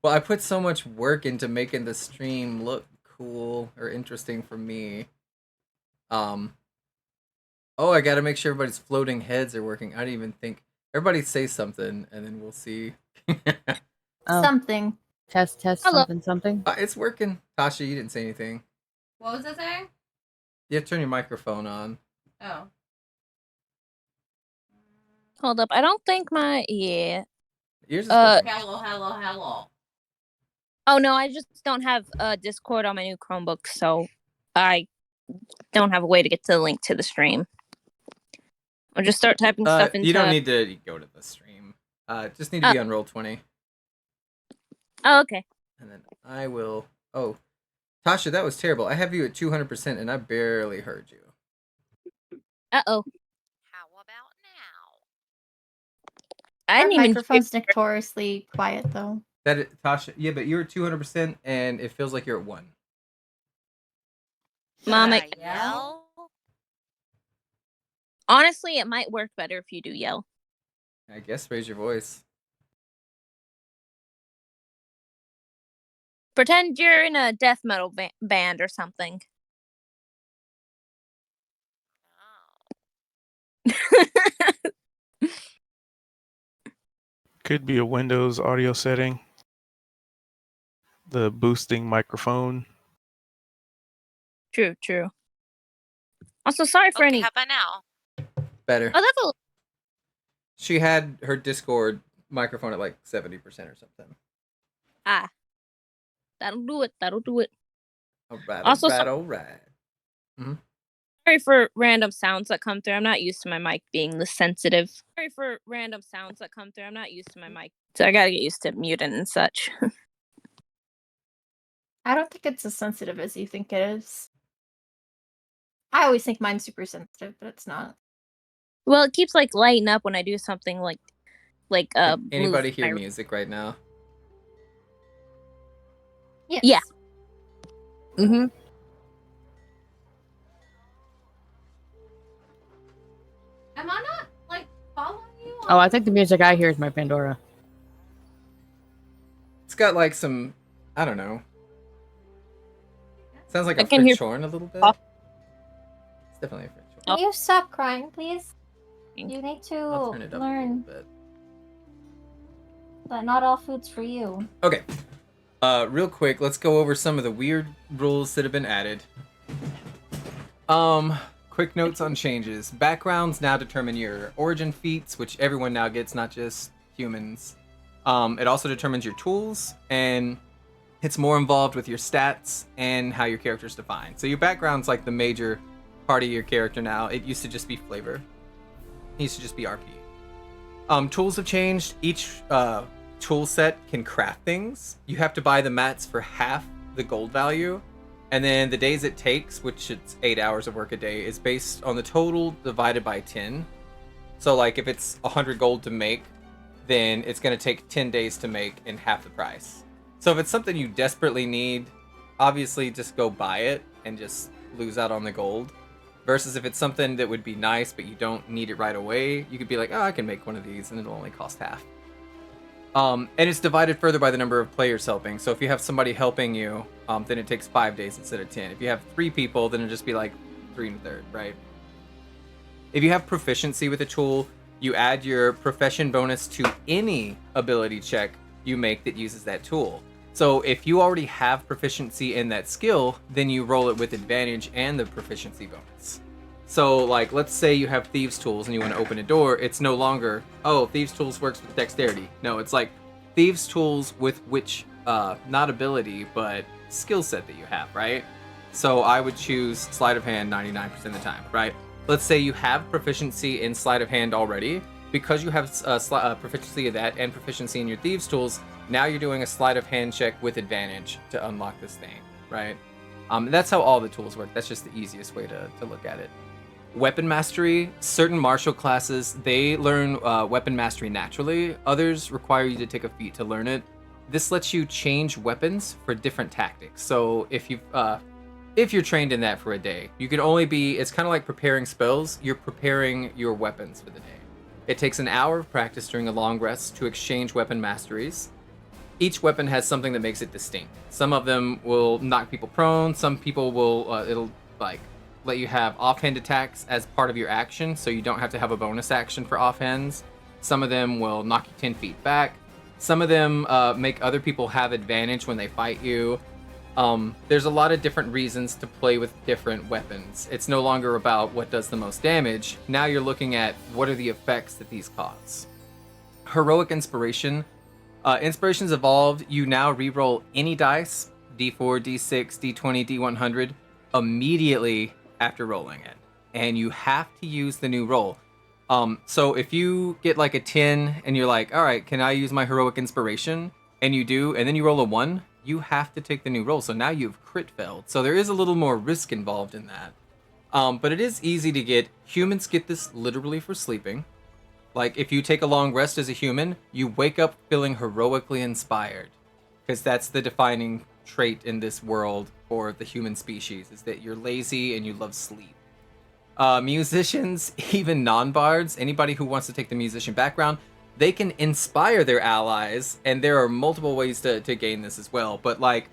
Well, I put so much work into making the stream look cool or interesting for me. Um, oh, I gotta make sure everybody's floating heads are working. I didn't even think. Everybody say something, and then we'll see. Oh, Something. test, Hello. something. It's working. Tasha, you didn't say anything. What was it saying? You have to turn your microphone on. Oh. Hold up. I don't think my Yours is working. Hello. Oh no, I just don't have Discord on my new Chromebook, so I don't have a way to get to the link to the stream. I'll just start typing stuff into. You don't need to go to the stream. Just need to be on Roll20. Oh, okay. And then I will. Oh, Tasha, that was terrible. I have you at 200%, and I barely heard you. Uh-oh. How about now? I Our didn't even. microphone's notoriously quiet, though. Tasha, yeah, but you're at 200%, and it feels like you're at 1. Mom, Should I yell? honestly, it might work better if you do yell. I guess raise your voice. Pretend you're in a death metal band or something. Oh. Could be a Windows audio setting. The boosting microphone. True. Also, sorry for Okay, any. how about now? Better. Oh, that's a. She had her Discord microphone at like 70% or something. Ah. That'll do it. All right. Also, all right. Mm-hmm. Sorry for random sounds that come through. I'm not used to my mic being this sensitive. So I gotta get used to muting and such. I don't think it's as sensitive as you think it is. I always think mine's super sensitive, but it's not. Well, it keeps like lighting up when I do something like Anybody move hear my- music right now? Yes. Yeah. Mm-hmm. Am I not like following you? Oh, I think the music I hear is my Pandora. It's got like some, I don't know. Sounds like I a can hear- French horn a little bit. It's definitely a French horn. Can you stop crying, please? Thank You need I'll to turn it up a learn little bit. that not all food's for you. Okay. Real quick, let's go over some of the weird rules that have been added. Quick notes on changes. Backgrounds now determine your origin feats, which everyone now gets, not just humans. It also determines your tools, and it's more involved with your stats and how your character's defined. So your background's like the major part of your character now. It used to just be flavor. It used to just be RP. Tools have changed. Each tool set can craft things. You have to buy the mats for half the gold value. And then the days it takes, which it's 8 hours of work a day, is based on the total divided by 10. So like if it's 100 gold to make, then it's going to take 10 days to make and half the price. So if it's something you desperately need, obviously just go buy it and just lose out on the gold. Versus if it's something that would be nice, but you don't need it right away, you could be like, oh, I can make one of these and it'll only cost half. And it's divided further by the number of players helping. So if you have somebody helping you, then it takes 5 days instead of 10. If you have 3 people, then it'll just be like 3 1/3, right? If you have proficiency with a tool, you add your profession bonus to any ability check you make that uses that tool. So if you already have proficiency in that skill, then you roll it with advantage and the proficiency bonus. So like, let's say you have Thieves Tools and you want to open a door, it's no longer, oh, Thieves Tools works with dexterity. No, it's like Thieves Tools with which, not ability, but skill set that you have, right? So I would choose Sleight of Hand 99% of the time, right? Let's say you have proficiency in Sleight of Hand already. Because you have proficiency of that and proficiency in your Thieves Tools, now you're doing a Sleight of Hand check with advantage to unlock this thing, right? That's how all the tools work. That's just the easiest way to look at it. Weapon Mastery, certain martial classes, they learn Weapon Mastery naturally. Others require you to take a feat to learn it. This lets you change weapons for different tactics. So if you're trained in that for a day, you can only be, it's kind of like preparing spells. You're preparing your weapons for the day. It takes an hour of practice during a long rest to exchange weapon masteries. each weapon has something that makes it distinct. Some of them will knock people prone. Some people will it'll like let you have offhand attacks as part of your action, so you don't have to have a bonus action for offhands. Some of them will knock you 10 feet back. Some of them make other people have advantage when they fight you. There's a lot of different reasons to play with different weapons. It's no longer about what does the most damage. Now you're looking at what are the effects that these cause. Heroic Inspiration. Inspiration's evolved. You now reroll any dice, d4, d6, d20, d100, immediately after rolling it. And you have to use the new roll. So if you get like a 10 and you're like, all right, can I use my Heroic Inspiration? And you do, and then you roll a 1, you have to take the new roll. So now you've crit failed. So there is a little more risk involved in that. But it is easy to get. Humans get this literally for sleeping. Like if you take a long rest as a human, you wake up feeling heroically inspired. Because that's the defining trait in this world for the human species, is that you're lazy and you love sleep. Musicians, even non-bards, anybody who wants to take the musician background, they can inspire their allies, and there are multiple ways to gain this as well. But like,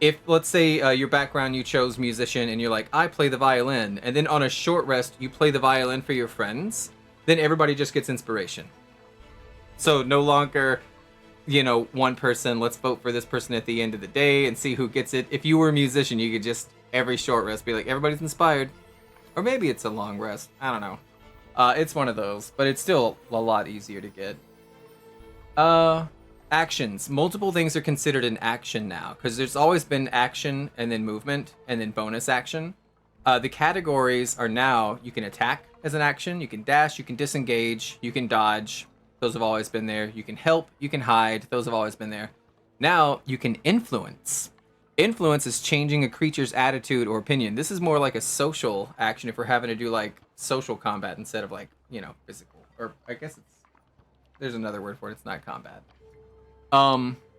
if let's say your background you chose musician and you're like, I play the violin, and then on a short rest you play the violin for your friends, then everybody just gets inspiration. So no longer, you know, one person, let's vote for this person at the end of the day and see who gets it. If you were a musician, you could just every short rest be like, everybody's inspired. Or maybe it's a long rest. I don't know. It's one of those, but it's still a lot easier to get. Actions. Multiple things are considered an action now, because there's always been action and then movement and then bonus action. The categories are now, you can attack as an action, you can dash, you can disengage, you can dodge. Those have always been there. You can help, you can hide. Those have always been there. Now you can influence. Influence is changing a creature's attitude or opinion. This is more like a social action if we're having to do like social combat instead of like, you know, physical. Or I guess there's another word for it. It's not combat.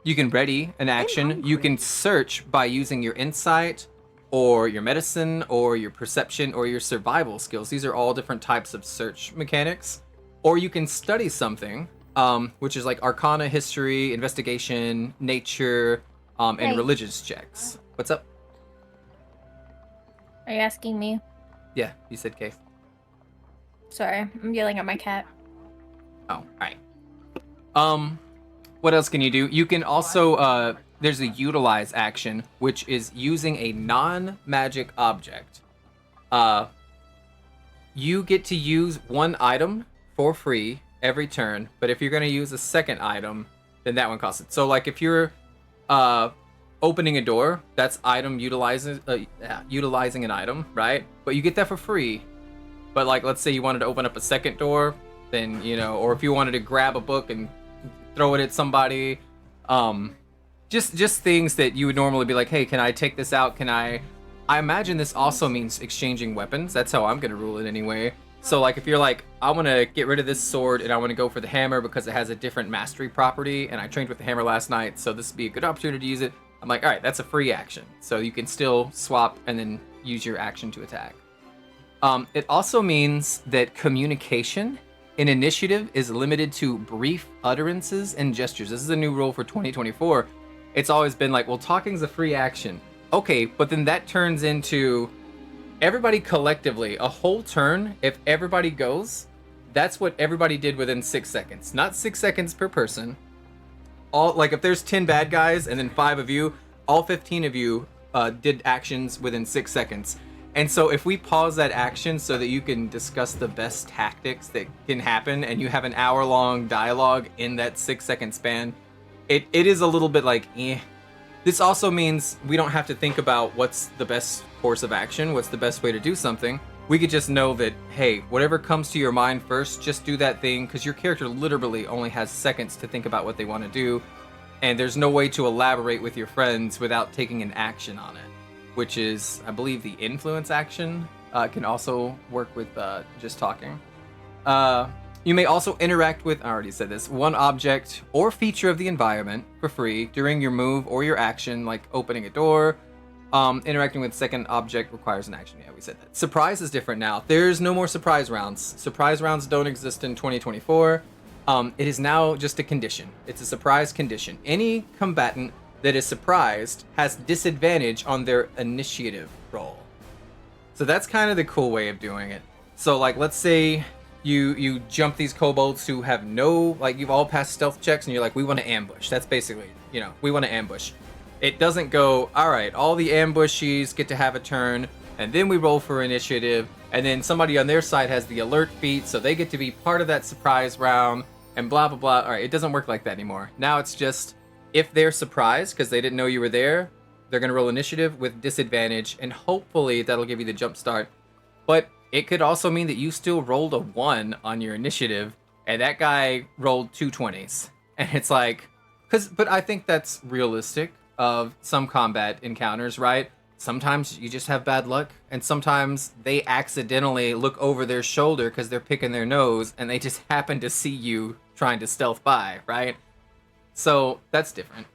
You can ready an action. You can search by using your insight or your medicine or your perception or your survival skills. These are all different types of search mechanics. Or you can study something, which is like arcana, history, investigation, nature, and religious checks. What's up? Are you asking me? Yeah, you said Case. Sorry, I'm yelling at my cat. Oh, alright. What else can you do? You can also, there's a utilize action, which is using a non-magic object. You get to use one item for free every turn, but if you're going to use a second item, then that one costs it. So like if you're opening a door, that's item utilizing an item, right? But you get that for free. But like, let's say you wanted to open up a second door, then, you know, or if you wanted to grab a book and throw it at somebody, just things that you would normally be like, hey, can I take this out? I imagine this also means exchanging weapons. That's how I'm going to rule it anyway. So like if you're like, I want to get rid of this sword and I want to go for the hammer because it has a different mastery property and I trained with the hammer last night, so this would be a good opportunity to use it. I'm like, all right, that's a free action. So you can still swap and then use your action to attack. It also means that communication in initiative is limited to brief utterances and gestures. This is a new rule for 2024. It's always been like, well, talking's a free action. Okay, but then that turns into everybody collectively, a whole turn, if everybody goes, that's what everybody did within 6 seconds. Not 6 seconds per person. All like if there's 10 bad guys and then 5 of you, all 15 of you did actions within 6 seconds. And so if we pause that action so that you can discuss the best tactics that can happen and you have an hour-long dialogue in that 6 second span, it is a little bit like, eh. This also means we don't have to think about what's the best course of action, what's the best way to do something. We could just know that, hey, whatever comes to your mind first, just do that thing, because your character literally only has seconds to think about what they want to do, and there's no way to elaborate with your friends without taking an action on it, which is, I believe, the influence action can also work with just talking. You may also interact with, I already said this, one object or feature of the environment for free during your move or your action, like opening a door. Interacting with second object requires an action. Yeah, we said that. Surprise is different now. There's no more surprise rounds. Surprise rounds don't exist in 2024. It is now just a condition. It's a surprise condition. Any combatant that is surprised has disadvantage on their initiative roll. So that's kind of the cool way of doing it. So like, let's say you jump these kobolds who have no, like, you've all passed stealth checks and you're like, we want to ambush. That's basically, we want to ambush. It doesn't go, all right, all the ambushees get to have a turn, and then we roll for initiative, and then somebody on their side has the alert feat, so they get to be part of that surprise round, and blah, blah, blah. All right, it doesn't work like that anymore. Now it's just, if they're surprised because they didn't know you were there, they're going to roll initiative with disadvantage, and hopefully that'll give you the jump start. But it could also mean that you still rolled a 1 on your initiative, and that guy rolled 2 20s. And it's like, but I think that's realistic of some combat encounters, right? Sometimes you just have bad luck, and sometimes they accidentally look over their shoulder because they're picking their nose, and they just happen to see you trying to stealth by, right? So that's different.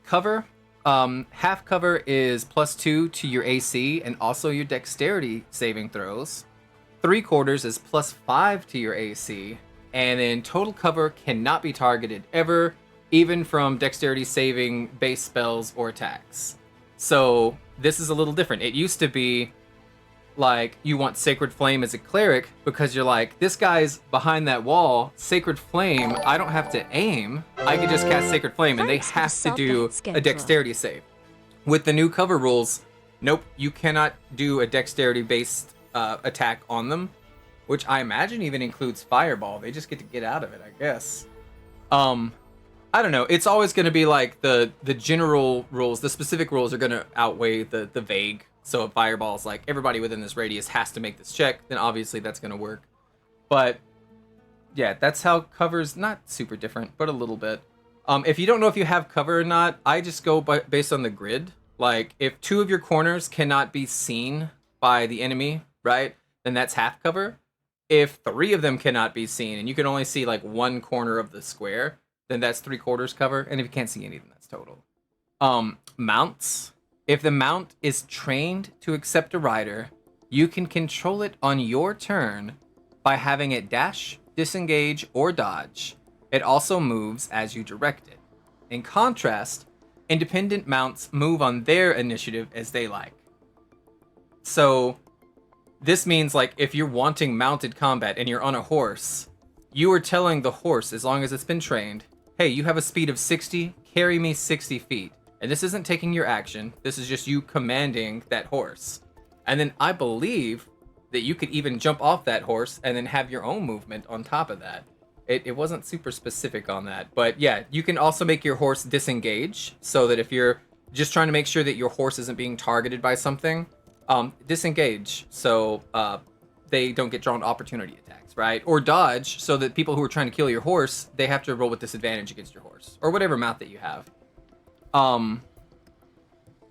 Cover. Half cover is +2 to your AC and also your dexterity saving throws. 3/4 is +5 to your AC, and then total cover cannot be targeted ever, even from dexterity saving base spells or attacks. So this is a little different. It used to be like you want Sacred Flame as a cleric because you're like, this guy's behind that wall, Sacred Flame, I don't have to aim. I can just cast Sacred Flame, and they have to do a dexterity save. With the new cover rules, nope, you cannot do a dexterity-based attack on them, which I imagine even includes Fireball. They just get to get out of it, I guess. I don't know. It's always going to be like the general rules, the specific rules are going to outweigh the vague. So if Fireball's like, everybody within this radius has to make this check, then obviously that's going to work. But yeah, that's how cover's not super different, but a little bit. If you don't know if you have cover or not, I just go based on the grid. Like, if 2 of your corners cannot be seen by the enemy, right, then that's half cover. If 3 of them cannot be seen and you can only see like 1 corner of the square, then that's 3/4 cover. And if you can't see anything, that's total. Mounts. If the mount is trained to accept a rider, you can control it on your turn by having it dash, disengage, or dodge. It also moves as you direct it. In contrast, independent mounts move on their initiative as they like. So this means, like, if you're wanting mounted combat and you're on a horse, you are telling the horse, as long as it's been trained, hey, you have a speed of 60, carry me 60 feet. And this isn't taking your action. This is just you commanding that horse. And then I believe that you could even jump off that horse and then have your own movement on top of that. It wasn't super specific on that. But yeah, you can also make your horse disengage, so that if you're just trying to make sure that your horse isn't being targeted by something, disengage so they don't get drawn opportunity attacks, right? Or dodge, so that people who are trying to kill your horse, they have to roll with disadvantage against your horse, or whatever mount that you have.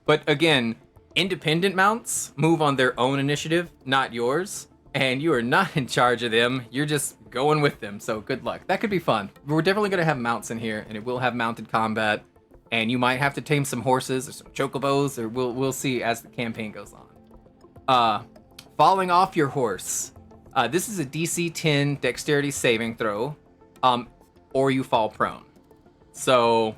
But again, independent mounts move on their own initiative, not yours, and you are not in charge of them. You're just going with them, so good luck. That could be fun. We're definitely going to have mounts in here, and it will have mounted combat, and you might have to tame some horses or some chocobos, or we'll see as the campaign goes on. Falling off your horse. This is a DC 10 dexterity saving throw, or you fall prone. So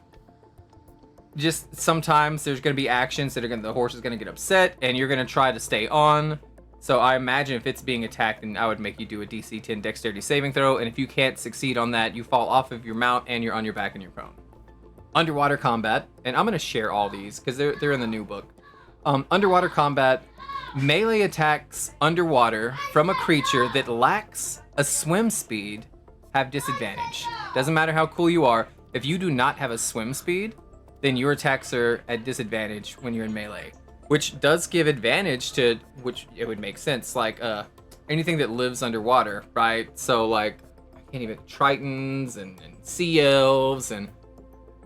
just sometimes there's going to be actions that the horse is going to get upset, and you're going to try to stay on. So I imagine if it's being attacked, then I would make you do a DC 10 dexterity saving throw, and if you can't succeed on that, you fall off of your mount and you're on your back and you're prone. Underwater combat, and I'm going to share all these because they're in the new book. Underwater combat, melee attacks underwater from a creature that lacks a swim speed have disadvantage. Doesn't matter how cool you are, if you do not have a swim speed, then your attacks are at disadvantage when you're in melee. Which does give advantage to, which it would make sense, like anything that lives underwater, right? So like, I can't even, tritons and sea elves, and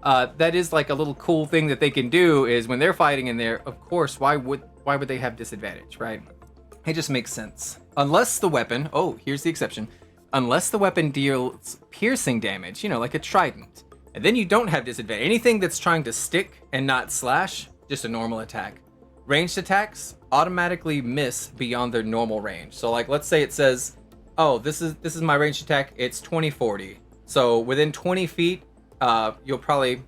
that is like a little cool thing that they can do is when they're fighting in there, of course, why would they have disadvantage, right? It just makes sense. Unless the weapon, oh, here's the exception. Unless the weapon deals piercing damage, like a trident. And then you don't have disadvantage. Anything that's trying to stick and not slash, just a normal attack. Ranged attacks automatically miss beyond their normal range. So like, let's say it says, oh, this is my ranged attack, it's 20/40. So within 20 feet, you'll probably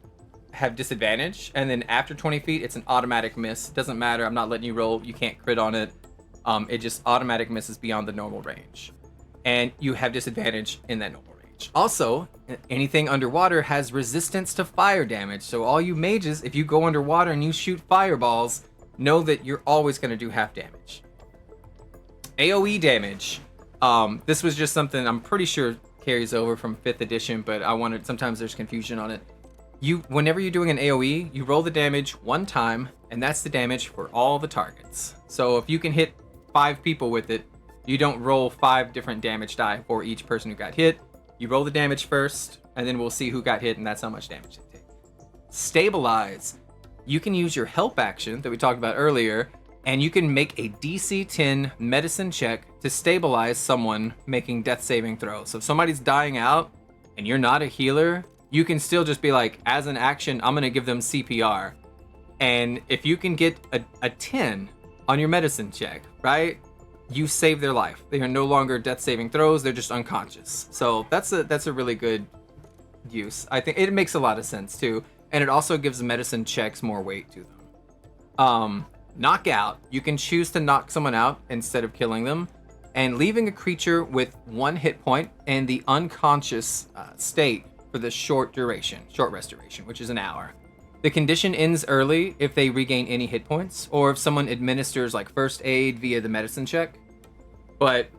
have disadvantage, and then after 20 feet, it's an automatic miss. Doesn't matter. I'm not letting you roll. You can't crit on it. It just automatic misses beyond the normal range, and you have disadvantage in that normal range. Also, anything underwater has resistance to fire damage. So all you mages, if you go underwater and you shoot fireballs, know that you're always going to do half damage. AoE damage. This was just something I'm pretty sure carries over from 5th edition, but sometimes there's confusion on it. Whenever you're doing an AoE, you roll the damage one time, and that's the damage for all the targets. So if you can hit 5 people with it, you don't roll 5 different damage die for each person who got hit. You roll the damage first, and then we'll see who got hit, and that's how much damage they take. Stabilize. You can use your help action that we talked about earlier, and you can make a DC 10 medicine check to stabilize someone making death saving throws. So if somebody's dying out and you're not a healer, you can still just be like, as an action, I'm going to give them CPR. And if you can get a 10 on your medicine check, right, you save their life. They are no longer death saving throws. They're just unconscious. So that's a really good use. I think it makes a lot of sense too. And it also gives medicine checks more weight to them. Knockout. You can choose to knock someone out instead of killing them, and leaving a creature with 1 hit point and the unconscious state for the short restoration, which is an hour. The condition ends early if they regain any hit points, or if someone administers like first aid via the medicine check. But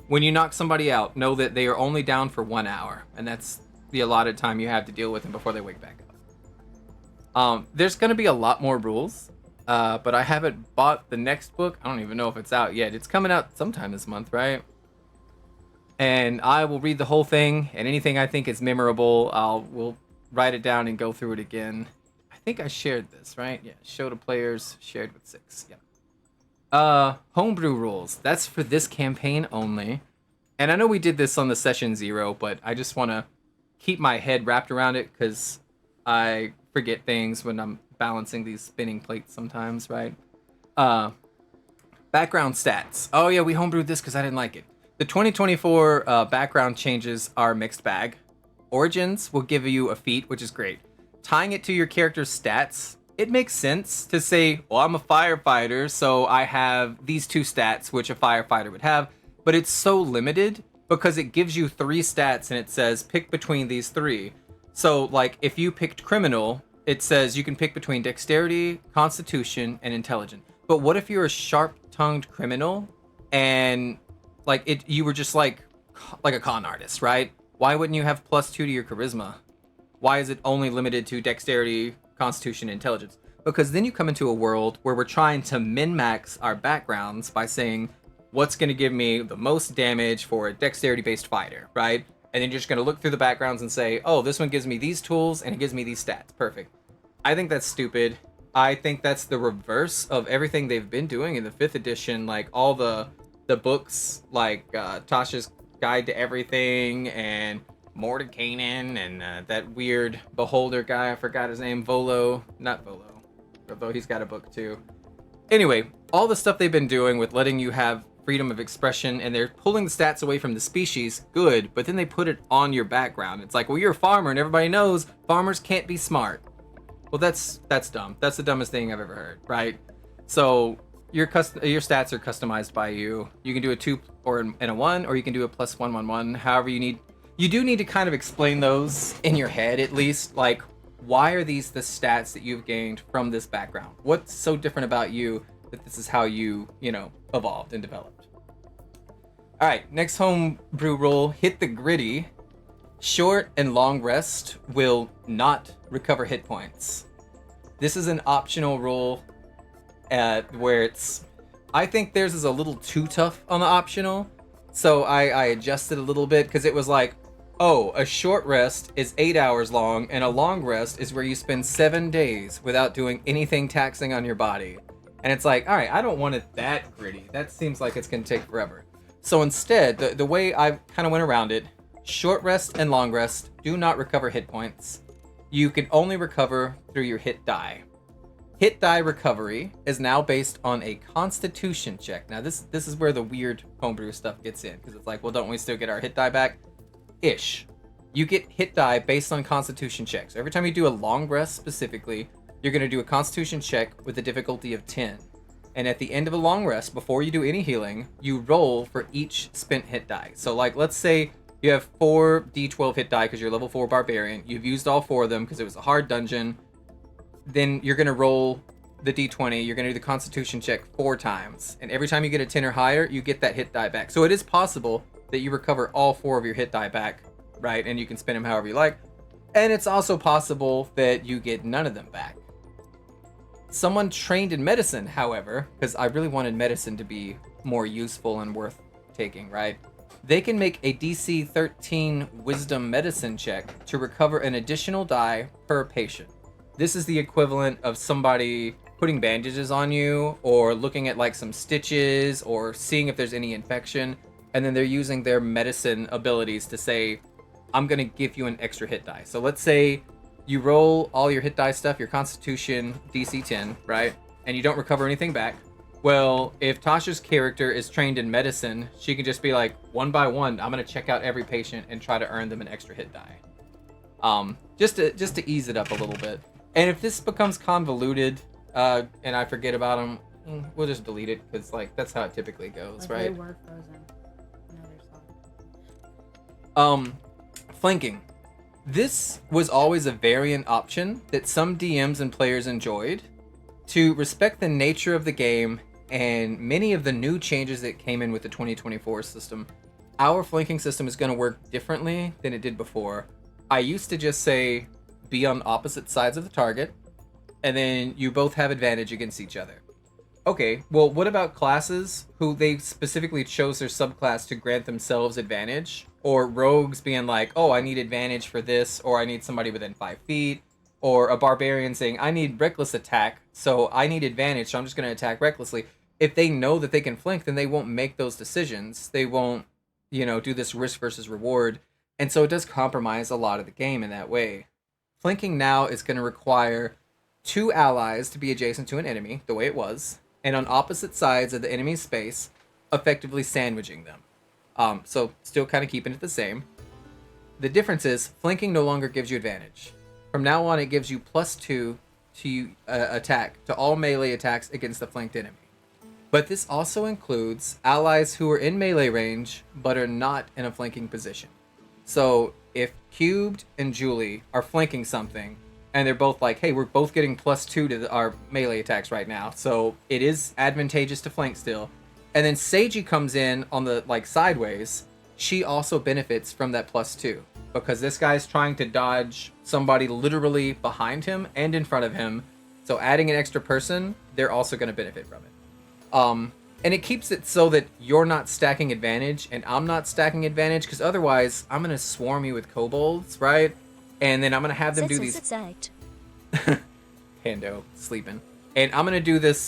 when you knock somebody out, know that they are only down for 1 hour, and that's the allotted time you have to deal with them before they wake back up. There's going to be a lot more rules. But I haven't bought the next book. I don't even know if it's out yet. It's coming out sometime this month, right? And I will read the whole thing, and anything I think is memorable, we'll write it down and go through it again. I think I shared this, right? Yeah, show to players, shared with 6. Yeah. Homebrew rules. That's for this campaign only. And I know we did this on the session 0, but I just want to keep my head wrapped around it because I forget things when I'm balancing these spinning plates sometimes, right? Background stats. Oh yeah, we homebrewed this because I didn't like it. The 2024 background changes are mixed bag. Origins will give you a feat, which is great. Tying it to your character's stats, it makes sense to say, well, I'm a firefighter, so I have these 2 stats, which a firefighter would have, but it's so limited because it gives you 3 stats and it says pick between these 3. So like if you picked criminal, it says you can pick between dexterity, constitution, and intelligence. But what if you're a sharp-tongued criminal and you were just like a con artist, right? Why wouldn't you have +2 to your charisma? Why is it only limited to dexterity, constitution, and intelligence? Because then you come into a world where we're trying to min-max our backgrounds by saying what's going to give me the most damage for a dexterity-based fighter, right? And then you're just going to look through the backgrounds and say, oh, this one gives me these tools and it gives me these stats. Perfect. I think that's stupid. I think that's the reverse of everything they've been doing in the 5th edition. Like all the books, like Tasha's Guide to Everything and Mordekainen and that weird beholder guy. I forgot his name. Not Volo. Although he's got a book too. Anyway, all the stuff they've been doing with letting you have freedom of expression, and they're pulling the stats away from the species, good, but then they put it on your background. It's like, well, you're a farmer and everybody knows farmers can't be smart. Well, that's dumb. That's the dumbest thing I've ever heard, right? So your stats are customized by you. You can do a 2 or a 1, or you can do a +1/+1, however you need. You do need to kind of explain those in your head at least, like why are these the stats that you've gained from this background? What's so different about you that this is how you evolved and developed? All right, next homebrew rule, hit the gritty. Short and long rest will not recover hit points. This is an optional rule where I think theirs is a little too tough on the optional. So I adjusted a little bit because it was like, oh, a short rest is 8 hours long and a long rest is where you spend 7 days without doing anything taxing on your body. And it's like, all right, I don't want it that gritty. That seems like it's going to take forever. So instead, the way I kind of went around it, short rest and long rest do not recover hit points. You can only recover through your hit die. Hit die recovery is now based on a constitution check. Now this is where the weird homebrew stuff gets in, because it's like, well, don't we still get our hit die back? Ish. you get hit die based on constitution checks. Every time you do a long rest specifically, you're going to do a constitution check with a difficulty of 10. And at the end of a long rest, before you do any healing, you roll for each spent hit die. So like, let's say you have 4 d12 hit die because you're level 4 barbarian. You've used all 4 of them because it was a hard dungeon. Then you're going to roll the d20. You're going to do the constitution check 4 times. And every time you get a 10 or higher, you get that hit die back. So it is possible that you recover all 4 of your hit die back, right? And you can spend them however you like. And it's also possible that you get none of them back. Someone trained in medicine, however, because I really wanted medicine to be more useful and worth taking, right? They can make a DC 13 wisdom medicine check to recover an additional die per patient. This is the equivalent of somebody putting bandages on you or looking at like some stitches or seeing if there's any infection. And then they're using their medicine abilities to say, I'm going to give you an extra hit die. So let's say you roll all your hit die stuff, your constitution DC 10, right? And you don't recover anything back. Well, if Tasha's character is trained in medicine, she can just be like, one by one, I'm going to check out every patient and try to earn them an extra hit die. Just to ease it up a little bit. And if this becomes convoluted, and I forget about them, we'll just delete it, because like that's how it typically goes, right? They were frozen. Now they're solid. Flanking. This was always a variant option that some DMs and players enjoyed to respect the nature of the game and many of the new changes that came in with the 2024 system. Our flanking system is going to work differently than it did before. I used to just say be on opposite sides of the target, and then you both have advantage against each other. Okay, well, what about classes who they specifically chose their subclass to grant themselves advantage? Or rogues being like, oh, I need advantage for this, or I need somebody within 5 feet. Or a barbarian saying, I need reckless attack, so I need advantage, so I'm just going to attack recklessly. If they know that they can flank, then they won't make those decisions. They won't, do this risk versus reward. And so it does compromise a lot of the game in that way. Flanking now is going to require 2 allies to be adjacent to an enemy, the way it was, and on opposite sides of the enemy's space, effectively sandwiching them. So still kind of keeping it the same. The difference is flanking no longer gives you advantage. From now on, it gives you +2 to attack to all melee attacks against the flanked enemy. But this also includes allies who are in melee range but are not in a flanking position. So if Cubed and Julie are flanking something, and they're both like, hey, we're both getting +2 to our melee attacks right now, so it is advantageous to flank still. And then Seiji comes in on the sideways. She also benefits from that +2 because this guy's trying to dodge somebody literally behind him and in front of him. So adding an extra person, they're also going to benefit from it. And it keeps it so that you're not stacking advantage and I'm not stacking advantage, because otherwise I'm going to swarm you with kobolds, right? And then I'm going to have them do these... Pando sleeping. And I'm going to do this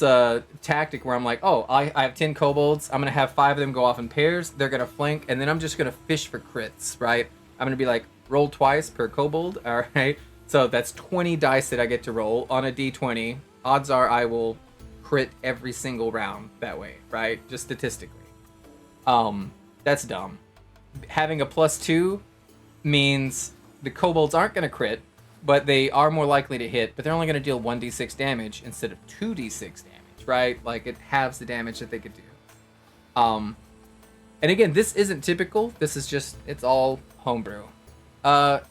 tactic where I'm like, oh, I have 10 kobolds. I'm going to have 5 of them go off in pairs. They're going to flank. And then I'm just going to fish for crits, right? I'm going to be like, roll twice per kobold. All right. So that's 20 dice that I get to roll on a d20. Odds are I will crit every single round that way, right? Just statistically. That's dumb. Having a +2 means the kobolds aren't going to crit, but they are more likely to hit, but they're only going to deal 1d6 damage instead of 2d6 damage, right? Like, it halves the damage that they could do. And again, this isn't typical. This is just, it's all homebrew.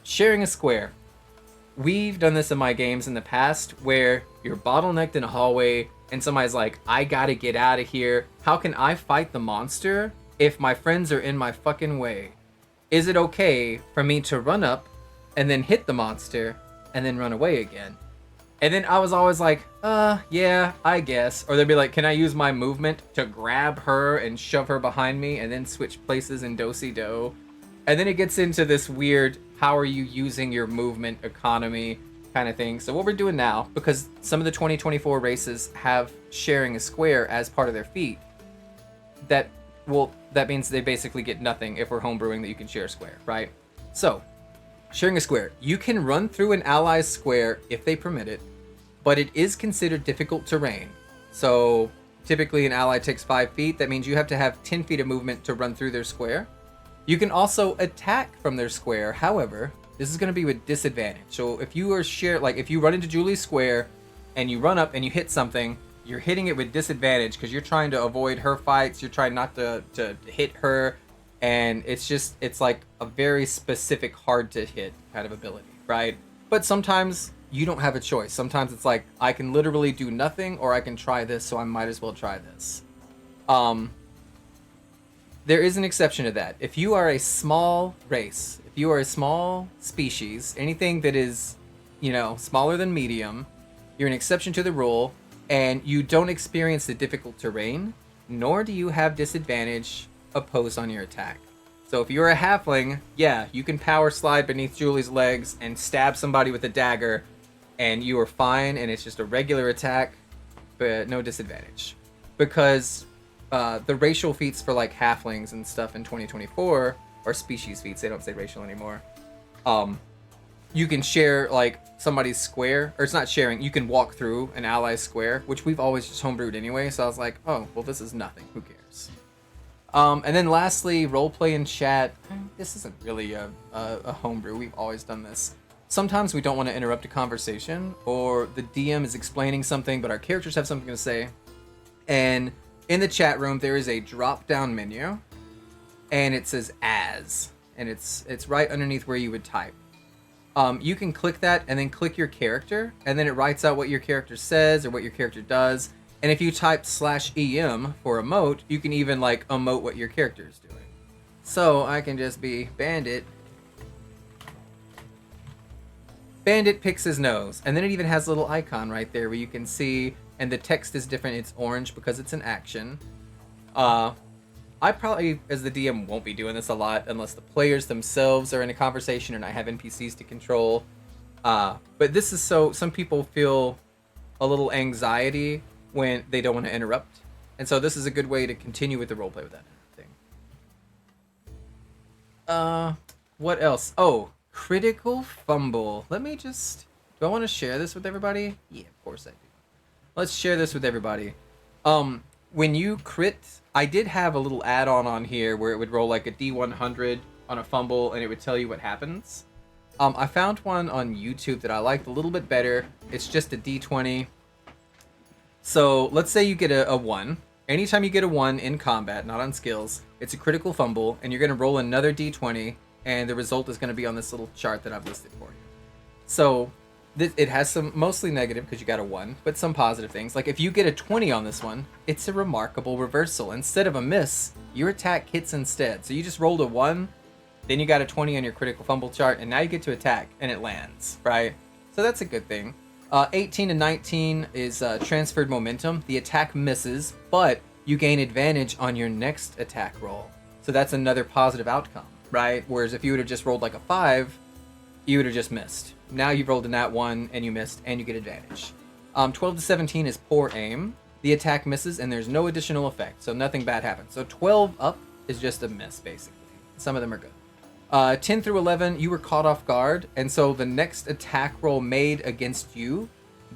Sharing a square. We've done this in my games in the past where you're bottlenecked in a hallway and somebody's like, I gotta get out of here. How can I fight the monster if my friends are in my fucking way? Is it okay for me to run up and then hit the monster and then run away again? And then I was always like, yeah, I guess. Or they'd be like, can I use my movement to grab her and shove her behind me and then switch places in do-si-do? And then it gets into this weird, how are you using your movement economy kind of thing. So what we're doing now, because some of the 2024 races have sharing a square as part of their feat, that means they basically get nothing if we're homebrewing that you can share a square, right? So, sharing a square. You can run through an ally's square if they permit it, but it is considered difficult terrain. So typically an ally takes 5 feet. That means you have to have 10 feet of movement to run through their square. You can also attack from their square. However, this is going to be with disadvantage. So if you are if you run into Julie's square and you run up and you hit something, you're hitting it with disadvantage because you're trying to avoid her fights. You're trying not to hit her. And it's like a very specific, hard to hit kind of ability, right? But sometimes you don't have a choice. Sometimes it's like, I can literally do nothing or I can try this, so I might as well try this. There is an exception to that. If you are a small race, if you are a small species, anything that is, smaller than medium, you're an exception to the rule, and you don't experience the difficult terrain, nor do you have disadvantage opposed on your attack. So if you're a halfling, yeah, you can power slide beneath Julie's legs and stab somebody with a dagger, and you are fine, and it's just a regular attack, but no disadvantage. Because the racial feats for like halflings and stuff in 2024 are species feats. They don't say racial anymore. You can share like somebody's square, or it's not sharing. You can walk through an ally's square, which we've always just homebrewed anyway. So I was like, oh, well, this is nothing. Who cares? And then lastly, roleplay in chat. This isn't really a homebrew. We've always done this. Sometimes we don't want to interrupt a conversation, or the DM is explaining something, but our characters have something to say. And in the chat room, there is a drop-down menu, and it says "as," and it's right underneath where you would type. You can click that, and then click your character, and then it writes out what your character says or what your character does. And if you type /em for emote, you can even like emote what your character is doing. So I can just be Bandit. Bandit picks his nose, and then it even has a little icon right there where you can see, and the text is different. It's orange because it's an action. I probably, as the DM, won't be doing this a lot unless the players themselves are in a conversation and I have NPCs to control. But this is so some people feel a little anxiety when they don't want to interrupt, and so this is a good way to continue with the roleplay with that thing. What else? Oh, critical fumble. Let me just... Do I want to share this with everybody? Yeah, of course I do. Let's share this with everybody. When you crit, I did have a little add-on on here where it would roll like a D100 on a fumble and it would tell you what happens. I found one on YouTube that I liked a little bit better. It's just a D20. So let's say you get a 1. Anytime you get a 1 in combat, not on skills, it's a critical fumble, and you're going to roll another D20, and the result is going to be on this little chart that I've listed for you. So it has some mostly negative because you got a 1, but some positive things. Like if you get a 20 on this one, it's a remarkable reversal. Instead of a miss, your attack hits instead. So you just rolled a 1, then you got a 20 on your critical fumble chart, and now you get to attack, and it lands, right? So that's a good thing. 18 and 19 is transferred momentum. The attack misses, but you gain advantage on your next attack roll. So that's another positive outcome, right? Whereas if you would have just rolled like a 5, you would have just missed. Now you've rolled a nat 1 and you missed, and you get advantage. 12 to 17 is poor aim. The attack misses and there's no additional effect, so nothing bad happens. So 12 up is just a miss, basically. Some of them are good. 10 through 11, you were caught off guard, and so the next attack roll made against you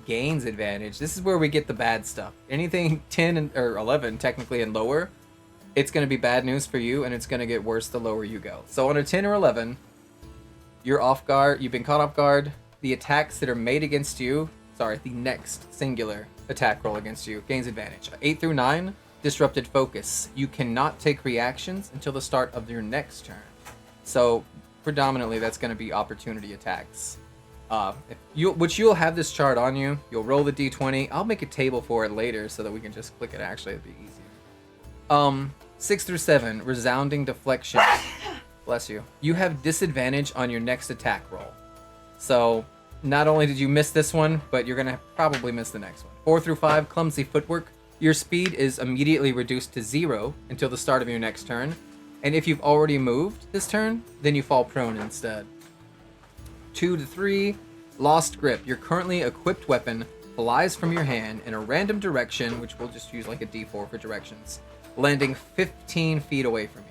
gains advantage. This is where we get the bad stuff. Anything 10 or 11 technically and lower, it's going to be bad news for you, and it's going to get worse the lower you go. So on a 10 or 11, you're off guard. You've been caught off guard. The attacks that are made against you, the next singular attack roll against you gains advantage. 8 through 9, disrupted focus. You cannot take reactions until the start of your next turn. So predominantly that's going to be opportunity attacks. You'll have this chart on you. You'll roll the d20. I'll make a table for it later so that we can just click it. Actually, it'd be easier. 6 through 7, resounding deflection. Bless you. You have disadvantage on your next attack roll. So not only did you miss this one, but you're going to probably miss the next one. 4 through 5, clumsy footwork. Your speed is immediately reduced to 0 until the start of your next turn. And if you've already moved this turn, then you fall prone instead. 2 to 3, lost grip. Your currently equipped weapon flies from your hand in a random direction, which we'll just use like a D4 for directions, landing 15 feet away from you.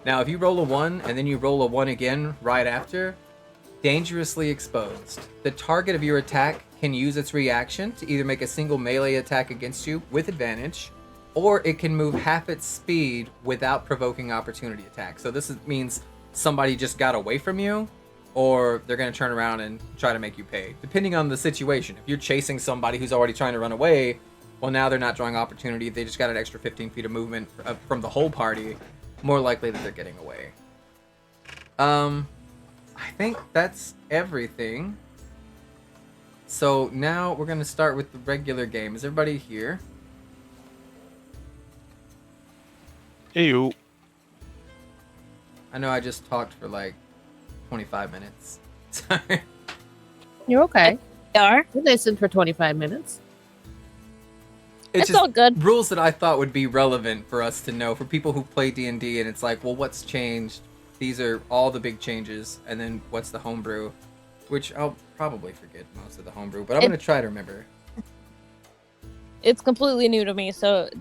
Now, if you roll a 1 and then you roll a 1 again right after, dangerously exposed. The target of your attack can use its reaction to either make a single melee attack against you with advantage, or it can move half its speed without provoking opportunity attack. So this means somebody just got away from you, or they're going to turn around and try to make you pay, depending on the situation. If you're chasing somebody who's already trying to run away, well, now they're not drawing opportunity. They just got an extra 15 feet of movement from the whole party. More likely that they're getting away. I think that's everything. So now we're going to start with the regular game. Is everybody here? Hey, you. I know I just talked for like 25 minutes. Sorry. You're okay. Are. You listened for 25 minutes. It's just all good. rules that I thought would be relevant for us to know, for people who play D&D, and it's like, well, what's changed? These are all the big changes, and then what's the homebrew? Which I'll probably forget most of the homebrew, but I'm going to try to remember. It's completely new to me, so...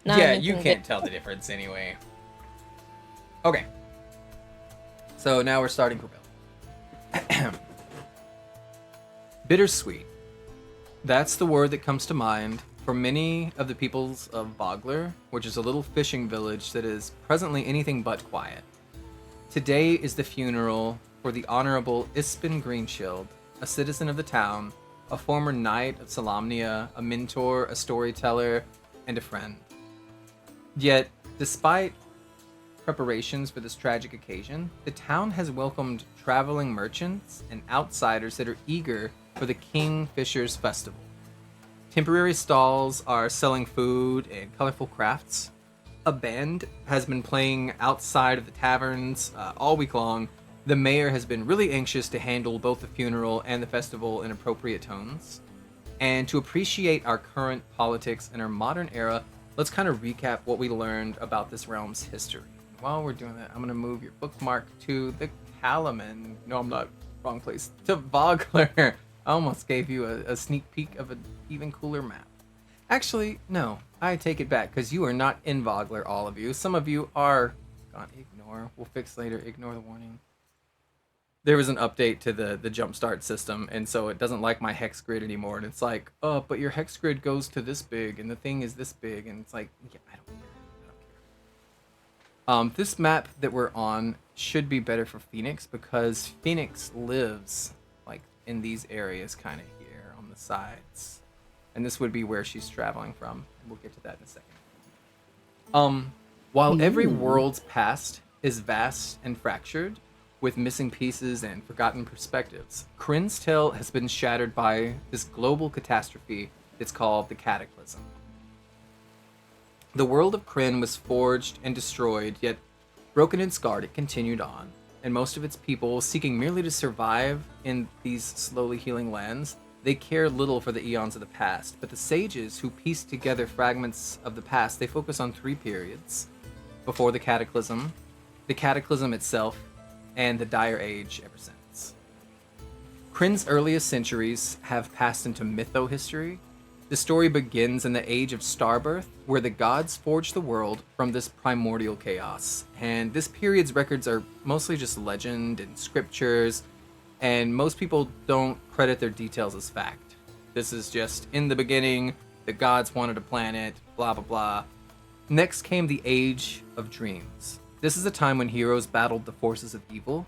Yeah, you can't tell the difference anyway. Okay. So now we're starting for Bill. Bittersweet. That's the word that comes to mind for many of the peoples of Vogler, which is a little fishing village that is presently anything but quiet. Today is the funeral for the Honorable Ispin Greenshield, a citizen of the town, a former knight of Solamnia, a mentor, a storyteller, and a friend. Yet, despite preparations for this tragic occasion, the town has welcomed traveling merchants and outsiders that are eager for the Kingfisher's Festival. Temporary stalls are selling food and colorful crafts. A band has been playing outside of the taverns all week long. The mayor has been really anxious to handle both the funeral and the festival in appropriate tones. And to appreciate our current politics and our modern era, let's kind of recap what we learned about this realm's history. While we're doing that, I'm going to move your bookmark to the Calaman. No, I'm not. Wrong place. To Vogler. I almost gave you a sneak peek of an even cooler map. Actually, no. I take it back, because you are not in Vogler, all of you. Some of you are... Ignore. We'll fix later. Ignore the warning. There was an update to the jumpstart system, and so it doesn't like my hex grid anymore. And it's like, oh, but your hex grid goes to this big, and the thing is this big. And it's like, yeah, I don't care. This map that we're on should be better for Phoenix, because Phoenix lives like in these areas kind of here on the sides, and this would be where she's traveling from. We'll get to that in a second. While every world's past is vast and fractured, with missing pieces and forgotten perspectives, Kryn's tale has been shattered by this global catastrophe that's called the Cataclysm. The world of Kryn was forged and destroyed, yet broken and scarred, it continued on, and most of its people, seeking merely to survive in these slowly healing lands, they care little for the eons of the past. But the sages who piece together fragments of the past, they focus on 3 periods: before the Cataclysm itself, and the Dire Age ever since. Kryn's earliest centuries have passed into mytho history. The story begins in the Age of Starbirth, where the gods forged the world from this primordial chaos. And this period's records are mostly just legend and scriptures, and most people don't credit their details as fact. This is just, in the beginning, the gods wanted a planet, blah blah blah. Next came the Age of Dreams. This is a time when heroes battled the forces of evil,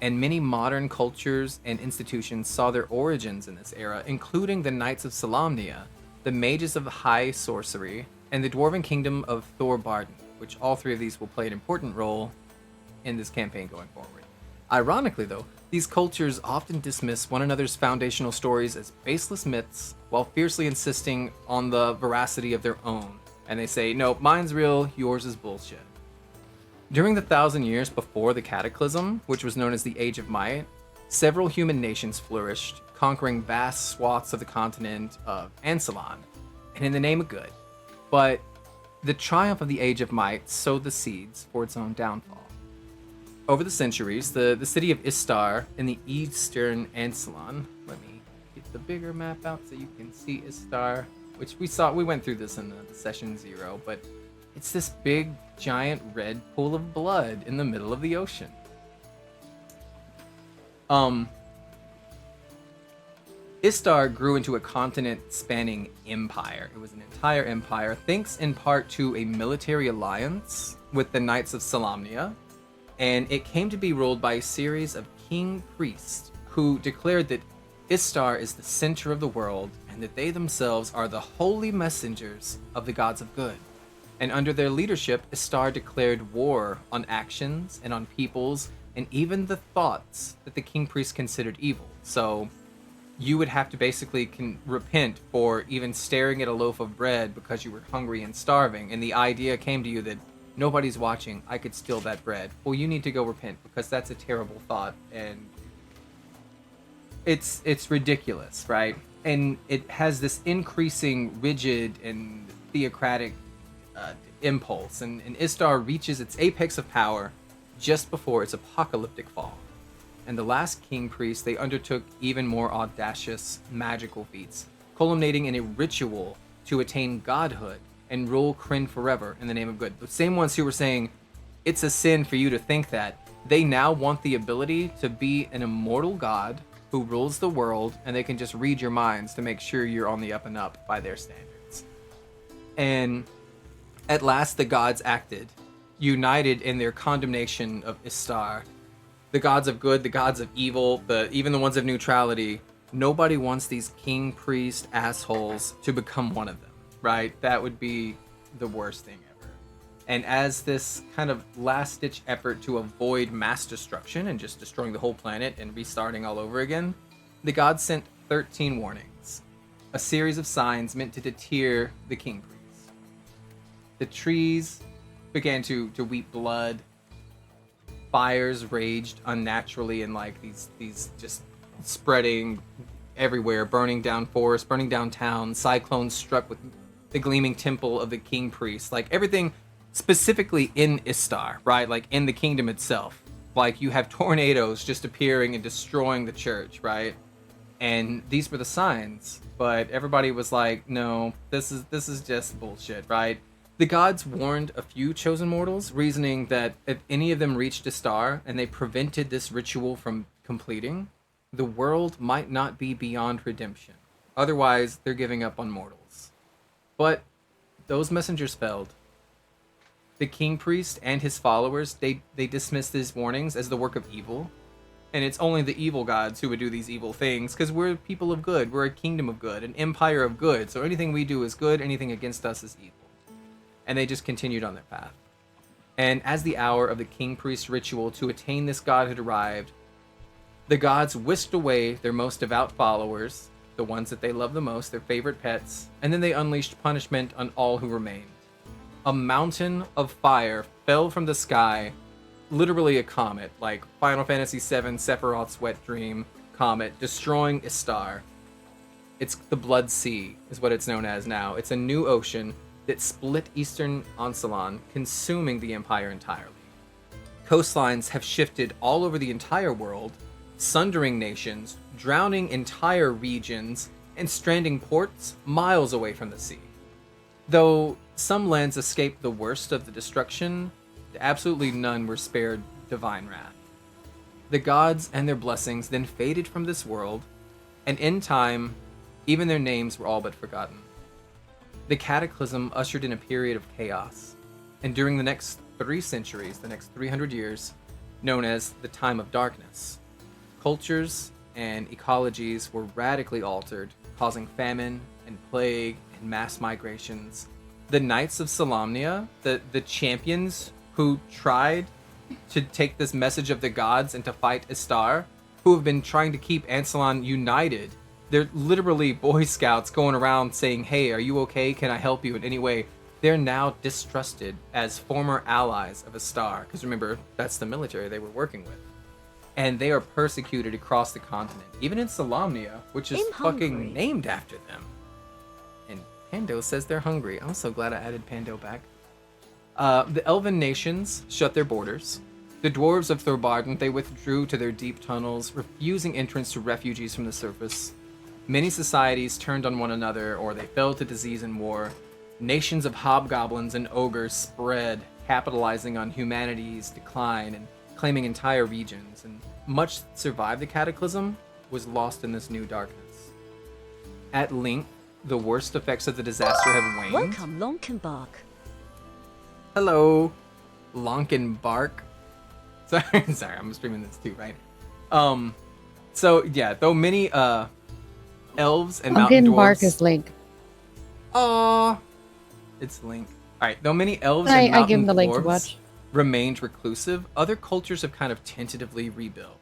and many modern cultures and institutions saw their origins in this era, including the Knights of Solamnia, the Mages of High Sorcery, and the Dwarven Kingdom of Thorbarden, which all 3 of these will play an important role in this campaign going forward. Ironically, though, these cultures often dismiss one another's foundational stories as baseless myths, while fiercely insisting on the veracity of their own. And they say, no, mine's real, yours is bullshit. During the 1,000 years before the Cataclysm, which was known as the Age of Might, several human nations flourished, conquering vast swaths of the continent of Ansalon, and in the name of good. But the triumph of the Age of Might sowed the seeds for its own downfall. Over the centuries, the city of Istar in the eastern Ansalon, let me get the bigger map out so you can see Istar, which we went through this in the session 0, but it's this big, giant red pool of blood in the middle of the ocean. Istar grew into a continent-spanning empire. It was an entire empire, thanks in part to a military alliance with the Knights of Solamnia, and it came to be ruled by a series of king priests who declared that Istar is the center of the world and that they themselves are the holy messengers of the gods of good. And under their leadership, Istar declared war on actions and on peoples and even the thoughts that the king priests considered evil. So you would have to basically repent for even staring at a loaf of bread because you were hungry and starving, and the idea came to you that nobody's watching, I could steal that bread. Well, you need to go repent because that's a terrible thought, and it's ridiculous, right? And it has this increasing rigid and theocratic impulse, and Istar reaches its apex of power just before its apocalyptic fall. And the last king priest, they undertook even more audacious magical feats, culminating in a ritual to attain godhood and rule Kryn forever in the name of good. The same ones who were saying it's a sin for you to think that, they now want the ability to be an immortal god who rules the world, and they can just read your minds to make sure you're on the up and up by their standards. And at last the gods acted, united in their condemnation of Istar. The gods of good, the gods of evil, even the ones of neutrality. Nobody wants these king priest assholes to become one of them, right? That would be the worst thing ever. And as this kind of last-ditch effort to avoid mass destruction and just destroying the whole planet and restarting all over again, the gods sent 13 warnings, a series of signs meant to deter the king priests. The trees began to weep blood. Fires raged unnaturally and like these just spreading everywhere, burning down forests, burning down towns. Cyclones struck with the gleaming temple of the king priest. Like everything specifically in Istar, right? Like in the kingdom itself. Like you have tornadoes just appearing and destroying the church, right? And these were the signs, but everybody was like, no, this is just bullshit, right? The gods warned a few chosen mortals, reasoning that if any of them reached Istar and they prevented this ritual from completing, the world might not be beyond redemption. Otherwise, they're giving up on mortals. But those messengers failed. The king priest and his followers, they dismissed these warnings as the work of evil. And it's only the evil gods who would do these evil things, because we're people of good. We're a kingdom of good, an empire of good. So anything we do is good, anything against us is evil. And they just continued on their path. And as the hour of the king priest ritual to attain this godhood arrived, the gods whisked away their most devout followers, the ones that they love the most, their favorite pets, and then they unleashed punishment on all who remained. A mountain of fire fell from the sky, literally a comet, like Final Fantasy VII Sephiroth's wet dream comet, destroying Istar. It's the Blood Sea, is what it's known as now. It's a new ocean that split eastern Ansalon, consuming the empire entirely. Coastlines have shifted all over the entire world, sundering nations, drowning entire regions, and stranding ports miles away from the sea. Though some lands escaped the worst of the destruction, absolutely none were spared divine wrath. The gods and their blessings then faded from this world, and in time, even their names were all but forgotten. The cataclysm ushered in a period of chaos, and during the next 3 centuries, the next 300 years, known as the Time of Darkness, cultures and ecologies were radically altered, causing famine and plague and mass migrations. The Knights of Solamnia, the champions who tried to take this message of the gods and to fight Istar, who have been trying to keep Ansalon united. They're literally Boy Scouts going around saying, hey, are you okay? Can I help you in any way? They're now distrusted as former allies of Istar. Because remember, that's the military they were working with. And they are persecuted across the continent. Even in Solamnia, which is fucking named after them. And Pando says they're hungry. I'm so glad I added Pando back. The Elven nations shut their borders. The dwarves of Thorbarden, they withdrew to their deep tunnels, refusing entrance to refugees from the surface. Many societies turned on one another, or they fell to disease and war. Nations of hobgoblins and ogres spread, capitalizing on humanity's decline and claiming entire regions. And much that survived the cataclysm was lost in this new darkness. at length, the worst effects of the disaster have waned. Welcome, Lonkenbach. Hello, Lonkenbark. Sorry, I'm streaming this too, right? So yeah, though many elves and mountain dwarves. Bark is Link. Aw, it's Link. All right, though many elves I and mountain give him the link to dwarves watch. remained reclusive, other cultures have kind of tentatively rebuilt.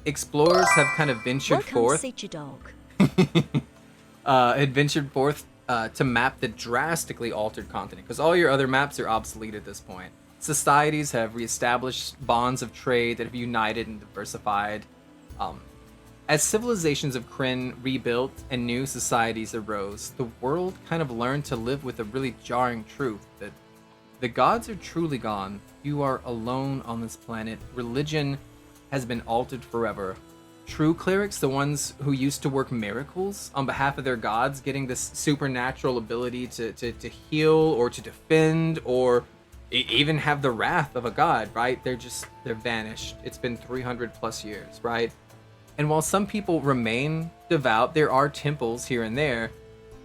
Explorers have kind of ventured Welcome, forth. Sitchy Dog. Had ventured forth to map the drastically altered continent, because all your other maps are obsolete at this point. Societies have reestablished bonds of trade that have united and diversified. As civilizations of Kryn rebuilt and new societies arose, the world kind of learned to live with a really jarring truth that the gods are truly gone. You are alone on this planet. Religion has been altered forever. True clerics, the ones who used to work miracles on behalf of their gods, getting this supernatural ability to heal or to defend or even have the wrath of a god, right? They're vanished. It's been 300 plus years, right? And while some people remain devout, there are temples here and there,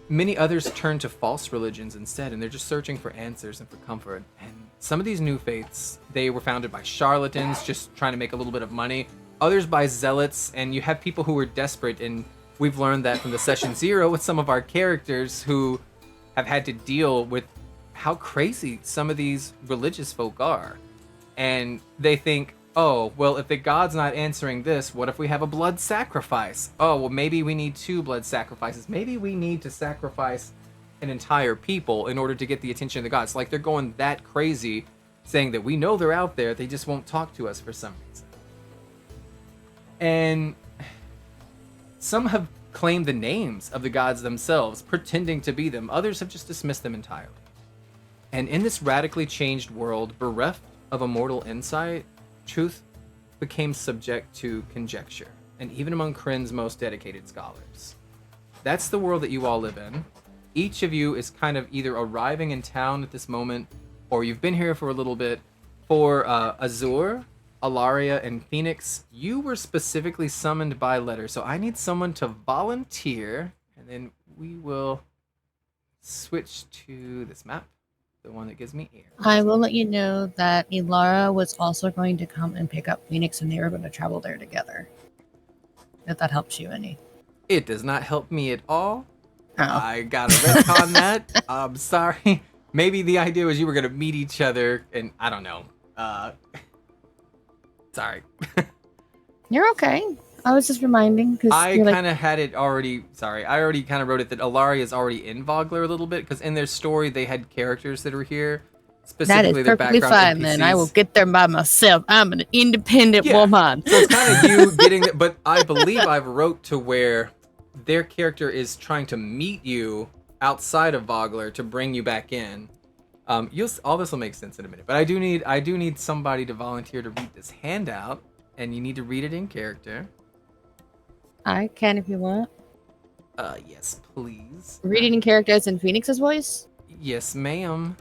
many others turn to false religions instead, and they're just searching for answers and for comfort. And some of these new faiths, they were founded by charlatans just trying to make a little bit of money, others by zealots, and you have people who are desperate, and we've learned that from the Session Zero with some of our characters who have had to deal with how crazy some of these religious folk are. And they think, oh, well, if the god's not answering this, what if we have a blood sacrifice? Oh, well, maybe we need 2 blood sacrifices. Maybe we need to sacrifice an entire people in order to get the attention of the gods. Like, they're going that crazy, saying that we know they're out there, they just won't talk to us for some reason. And some have claimed the names of the gods themselves, pretending to be them. Others have just dismissed them entirely. And in this radically changed world, bereft of a mortal insight, truth became subject to conjecture, and even among Kryn's most dedicated scholars. That's the world that you all live in. Each of you is kind of either arriving in town at this moment, or you've been here for a little bit. For Azur, Alaria, and Phoenix, you were specifically summoned by letter, so I need someone to volunteer, and then we will switch to this map. The one that gives me air. I will let you know that Ilara was also going to come and pick up Phoenix, and they were going to travel there together. If that helps you any. It does not help me at all. Oh. I gotta retcon that. I'm sorry. Maybe the idea was you were gonna meet each other, and I don't know. Sorry. You're okay. I was just reminding because I kind of had it already. Sorry, I already kind of wrote it that Alaria is already in Vogler a little bit because in their story they had characters that were here. That Specifically, is their perfectly background fine. Then I will NPCs. get there by myself. I'm an independent Yeah. woman. So it's kind of you getting it, but I believe I've wrote to where their character is trying to meet you outside of Vogler to bring you back in. All this will make sense in a minute, but I do need somebody to volunteer to read this handout, and you need to read it in character. I can if you want. Yes, please. Reading in characters in Phoenix's voice. Yes, ma'am.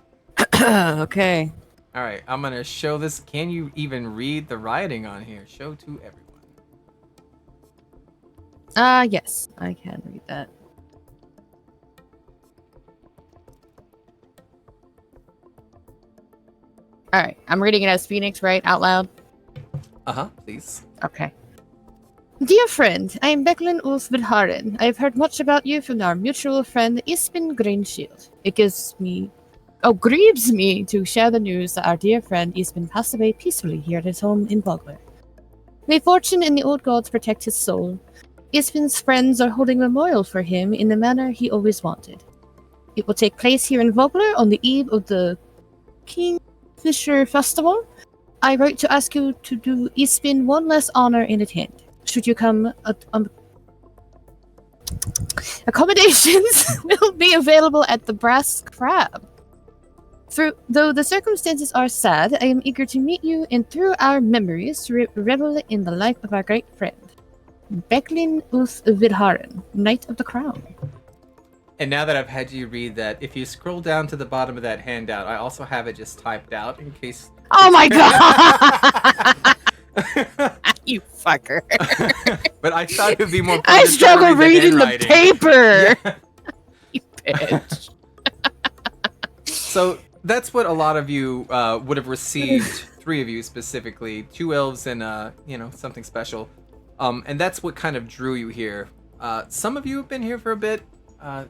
Okay. All right, I'm gonna show this. Can you even read the writing on here? Show to everyone. Yes, I can read that. All right, I'm reading it as Phoenix, right? Out loud. Please. Okay. Dear friend, I am Becklin Ulf Vidharen. I have heard much about you from our mutual friend Ispin Greenshield. It grieves me to share the news that our dear friend Ispin passed away peacefully here at his home in Vogler. May fortune and the old gods protect his soul. Ispin's friends are holding a memorial for him in the manner he always wanted. It will take place here in Vogler on the eve of the Kingfisher Festival. I write to ask you to do Ispin one less honor and attend. Should you come, accommodations will be available at the Brass Crab. Though the circumstances are sad, I am eager to meet you and through our memories to revel in the life of our great friend, Becklin Ulf Vidharen, Knight of the Crown. And now that I've had you read that, if you scroll down to the bottom of that handout, I also have it just typed out in case. Oh my god! You fucker. But I thought it would be more. I struggle predatory than reading the handwriting. paper. Yeah. You bitch. So that's what a lot of you would have received. 3 of you specifically, 2 elves and something special. And that's what kind of drew you here. Some of you have been here for a bit.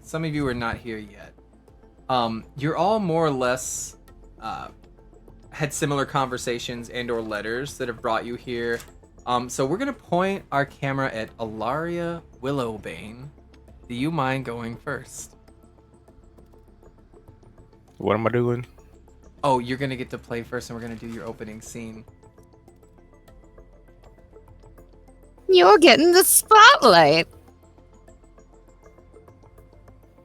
Some of you are not here yet. You're all more or less had similar conversations and or letters that have brought you here. So we're gonna point our camera at Alaria Willowbane. Do you mind going first? What am I doing? Oh, you're gonna get to play first, and we're gonna do your opening scene. You're getting the spotlight.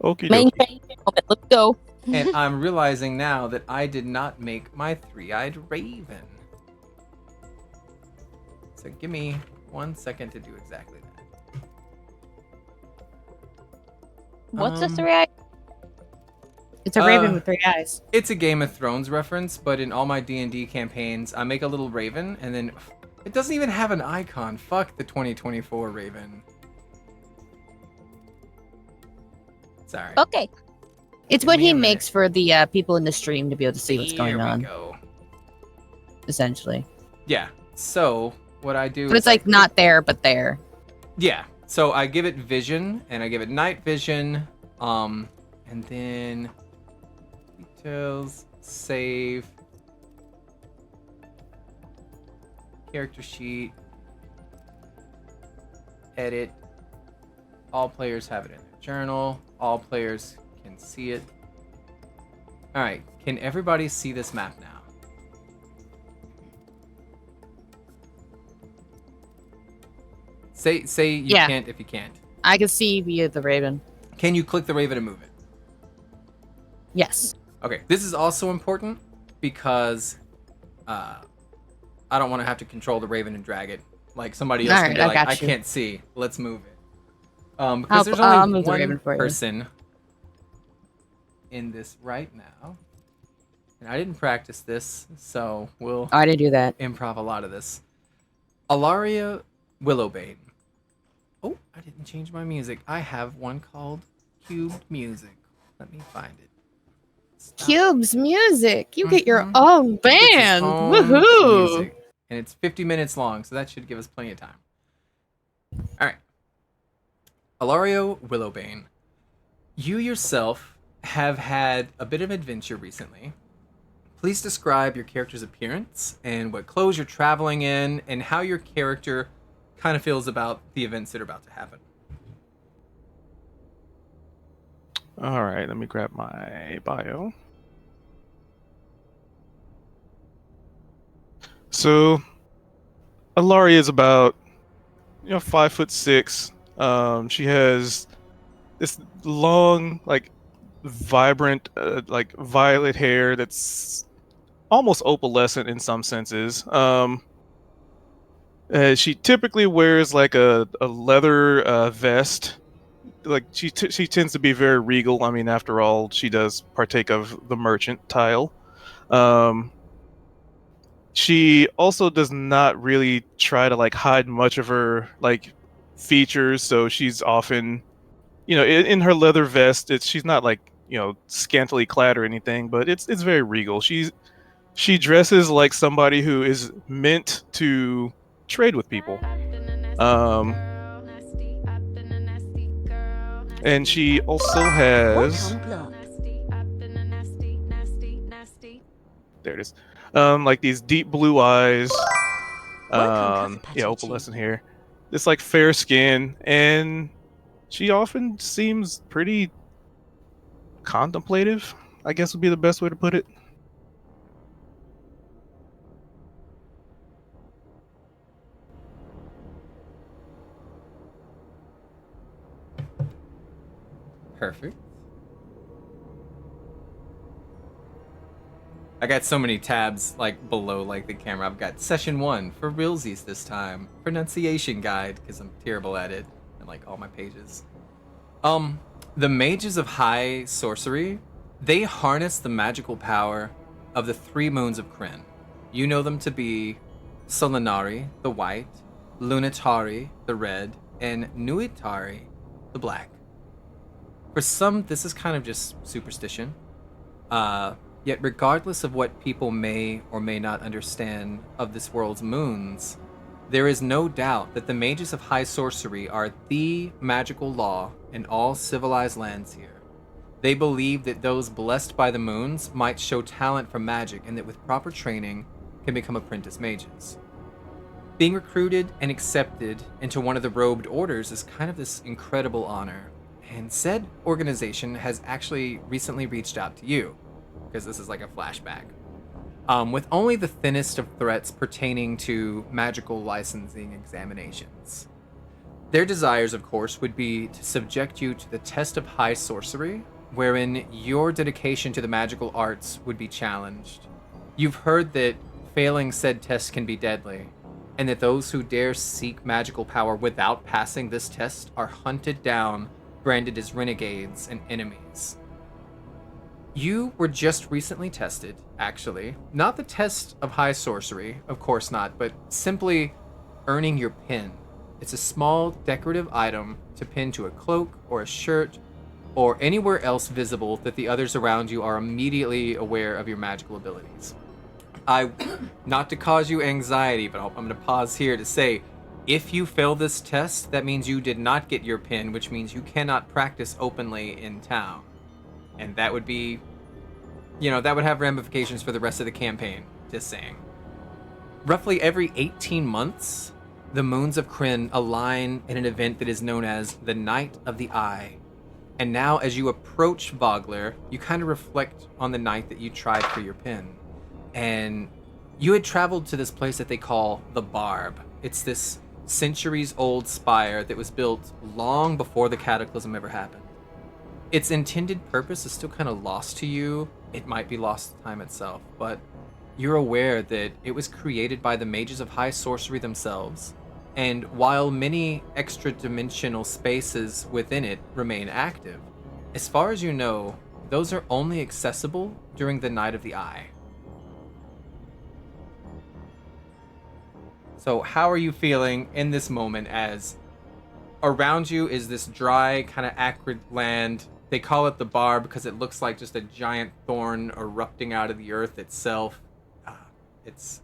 Okie Main dokie. thing. Let's go. And I'm realizing now that I did not make my 3-eyed raven. So give me 1 second to do exactly that. What's a Um, 3-eye? It's a raven Uh, with 3 eyes. It's a Game of Thrones reference, but in all my D&D campaigns, I make a little raven, and then it doesn't even have an icon. Fuck the 2024 raven. Sorry. Okay. It's give what me he a minute. makes for the people in the stream to be able to see what's going Here we on, go. essentially. Yeah. So what I do But is it's like not there, but there. Yeah. So I give it vision, and I give it night vision, and then details, save, character sheet, edit. All players have it in their journal. All players can see it. All right. Can everybody see this map now? Say you Yeah. can't if you can't. I can see via the raven. Can you click the raven and move it? Yes. Okay, this is also important because I don't want to have to control the raven and drag it. Like somebody else can Alright, be I like, got I you. can't see. Let's move it. I'll- Because there's I'll only move the one raven for you. person in this right now, and I didn't practice this, so we'll Oh, I didn't do that. improv a lot of this. Alaria Willowbane. Oh, I didn't change my music. I have one called Cubed Music. Let me find it. Stop. Cubes music. You get your Mhm. own It's its band. own Woohoo! music, and it's 50 minutes long, so that should give us plenty of time. All right. Alario Willowbane, you yourself have had a bit of adventure recently. Please describe your character's appearance and what clothes you're traveling in and how your character kind of feels about the events that are about to happen. All right, let me grab my bio. So, Alari is about 5'6". She has this long, like vibrant, like violet hair that's almost opalescent in some senses. She typically wears like a leather vest. Like she tends to be very regal. I mean, after all, she does partake of the merchant tile. She also does not really try to like hide much of her like features, so she's often, in her leather vest. She's not like scantily clad or anything, but it's very regal. She dresses like somebody who is meant to trade with people. And she also has, there it is, like these deep blue eyes, opalescent hair, this like fair skin, and she often seems pretty contemplative, I guess would be the best way to put it. Perfect. I got so many tabs like below like the camera. I've got session 1 for realsies this time. Pronunciation guide because I'm terrible at it and like all my pages. The mages of high sorcery, they harness the magical power of the 3 moons of Kryn. You know them to be Solinari, the white, Lunitari, the red, and Nuitari, the black. For some, this is kind of just superstition. Yet, regardless of what people may or may not understand of this world's moons, there is no doubt that the mages of high sorcery are the magical law in all civilized lands here. They believe that those blessed by the moons might show talent for magic and that with proper training can become apprentice mages. Being recruited and accepted into one of the robed orders is kind of this incredible honor, and said organization has actually recently reached out to you, because this is like a flashback, with only the thinnest of threats pertaining to magical licensing examinations. Their desires, of course, would be to subject you to the test of high sorcery, wherein your dedication to the magical arts would be challenged. You've heard that failing said test can be deadly, and that those who dare seek magical power without passing this test are hunted down, branded as renegades and enemies. You were just recently tested, actually. Not the test of high sorcery, of course not, but simply earning your pin. It's a small decorative item to pin to a cloak or a shirt or anywhere else visible that the others around you are immediately aware of your magical abilities. Not to cause you anxiety, but I'm going to pause here to say, if you fail this test, that means you did not get your pin, which means you cannot practice openly in town. And that would be, that would have ramifications for the rest of the campaign, just saying. Roughly every 18 months, the moons of Kryn align in an event that is known as the Night of the Eye. And now, as you approach Vogler, you kind of reflect on the night that you tried for your pin. And you had traveled to this place that they call the Barb. It's this centuries-old spire that was built long before the cataclysm ever happened. Its intended purpose is still kind of lost to you. It might be lost to time itself, but you're aware that it was created by the mages of high sorcery themselves. And while many extra-dimensional spaces within it remain active, as far as you know, those are only accessible during the Night of the Eye. So how are you feeling in this moment as around you is this dry, kind of acrid land? They call it the Barb because it looks like just a giant thorn erupting out of the earth itself. It's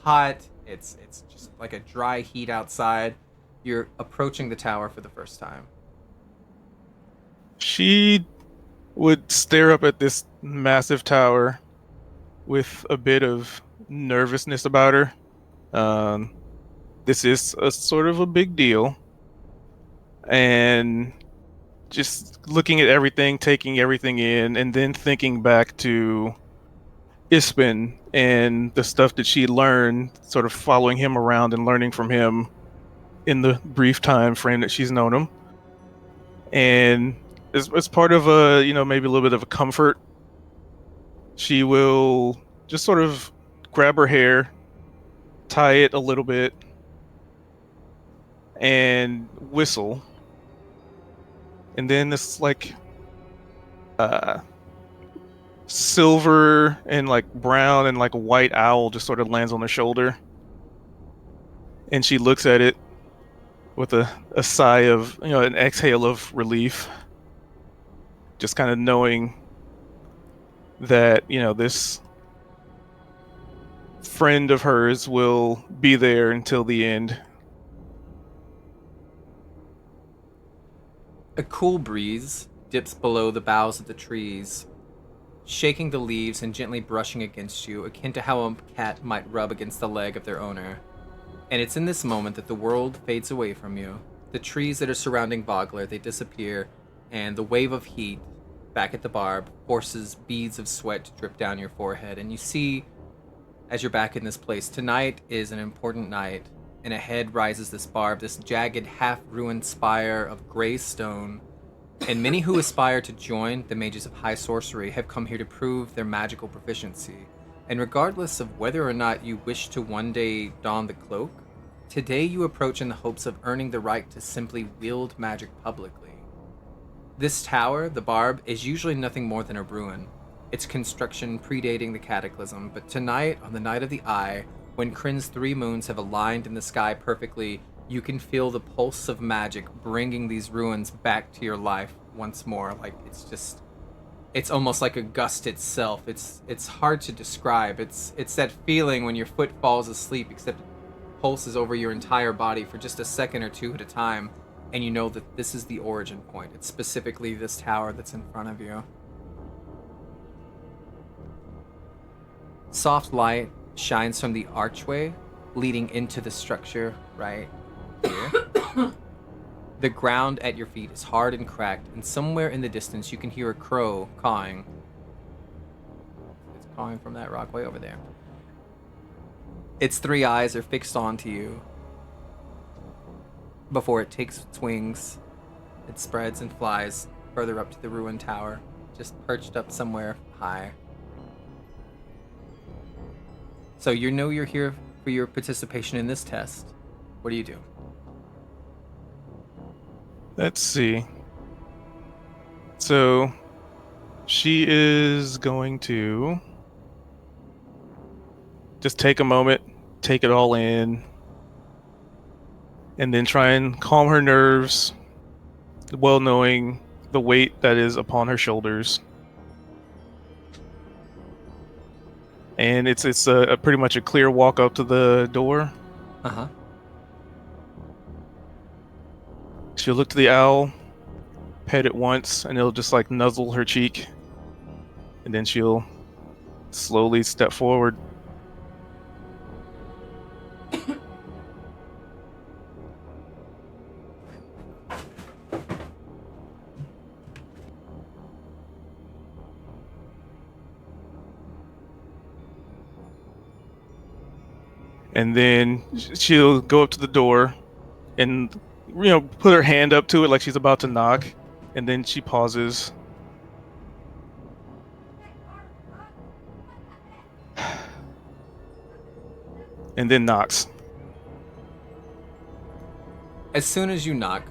hot. It's just like a dry heat outside. You're approaching the tower for the first time. She would stare up at this massive tower with a bit of nervousness about her. This is a sort of a big deal. And just looking at everything, taking everything in, and then thinking back to Ispin and the stuff that she learned, sort of following him around and learning from him in the brief time frame that she's known him. And as part of maybe a little bit of a comfort, she will just sort of grab her hair, tie it a little bit, and whistle. And then this silver and brown and white owl just sort of lands on her shoulder. And she looks at it with a sigh of, an exhale of relief. Just kind of knowing that, this friend of hers will be there until the end. A cool breeze dips below the boughs of the trees, shaking the leaves and gently brushing against you, akin to how a cat might rub against the leg of their owner. And it's in this moment that the world fades away from you. The trees that are surrounding Vogler, they disappear, and the wave of heat back at the Barb forces beads of sweat to drip down your forehead. And you see, as you're back in this place, tonight is an important night, and ahead rises this Barb, this jagged, half-ruined spire of gray stone. And many who aspire to join the mages of high sorcery have come here to prove their magical proficiency. And regardless of whether or not you wish to one day don the cloak, today you approach in the hopes of earning the right to simply wield magic publicly. This tower, the Barb, is usually nothing more than a ruin, its construction predating the cataclysm, but tonight, on the Night of the Eye, when Kryn's 3 moons have aligned in the sky perfectly, you can feel the pulse of magic bringing these ruins back to your life once more. Like it's almost like a gust itself. It's hard to describe. It's that feeling when your foot falls asleep, except it pulses over your entire body for just a second or two at a time, and you know that this is the origin point. It's specifically this tower that's in front of you. Soft light shines from the archway leading into the structure right here. The ground at your feet is hard and cracked, and somewhere in the distance you can hear a crow cawing. It's cawing from that rock way over there. Its 3 eyes are fixed onto you. Before it takes its wings, it spreads and flies further up to the ruined tower, just perched up somewhere high. So you know you're here for your participation in this test. What do you do? Let's see. So she is going to just take a moment, take it all in, and then try and calm her nerves, well knowing the weight that is upon her shoulders. And it's a pretty much a clear walk up to the door. Uh-huh. She'll look to the owl, pet it once, and it'll just like nuzzle her cheek. And then she'll slowly step forward. And then she'll go up to the door and, put her hand up to it like she's about to knock. And then she pauses. And then knocks. As soon as you knock,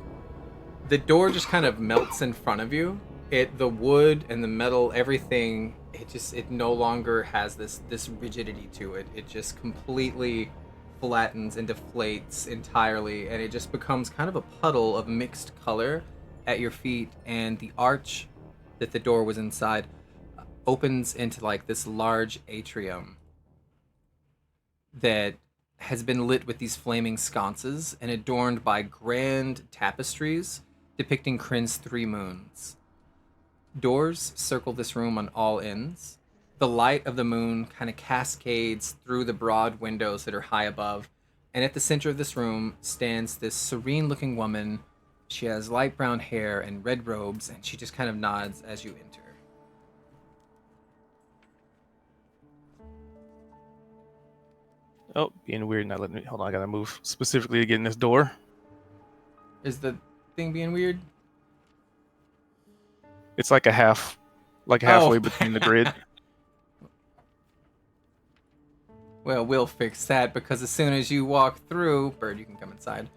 the door just kind of melts in front of you. The wood and the metal, everything, it no longer has this rigidity to it. It just completely flattens and deflates entirely, and it just becomes kind of a puddle of mixed color at your feet, and the arch that the door was inside opens into like this large atrium that has been lit with these flaming sconces and adorned by grand tapestries depicting Kryn's 3 moons. Doors circle this room on all ends. The light of the moon kind of cascades through the broad windows that are high above, and at the center of this room stands this serene-looking woman. She has light brown hair and red robes, and she just kind of nods as you enter. Oh, being weird, not letting me. Hold on, I gotta move specifically to get in this door. Is the thing being weird? It's like halfway between the grid. Well, we'll fix that, because as soon as you walk through... Bird, you can come inside.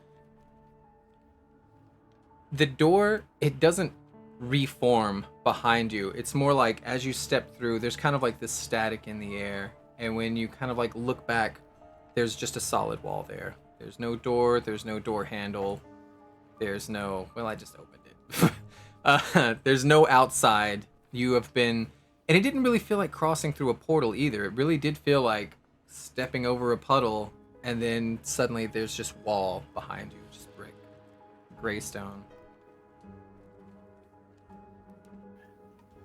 The door, it doesn't reform behind you. It's more like as you step through, there's kind of like this static in the air. And when you kind of like look back, there's just a solid wall there. There's no door, there's no door handle. There's no... Well, I just opened it. There's no outside. You have been... And it didn't really feel like crossing through a portal either. It really did feel like stepping over a puddle, and then suddenly there's just wall behind you, just brick, gray stone.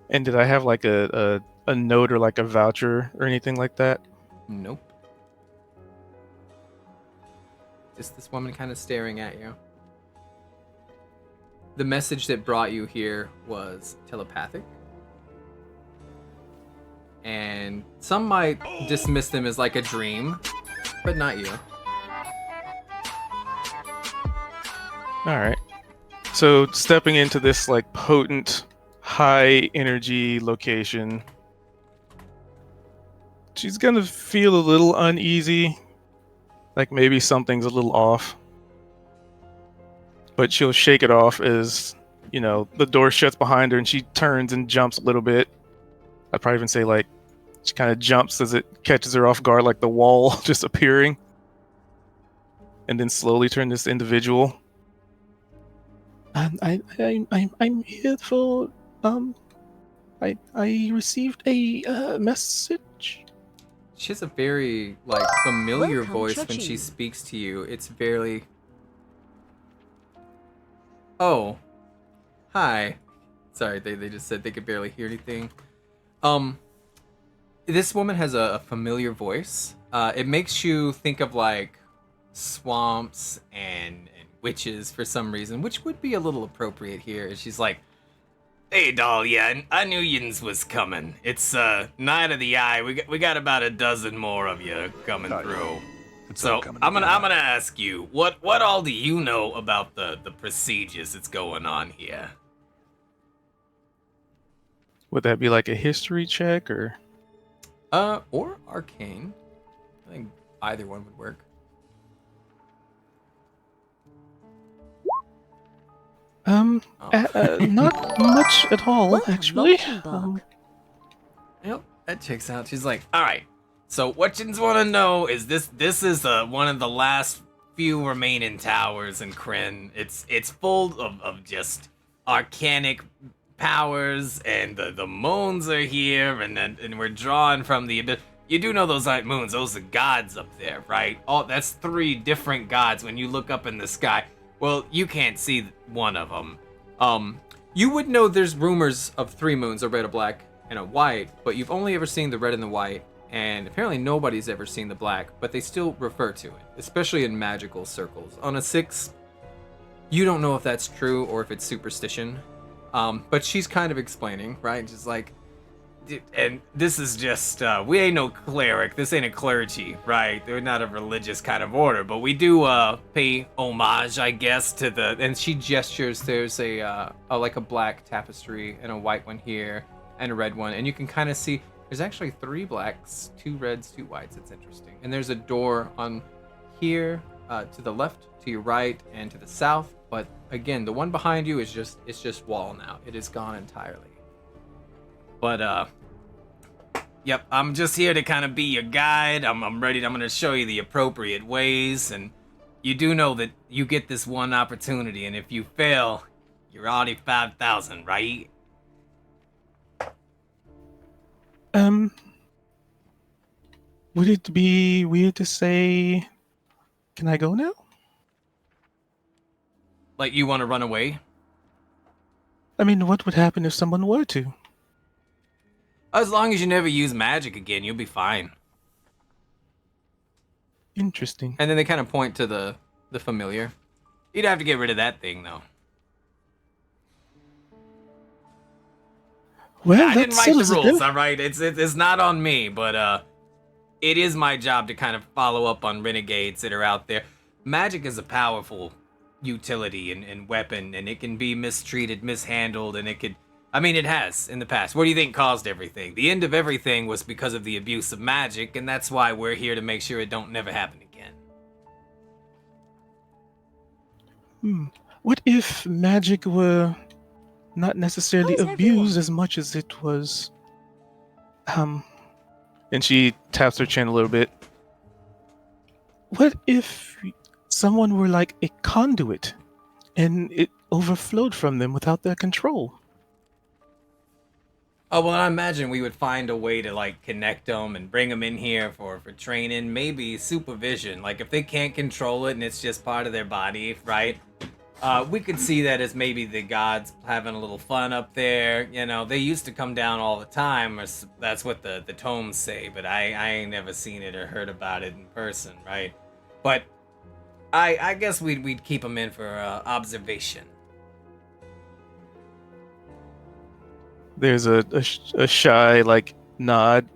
And did I have like a note or like a voucher or anything like that? Nope. Just this woman kind of staring at you. The message that brought you here was telepathic. And some might dismiss them as like a dream, but not you. Alright. So stepping into this like potent, high energy location, she's gonna feel a little uneasy. Like maybe something's a little off. But she'll shake it off as, the door shuts behind her and she turns and jumps a little bit. I'd probably even say like she kind of jumps as it catches her off guard, like the wall just appearing. and then slowly turn this individual. I'm here for I received a message. She has a very like familiar Welcome, voice when she Chuchi. speaks to you. It's barely. Oh, hi. Sorry, they just said they could barely hear anything. This woman has a familiar voice. It makes you think of like swamps and witches for some reason, which would be a little appropriate here. She's like, "Hey, doll, yeah, I knew yins was coming. It's Night of the Eye. We got about a dozen more of you coming through. So I'm gonna ask you, what all do you know about the procedures that's going on here?" Would that be like a history check or? Or arcane. I think either one would work. Oh. Not much at all, Welcome, actually. Lockenbach. Yep, that checks out. She's like, "All right. So what you want to know is this is one of the last few remaining towers in Kryn. It's full of just arcanic powers, and the moons are here, and we're drawing from the abyss. You do know those aren't moons; those are gods up there, right? Oh, that's 3 different gods when you look up in the sky. Well, you can't see one of them. You would know there's rumors of 3 moons, a red, a black, and a white, but you've only ever seen the red and the white, and apparently nobody's ever seen the black, but they still refer to it, especially in magical circles. On a 6, you don't know if that's true or if it's superstition, but she's kind of explaining, right? Just like, and this is just, we ain't no cleric, this ain't a clergy, right? They're not a religious kind of order, but we do pay homage, I guess, to the, and she gestures, there's a like a black tapestry and a white one here, and a red one, and you can kind of see, there's actually 3 blacks, 2 reds, 2 whites, it's interesting. And there's a door on here, to the left, to your right, and to the south, but again, the one behind you is just wall now. It is gone entirely. But yep, I'm just here to kind of be your guide. I'm ready. I'm gonna show you the appropriate ways, and you do know that you get this one opportunity, and if you fail, you're already 5,000, right? Would it be weird to say, can I go now? Like you want to run away? I mean, what would happen if someone were to? As long as you never use magic again, you'll be fine. Interesting. And then they kind of point to the familiar. You'd have to get rid of that thing, though. Well, I that didn't write the settles it rules, then. all right? It's not on me, but it is my job to kind of follow up on renegades that are out there. Magic is a powerful utility and weapon, and it can be mistreated, mishandled, and it could... I mean, it has in the past. What do you think caused everything? The end of everything was because of the abuse of magic, and that's why we're here to make sure it don't never happen again. What if magic were not necessarily How's abused everyone? as much as it was... And she taps her chin a little bit. What if someone were like a conduit, and it overflowed from them without their control? Oh, well, I imagine we would find a way to, like, connect them and bring them in here for training, maybe supervision. Like, if they can't control it and it's just part of their body, right? We could see that as maybe the gods having a little fun up there. You know, they used to come down all the time, or that's what the tomes say, but I ain't never seen it or heard about it in person, right? But I guess we'd keep them in for observation. There's a shy, like, nod.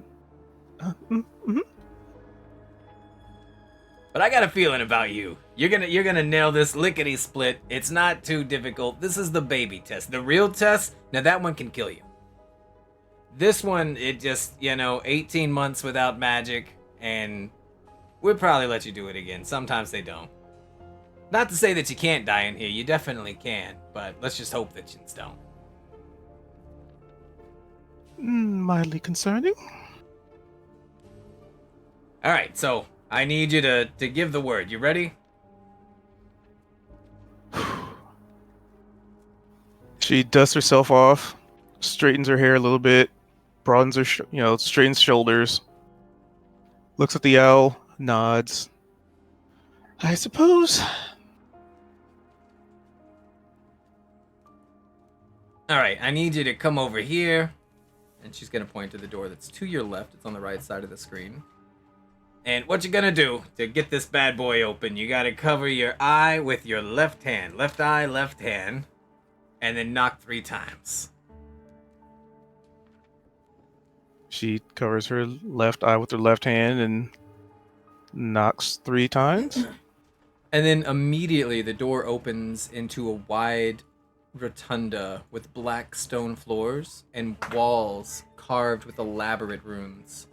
But I got a feeling about you. You're gonna nail this lickety split. It's not too difficult. This is the baby test. The real test, now that one can kill you. This one, it just, 18 months without magic, and we'll probably let you do it again. Sometimes they don't. Not to say that you can't die in here. You definitely can, but let's just hope that you don't. Mildly concerning. All right, so I need you to give the word. You ready? She dusts herself off, straightens her hair a little bit, broadens her, straightens shoulders, looks at the owl, nods. I suppose. All right, I need you to come over here. And she's going to point to the door that's to your left. It's on the right side of the screen. And what you're going to do to get this bad boy open, you got to cover your eye with your left hand. Left eye, left hand. And then knock 3 times. She covers her left eye with her left hand and knocks 3 times. And then immediately the door opens into a wide rotunda with black stone floors and walls carved with elaborate runes.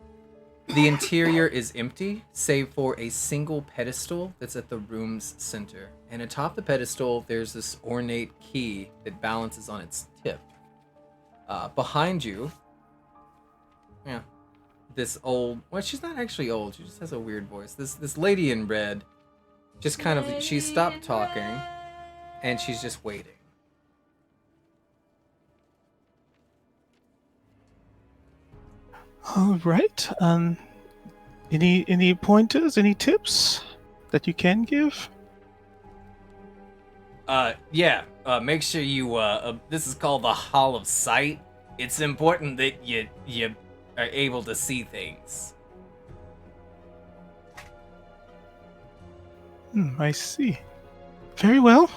The interior is empty, save for a single pedestal that's at the room's center. And atop the pedestal, there's this ornate key that balances on its tip. Behind you, this old... Well, she's not actually old. She just has a weird voice. This lady in red, just kind of... She stopped talking, and she's just waiting. All right. Any pointers, any tips that you can give? Make sure you, this is called the Hall of Sight. It's important that you are able to see things. I see. Very well.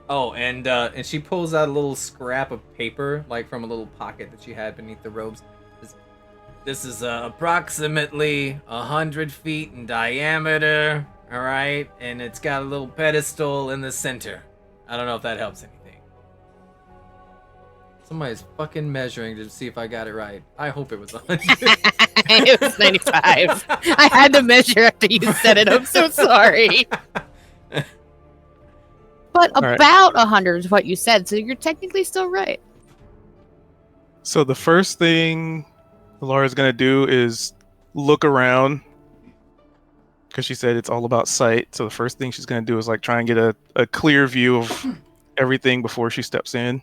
Oh, and she pulls out a little scrap of paper, like from a little pocket that she had beneath the robes. This is approximately 100 feet in diameter, all right? And it's got a little pedestal in the center. I don't know if that helps anything. Somebody's fucking measuring to see if I got it right. I hope it was 100. It was 95. I had to measure after you said it. I'm so sorry. But All right. about 100 is what you said, so you're technically still right. So the first thing Laura's gonna do is look around, because she said it's all about sight. So the first thing she's gonna do is like try and get a clear view of everything before she steps in.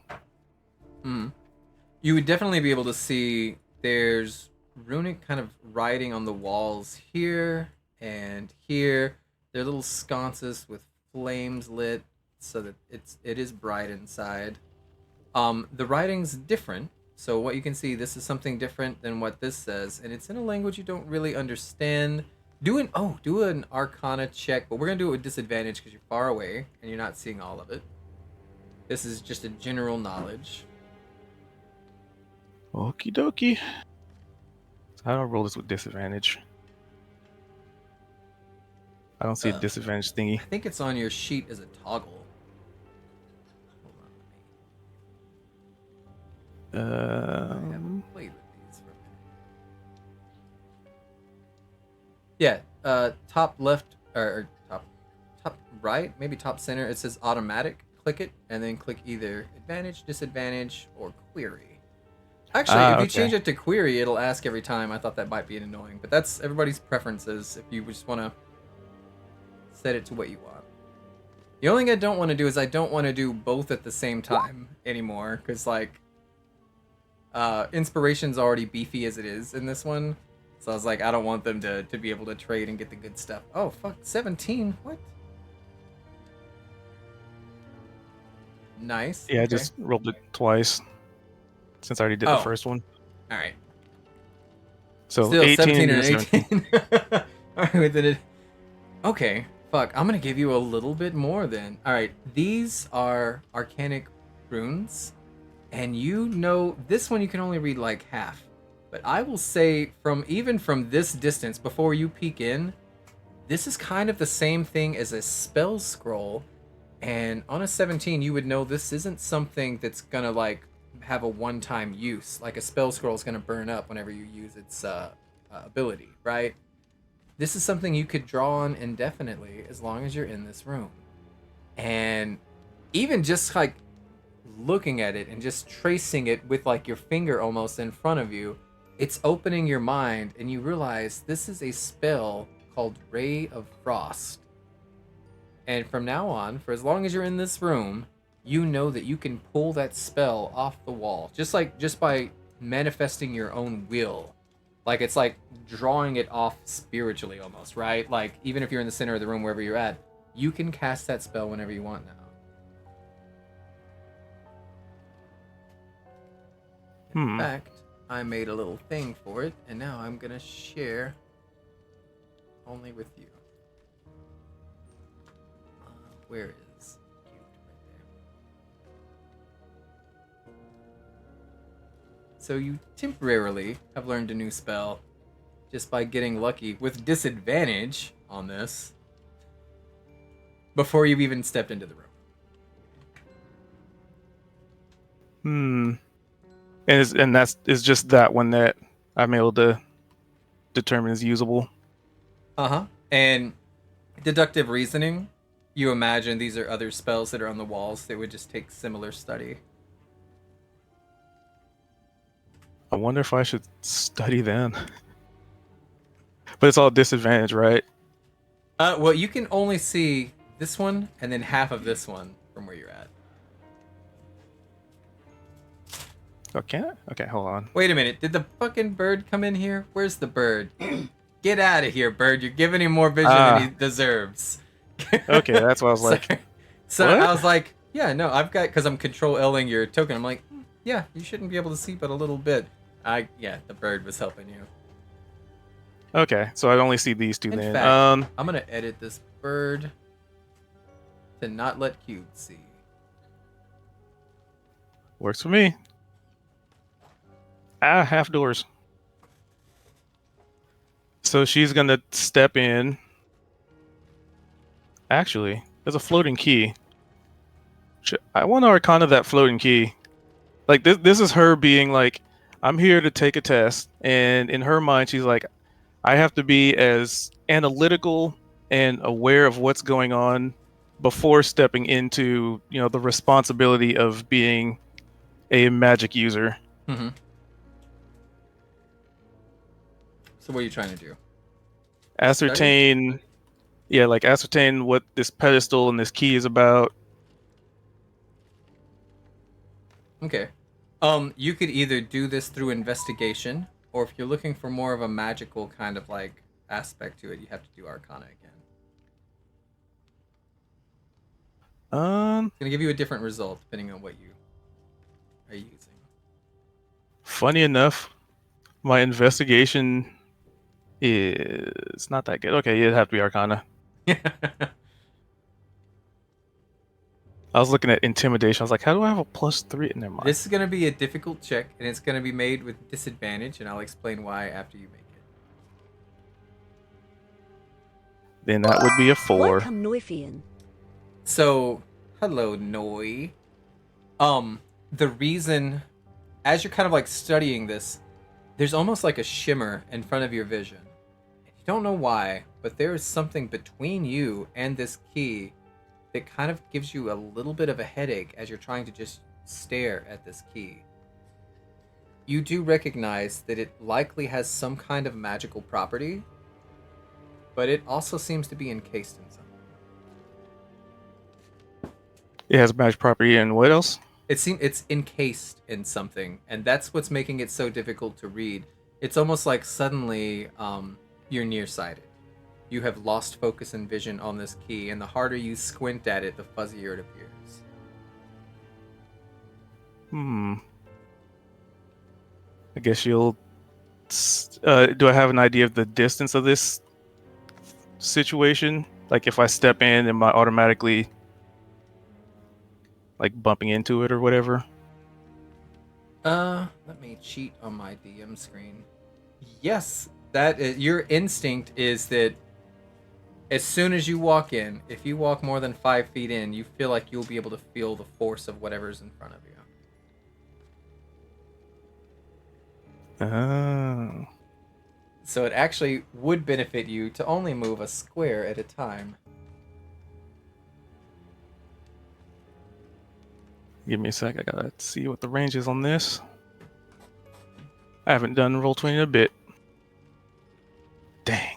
You would definitely be able to see there's runic kind of writing on the walls here and here. They're little sconces with flames lit so that it is bright inside. The writing's different. So what you can see, this is something different than what this says, and it's in a language you don't really understand. Do an Arcana check, but we're gonna do it with disadvantage because you're far away and you're not seeing all of it. This is just a general knowledge. Okie dokie. So how do I roll this with disadvantage? I don't see a disadvantage thingy. I think it's on your sheet as a toggle. Hold on. I haven't played with these for a minute. Yeah, top left or top right, maybe top center. It says automatic. Click it and then click either advantage, disadvantage, or query. Actually, if you change it to query, it'll ask every time. I thought that might be annoying, but that's everybody's preferences. If you just want to set it to what you want. The only thing I don't want to do is I don't want to do both at the same time anymore, because like inspiration's already beefy as it is in this one. So I was like, I don't want them to be able to trade and get the good stuff. Oh, fuck, 17? What? Nice. Yeah, okay. I just rolled it twice since I already did the first one. All right. So Still 18 17 and and 17. 18. All right, then okay, fuck. I'm going to give you a little bit more then. All right, these are arcanic runes. And you know, this one you can only read like half. But I will say, even from this distance, before you peek in, this is kind of the same thing as a spell scroll. And on a 17, you would know this isn't something that's gonna like have a one-time use. Like a spell scroll is gonna burn up whenever you use its ability, right? This is something you could draw on indefinitely as long as you're in this room. And even just like looking at it and just tracing it with like your finger almost in front of you, it's opening your mind and you realize this is a spell called Ray of Frost. And from now on, for as long as you're in this room, you know that you can pull that spell off the wall just by manifesting your own will. Like it's like drawing it off spiritually almost, right? Like even if you're in the center of the room wherever you're at, you can cast that spell whenever you want now. In fact, I made a little thing for it, and now I'm gonna share only with you. Where is cubed? Right there. So you temporarily have learned a new spell just by getting lucky with disadvantage on this before you've even stepped into the room. And that's just that one that I'm able to determine is usable. And deductive reasoning, you imagine these are other spells that are on the walls that would just take similar study. I wonder if I should study then. But it's all disadvantage, right? Well, you can only see this one and then half of this one from where you're at. Oh, can I? Okay, hold on. Wait a minute. Did the fucking bird come in here? Where's the bird? Get out of here, bird. You're giving him more vision than he deserves. Okay, that's what I was like. So what? I was like, yeah, no, I've got, because I'm control L-ing your token. I'm like, yeah, you shouldn't be able to see but a little bit. Yeah, the bird was helping you. Okay, so I only see these two In then. fact, I'm going to edit this bird to not let Cube see. Works for me. Half doors. So she's gonna step in. Actually, there's a floating key. I want to arcana that floating key. Like this is her being like, I'm here to take a test, and in her mind, she's like, I have to be as analytical and aware of what's going on before stepping into, the responsibility of being a magic user. Mm-hmm. So what are you trying to do? Ascertain what this pedestal and this key is about. Okay. You could either do this through investigation, or if you're looking for more of a magical kind of like aspect to it, you have to do Arcana again. It's gonna give you a different result depending on what you are using. Funny enough, my investigation is not that good. Okay, it'd have to be Arcana. I was looking at intimidation. I was like, how do I have a +3? Never mind. This is gonna be a difficult check, and it's gonna be made with disadvantage, and I'll explain why after you make it. Then that would be a 4. Welcome, Noifian. So, hello, Noi. The reason, as you're kind of like studying this, there's almost like a shimmer in front of your vision. You don't know why, but there is something between you and this key that kind of gives you a little bit of a headache as you're trying to just stare at this key. You do recognize that it likely has some kind of magical property, but it also seems to be encased in something. It has magic property, and what else? It's encased in something, and that's what's making it so difficult to read. It's almost like suddenly you're nearsighted. You have lost focus and vision on this key, and the harder you squint at it, the fuzzier it appears. I guess you'll... do I have an idea of the distance of this situation? Like if I step in, am I automatically like bumping into it or whatever? Let me cheat on my DM screen. Yes, that is, your instinct is that as soon as you walk in, if you walk more than 5 feet in, you feel like you'll be able to feel the force of whatever's in front of you. Oh. So it actually would benefit you to only move a square at a time. Give me a sec. I gotta see what the range is on this. I haven't done Roll20 in a bit. Dang.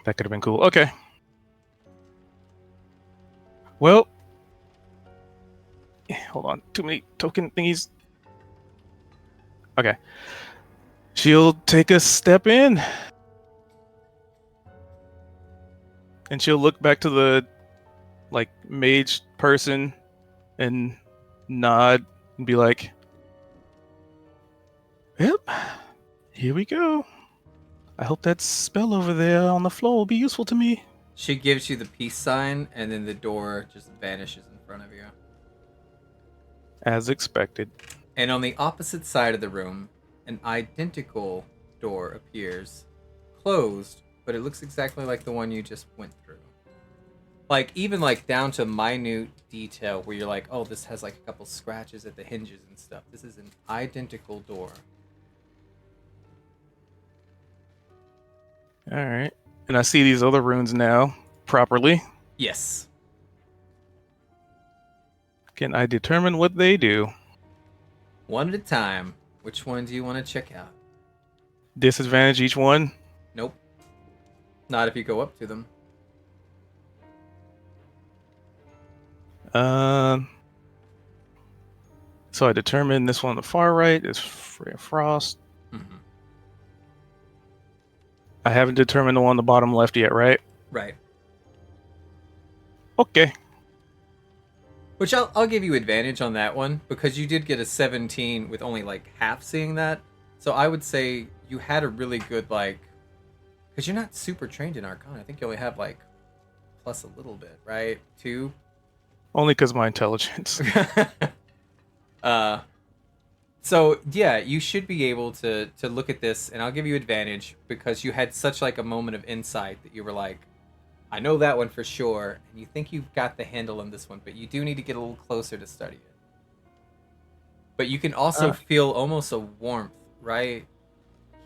That could have been cool. Okay. Well, hold on. Too many token thingies. Okay. She'll take a step in. And she'll look back to the like mage person and nod and be like, "Yep, here we go. I hope that spell over there on the floor will be useful to me." She gives you the peace sign, and then the door just vanishes in front of you. As expected. And on the opposite side of the room, an identical door appears, closed, but it looks exactly like the one you just went through. Like, even like down to minute detail where you're like, oh, this has like a couple scratches at the hinges and stuff. This is an identical door. Alright. And I see these other runes now properly. Yes. Can I determine what they do? One at a time. Which one do you want to check out? Disadvantage each one? Nope. Not if you go up to them. So I determine this one on the far right is Ray of Frost. Mm-hmm. I haven't determined the one on the bottom left yet, right? Right. Okay. Which I'll give you advantage on that one, because you did get a 17 with only like half seeing that. So I would say you had a really good, like, because you're not super trained in Arcana. I think you only have like plus a little bit, right? 2? Only because my intelligence. So yeah, you should be able to look at this, and I'll give you advantage because you had such like a moment of insight that you were like, I know that one for sure, and you think you've got the handle on this one, but you do need to get a little closer to study it. But you can also feel almost a warmth right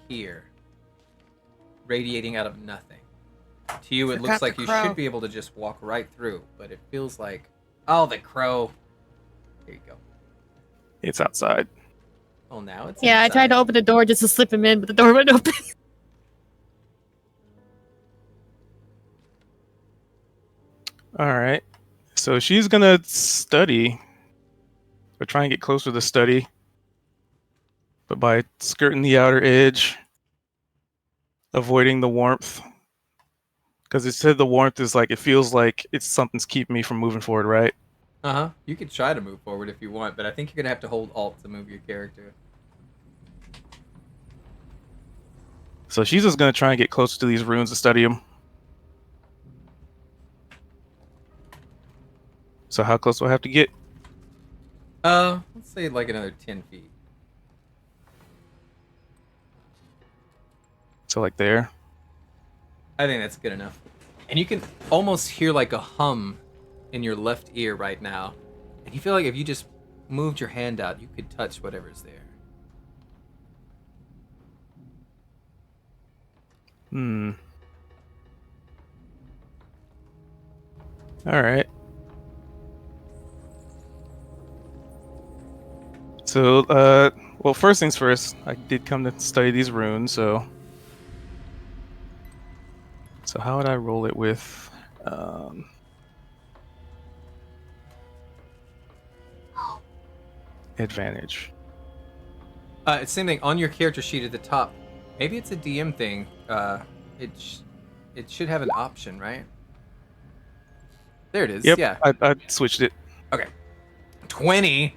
here, radiating out of nothing. To you, it looks like you should be able to just walk right through, but it feels like, oh, the crow. Here you go. It's outside. Oh, now it's Yeah, inside. I tried to open the door just to slip him in, but the door wouldn't open. Alright. So she's gonna study. Or try and get closer to the study. But by skirting the outer edge, avoiding the warmth. Because it said the warmth is like, it feels like it's something's keeping me from moving forward, right? Uh-huh. You could try to move forward if you want, but I think you're going to have to hold Alt to move your character. So she's just gonna try and get closer to these runes to study them. So how close do I have to get? Let's say like another 10 feet. So like there. I think that's good enough. And you can almost hear like a hum in your left ear right now. And you feel like if you just moved your hand out, you could touch whatever's there. Alright. So, well, first things first, I did come to study these runes, so how would I roll it with, advantage? It's same thing on your character sheet at the top. Maybe it's a DM thing. It should have an option, right? There it is. Yep, Yeah. I switched it. Okay. 20.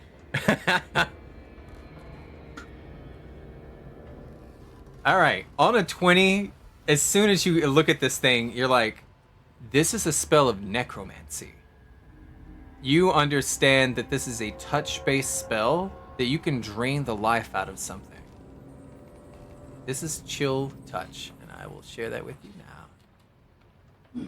All right. On a 20, as soon as you look at this thing, you're like, this is a spell of necromancy. You understand that this is a touch-based spell that you can drain the life out of something. This is Chill Touch, and I will share that with you now.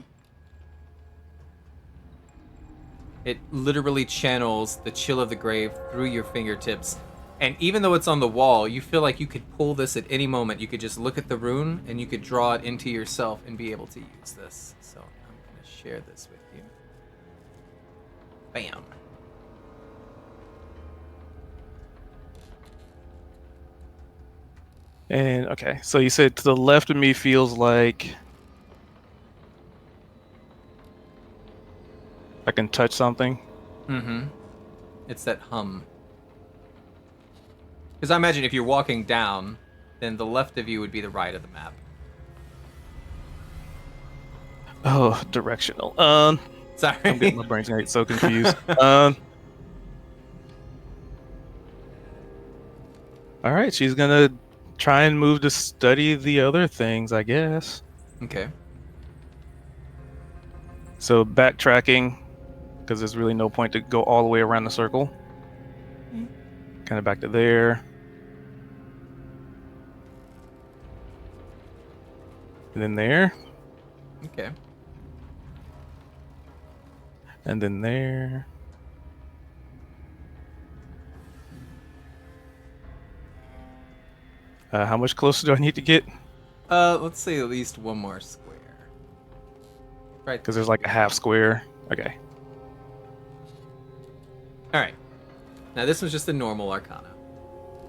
It literally channels the chill of the grave through your fingertips. And even though it's on the wall, you feel like you could pull this at any moment. You could just look at the rune and you could draw it into yourself and be able to use this. So I'm going to share this with you. Bam. And, okay, so you said to the left of me feels like... I can touch something. Mm-hmm. It's that hum. Because I imagine if you're walking down, then the left of you would be the right of the map. Oh, directional. Sorry. I'm getting my brain's gonna get so confused. All right, she's gonna try and move to study the other things, I guess. Okay. So backtracking, because there's really no point to go all the way around the circle. Kind of back to there. And then there. Okay. And then there. How much closer do I need to get? Let's say at least one more square. Right. Because there's like a half square. Okay. All right. Now this was just a normal Arcana.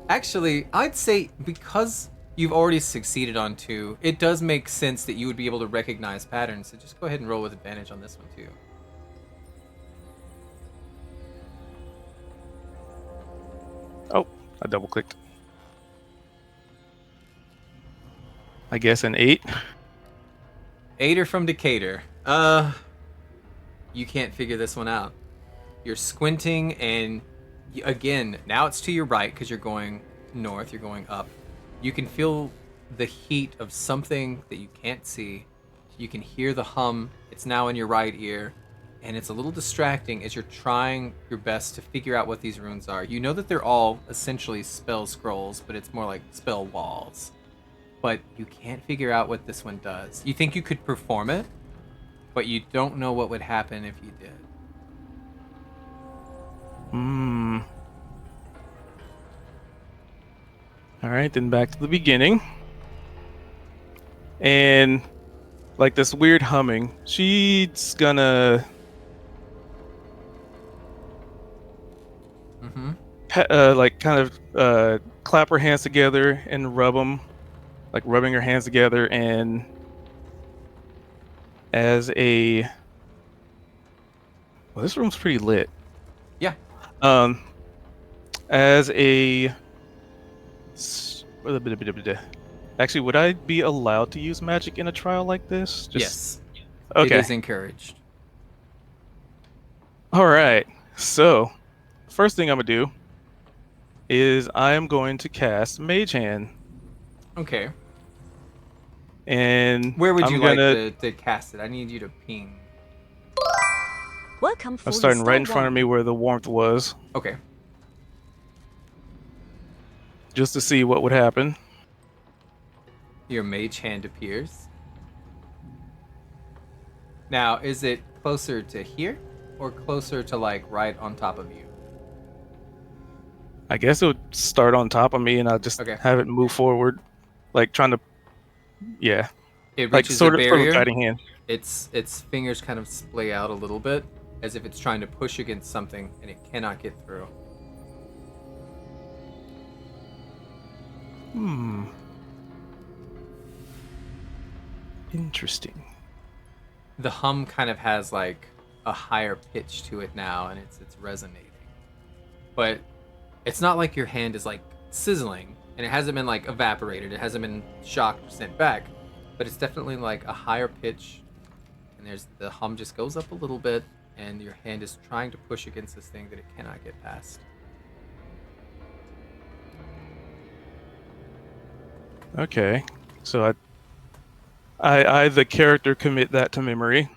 Actually, I'd say because you've already succeeded on 2, it does make sense that you would be able to recognize patterns. So just go ahead and roll with advantage on this one too. Oh, I double clicked. I guess an 8. 8 from Decatur. You can't figure this one out. You're squinting, and again, now it's to your right because you're going north. You're going up. You can feel the heat of something that you can't see. You can hear the hum. It's now in your right ear, and it's a little distracting as you're trying your best to figure out what these runes are. You know that they're all essentially spell scrolls, but it's more like spell walls. But you can't figure out what this one does. You think you could perform it, but you don't know what would happen if you did. All right, then back to the beginning. And like this weird humming, she's gonna like kind of clap her hands together and rub them, like rubbing her hands together, and as a well, this room's pretty lit. Yeah. As a actually, would I be allowed to use magic in a trial like this? Yes. Okay. It is encouraged. All right. So, first thing I'm gonna do is I am going to cast Mage Hand, Okay. and Where would I'm you gonna, like to cast it? I need you to ping. Welcome for I'm starting right in front of me where the warmth was, Okay. just to see what would happen. Your mage hand appears. Now, is it closer to here or closer to like right on top of you? I guess it would start on top of me, and I'll just Okay. have it move forward, like trying to, yeah, It like reaches sort a of barrier. guiding hand. Its fingers kind of splay out a little bit, as if it's trying to push against something, and it cannot get through. Interesting. The hum kind of has like a higher pitch to it now, and it's resonating. But it's not like your hand is like sizzling, and it hasn't been like evaporated. It hasn't been shocked or sent back, but it's definitely like a higher pitch, and there's the hum just goes up a little bit, and your hand is trying to push against this thing that it cannot get past. Okay, so I the character commit that to memory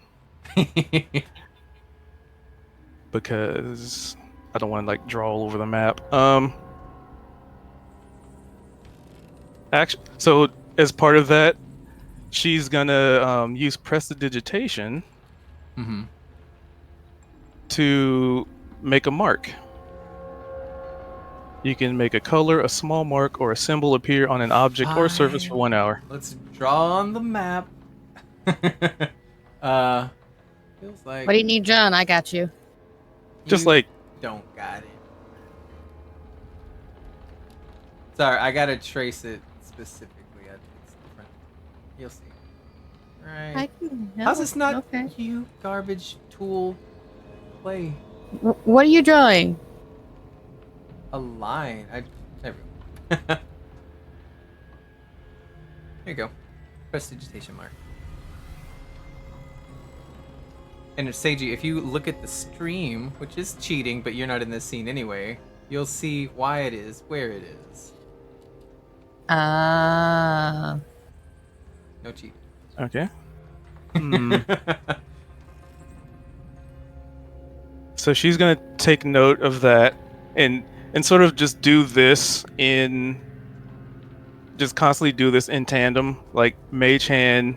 because I don't want to like draw all over the map. Actually, so as part of that, she's gonna use prestidigitation Mm-hmm. to make a mark. You can make a color, a small mark, or a symbol appear on an object or surface for 1 hour. Let's draw on the map. Feels like What do you need, John? I got you. Just you like, don't got it. Sorry, I gotta trace it specifically. It's different. You'll see. Right. I can. How's this not Okay. you, garbage tool? play What are you drawing? a line. There we go. Here you go. Prestidigitation mark. And Seiji, if you look at the stream, which is cheating, but you're not in this scene anyway, you'll see why it is, where it is. Ah. No cheat. Okay. Hmm. So she's gonna take note of that and sort of just do this just constantly do this in tandem, like Mage Hand,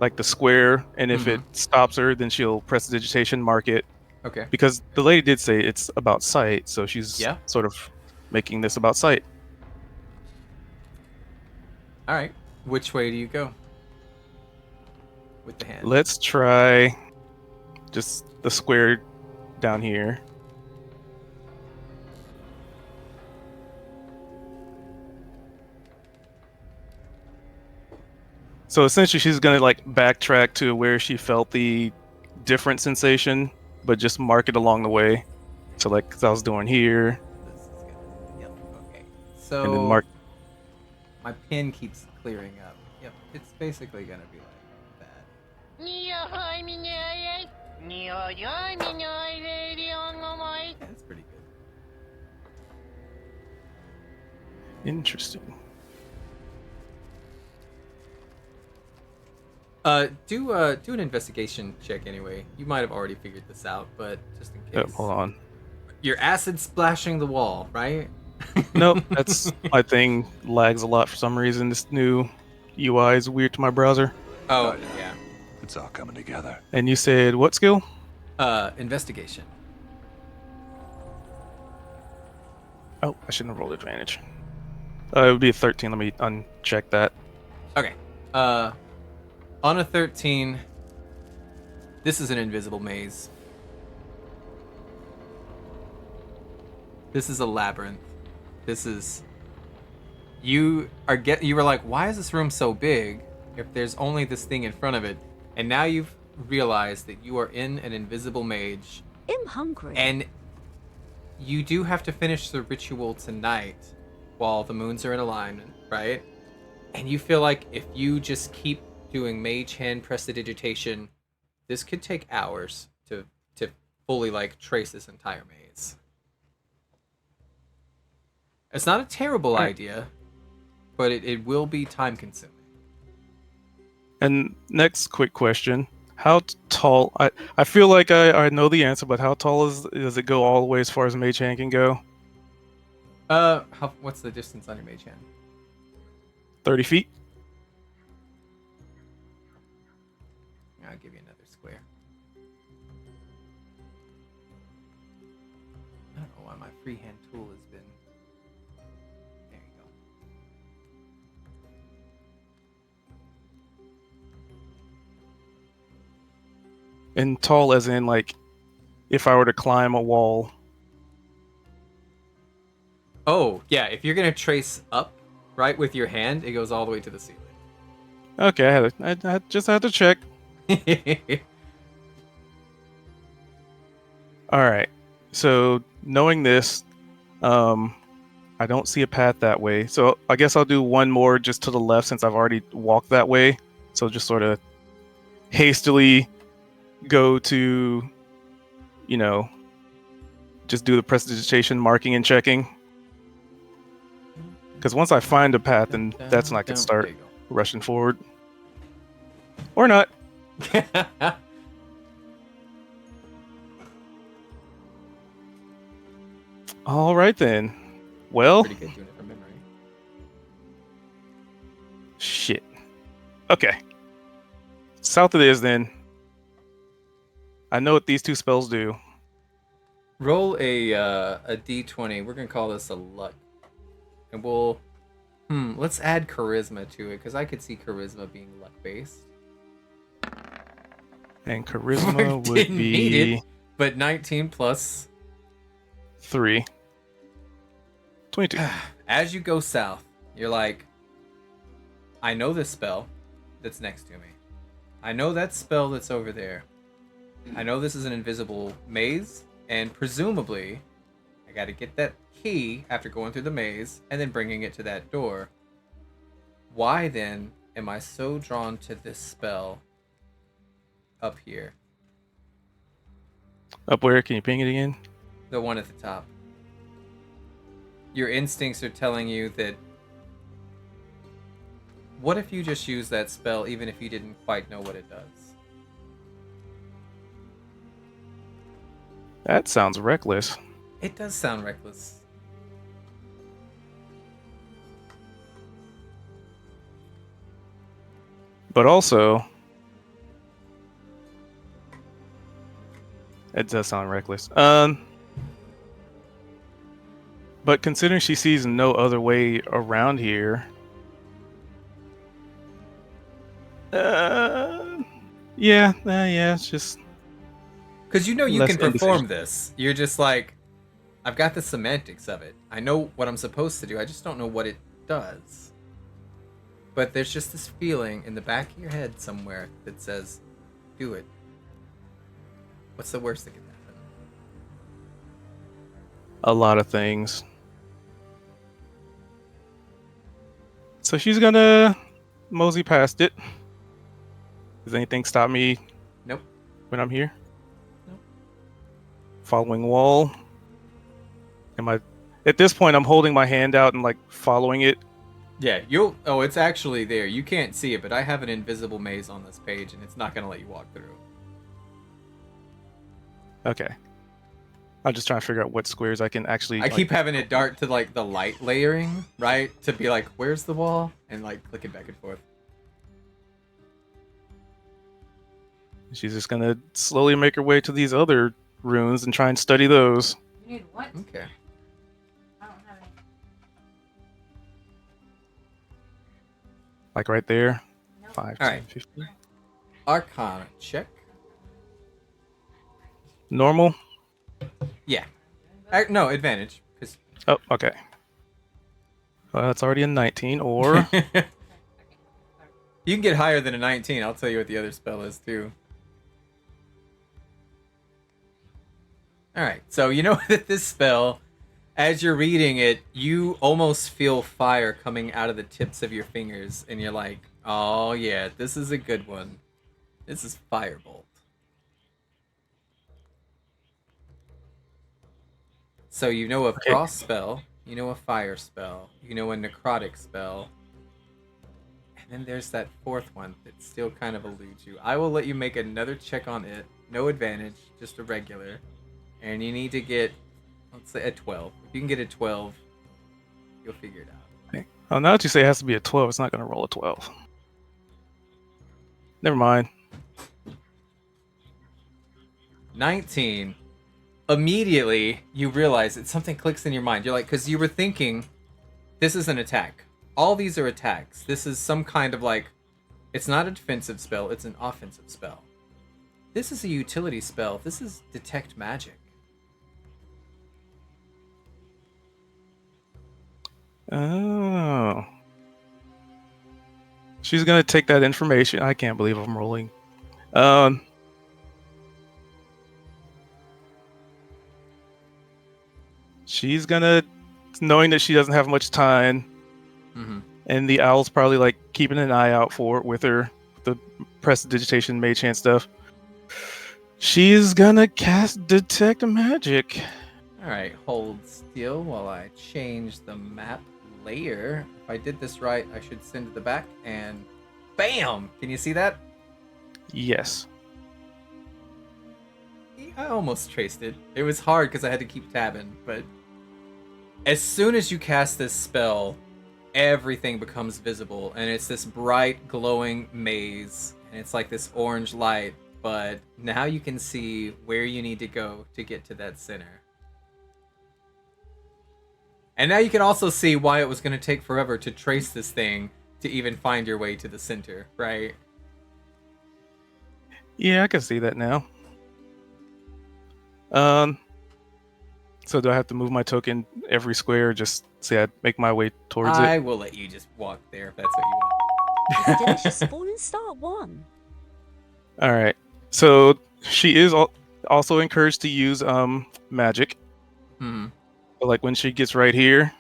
like the square, and if it stops her, then she'll press the digitation, mark it. Okay. Because the lady did say it's about sight, so she's sort of making this about sight. All right. Which way do you go? With the hand. Let's try just the square down here. So essentially she's going to like backtrack to where she felt the different sensation, but just mark it along the way. So like 'cause I was doing here. This is gonna, yep. Okay. And then So mark. my pin keeps clearing up. Yep. It's basically gonna be like that. Yeah, it's pretty good. Interesting. Do an investigation check anyway. You might have already figured this out, but just in case. Yep, hold on. Your acid splashing the wall, right? Nope, that's my thing. Lags a lot for some reason. This new UI is weird to my browser. Oh, yeah. It's all coming together. And you said what skill? Investigation. Oh, I shouldn't have rolled advantage. It would be a 13. Let me uncheck that. Okay. On a 13, this is an invisible maze. This is a labyrinth. This is... You were like, why is this room so big if there's only this thing in front of it? And now you've realized that you are in an invisible maze. I'm hungry. And you do have to finish the ritual tonight while the moons are in alignment, right? And you feel like if you just keep doing Mage Hand Prestidigitation, this could take hours to fully like trace this entire maze. It's not a terrible idea, but it will be time consuming. And next quick question. How tall... I feel like I know the answer, but how tall does it go all the way as far as Mage Hand can go? What's the distance on your Mage Hand? 30 feet? I'll give you another square. I don't know why my freehand tool has been... There you go. And tall as in, like, if I were to climb a wall. Oh, yeah, if you're going to trace up, right, with your hand, it goes all the way to the ceiling. Okay, I just had to check. Alright, so knowing this, I don't see a path that way. So I guess I'll do one more just to the left since I've already walked that way. So just sort of hastily go to, you know, just do the prestidigitation marking and checking. Because once I find a path, then that's when I can start rushing forward. Or not. All right then. Well. Pretty good doing it from memory. Shit. Okay. South it is then. I know what these two spells do. Roll a d20. We're gonna call this a luck, and we'll let's add charisma to it because I could see charisma being luck based. And charisma would Didn't need be it, but 19 plus 3. 22. As you go south, you're like, I know this spell that's next to me. I know that spell that's over there. I know this is an invisible maze, and presumably, I gotta get that key after going through the maze and then bringing it to that door. Why then am I so drawn to this spell up here? Up where? Can you ping it again? The one at the top. Your instincts are telling you that. What if you just use that spell even if you didn't quite know what it does? That sounds reckless. It does sound reckless. But also, it does sound reckless. But considering she sees no other way around here, yeah, it's just Because you know you less can perform indecision. this. You're just like, I've got the semantics of it. I know what I'm supposed to do. I just don't know what it does. But there's just this feeling in the back of your head somewhere that says, do it. What's the worst that can happen? A lot of things. So she's gonna mosey past it. Does anything stop me? Nope. When I'm here? Nope. Following wall. Am I? At this point, I'm holding my hand out and like following it. Yeah, you'll. Oh, it's actually there. You can't see it, but I have an invisible maze on this page, and it's not gonna let you walk through. Okay. I'm just trying to figure out what squares I can actually. I keep having it dart to like the light layering, right? To be like, where's the wall? And like click it back and forth. She's just gonna slowly make her way to these other runes and try and study those. You need what? Okay. I don't have any. Like right there. Nope. 5, All 10, right. 15. Arcana check. Normal. Yeah. No, advantage. Because Oh, okay. Well, that's already a 19, or you can get higher than a 19. I'll tell you what the other spell is too. All right. So you know that this spell, as you're reading it, you almost feel fire coming out of the tips of your fingers, and you're like, "Oh yeah, this is a good one. This is Firebolt." So you know a Okay. frost spell, you know a fire spell, you know a necrotic spell, and then there's that fourth one that still kind of eludes you. I will let you make another check on it. No advantage, just a regular. And you need to get, let's say, a 12. If you can get a 12, you'll figure it out. oh, now that you say it has to be a 12, it's not gonna roll a 12. Never mind. 19. Immediately, you realize that something clicks in your mind. You're like, because you were thinking, this is an attack. All these are attacks. This is some kind of like, it's not a defensive spell, it's an offensive spell. This is a utility spell. This is detect magic. Oh. She's gonna take that information. I can't believe I'm rolling. She's gonna, knowing that she doesn't have much time, Mm-hmm. and the owl's probably like keeping an eye out for it with her, the prestidigitation mage hand stuff. She's gonna cast detect magic. All right, hold still while I change the map layer. If I did this right, I should send to the back and bam! Can you see that? Yes. I almost traced it. It was hard because I had to keep tabbing, but as soon as you cast this spell, everything becomes visible, and it's this bright, glowing maze, and it's like this orange light, but now you can see where you need to go to get to that center. And now you can also see why it was going to take forever to trace this thing to even find your way to the center, right? Yeah, I can see that now. So do I have to move my token every square? Or just say I make my way towards I it. will let you just walk there if that's what you want. Delicious fallen star 1. All right. So She is also encouraged to use magic. Hmm. But like when she gets right here.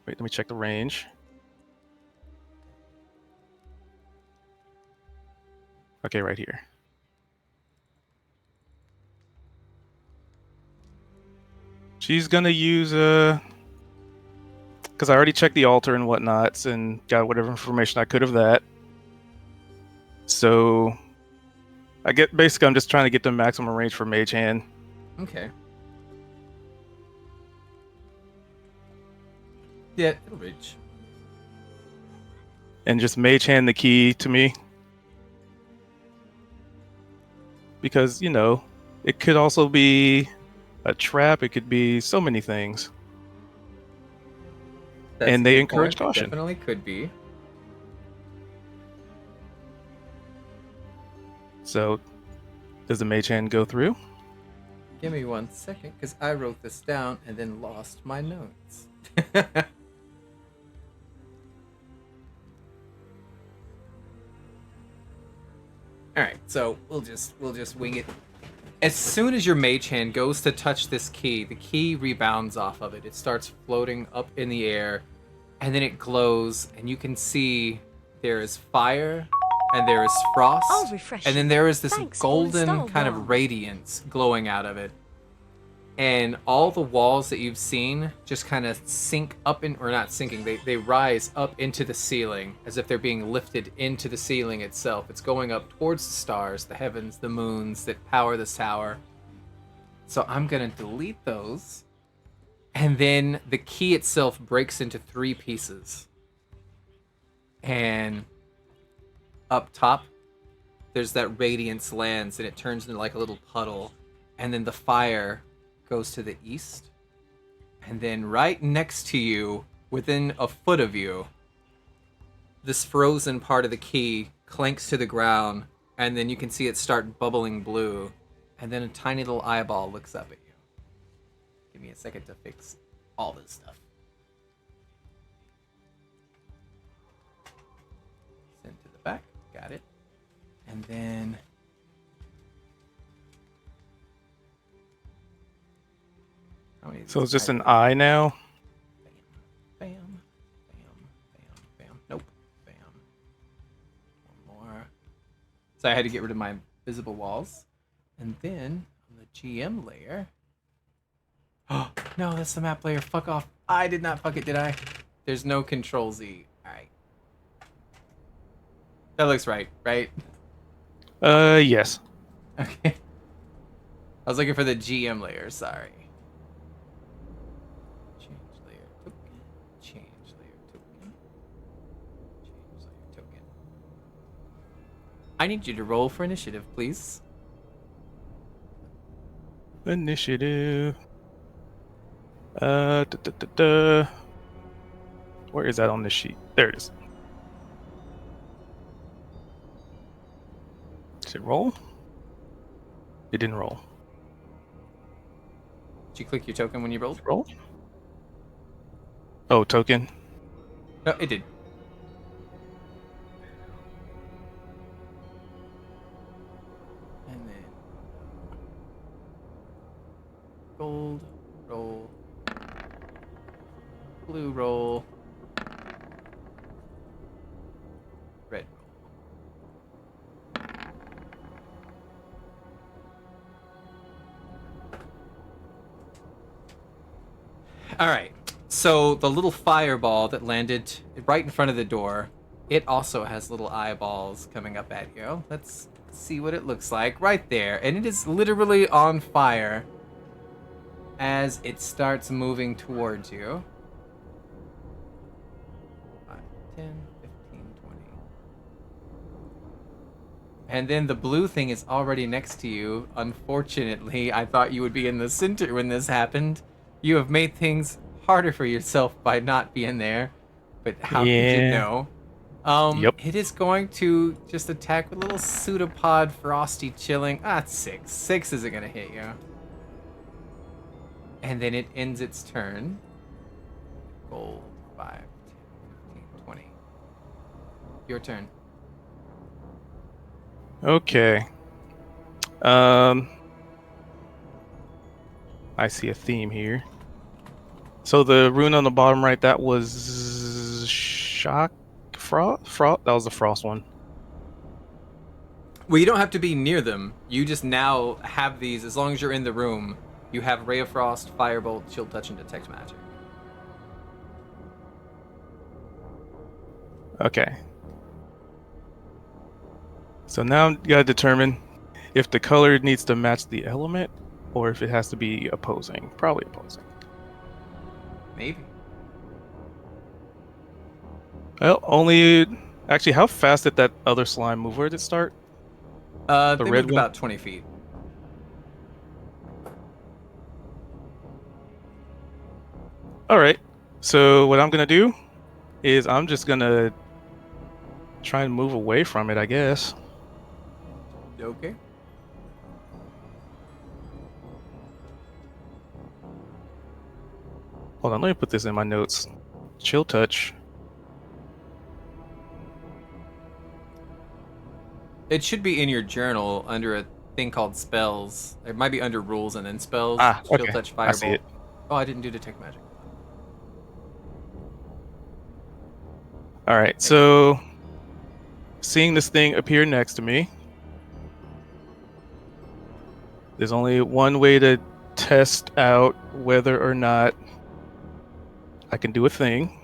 Wait, let me check the range. Okay, right here. She's gonna use because I already checked the altar and whatnots and got whatever information I could of that. So basically I'm just trying to get the maximum range for Mage Hand. Okay. Yeah, it'll reach. And just Mage Hand the key to me. Because, it could also be a trap, it could be so many things. That's And a they good encourage point. It caution. definitely could be. So, does the Mage Hand go through? Give me 1 second, because I wrote this down and then lost my notes. All right, so we'll just wing it. As soon as your mage hand goes to touch this key, the key rebounds off of it. It starts floating up in the air, and then it glows, and you can see there is fire, and there is frost, I'll refresh and then you. there is this Thanks for golden Star kind of Wars. radiance glowing out of it. And all the walls that you've seen just kind of sink up in, or not sinking, they rise up into the ceiling as if they're being lifted into the ceiling itself. It's going up towards the stars, the heavens, the moons that power this tower. So I'm going to delete those. And then the key itself breaks into 3 pieces. And up top, there's that radiance lands and it turns into like a little puddle. And then the fire goes to the east, and then right next to you, within a foot of you, this frozen part of the key clanks to the ground, and then you can see it start bubbling blue, and then a tiny little eyeball looks up at you. Give me a second to fix all this stuff. Send to the back, got it. And then So it's just an eye now? Bam, bam, bam, bam. Nope. Bam. One more. So I had to get rid of my visible walls. And then on the GM layer. Oh, no, that's the map layer. Fuck off. I did not fuck it, did I? There's no Control Z. Alright. That looks right, right? Yes. Okay. I was looking for the GM layer, sorry. Change layer token. Change layer token. Change layer token. I need you to roll for initiative, please. Initiative. Where is that on this sheet? There it is. Did it roll? It didn't roll. Did you click your token when you rolled? Roll? Oh, token. No, it did. And then gold roll, blue roll, red roll. All right. So the little fireball that landed right in front of the door, it also has little eyeballs coming up at you. Let's see what it looks like right there. And it is literally on fire as it starts moving towards you. 5, 10, 15, 20. And then the blue thing is already next to you. Unfortunately, I thought you would be in the center when this happened. You have made things harder for yourself by not being there. But how could you Yeah. know? Yep. It is going to just attack with a little pseudopod frosty chilling. Ah, it's 6. 6 isn't going to hit you. And then it ends its turn. Gold, 5, 10, 15, 20. Your turn. Okay. I see a theme here. So the rune on the bottom right, that was shock frost. That was the frost one. Well, you don't have to be near them. You just now have these. As long as you're in the room, you have Ray of Frost, Firebolt, Chill Touch, and Detect Magic. Okay. So now you gotta determine if the color needs to match the element or if it has to be opposing. Probably opposing. Maybe. Well, only... Actually, how fast did that other slime move? Where did it start? They red moved one? about 20 feet. Alright. So what I'm gonna do is I'm just gonna try and move away from it, I guess. Okay. Hold on, let me put this in my notes. Chill touch. It should be in your journal under a thing called spells. It might be under rules and then spells. Ah, Chill okay. Touch, I see Firebolt. it. Oh, I didn't do Detect Magic. Alright, so seeing this thing appear next to me, there's only one way to test out whether or not I can do a thing.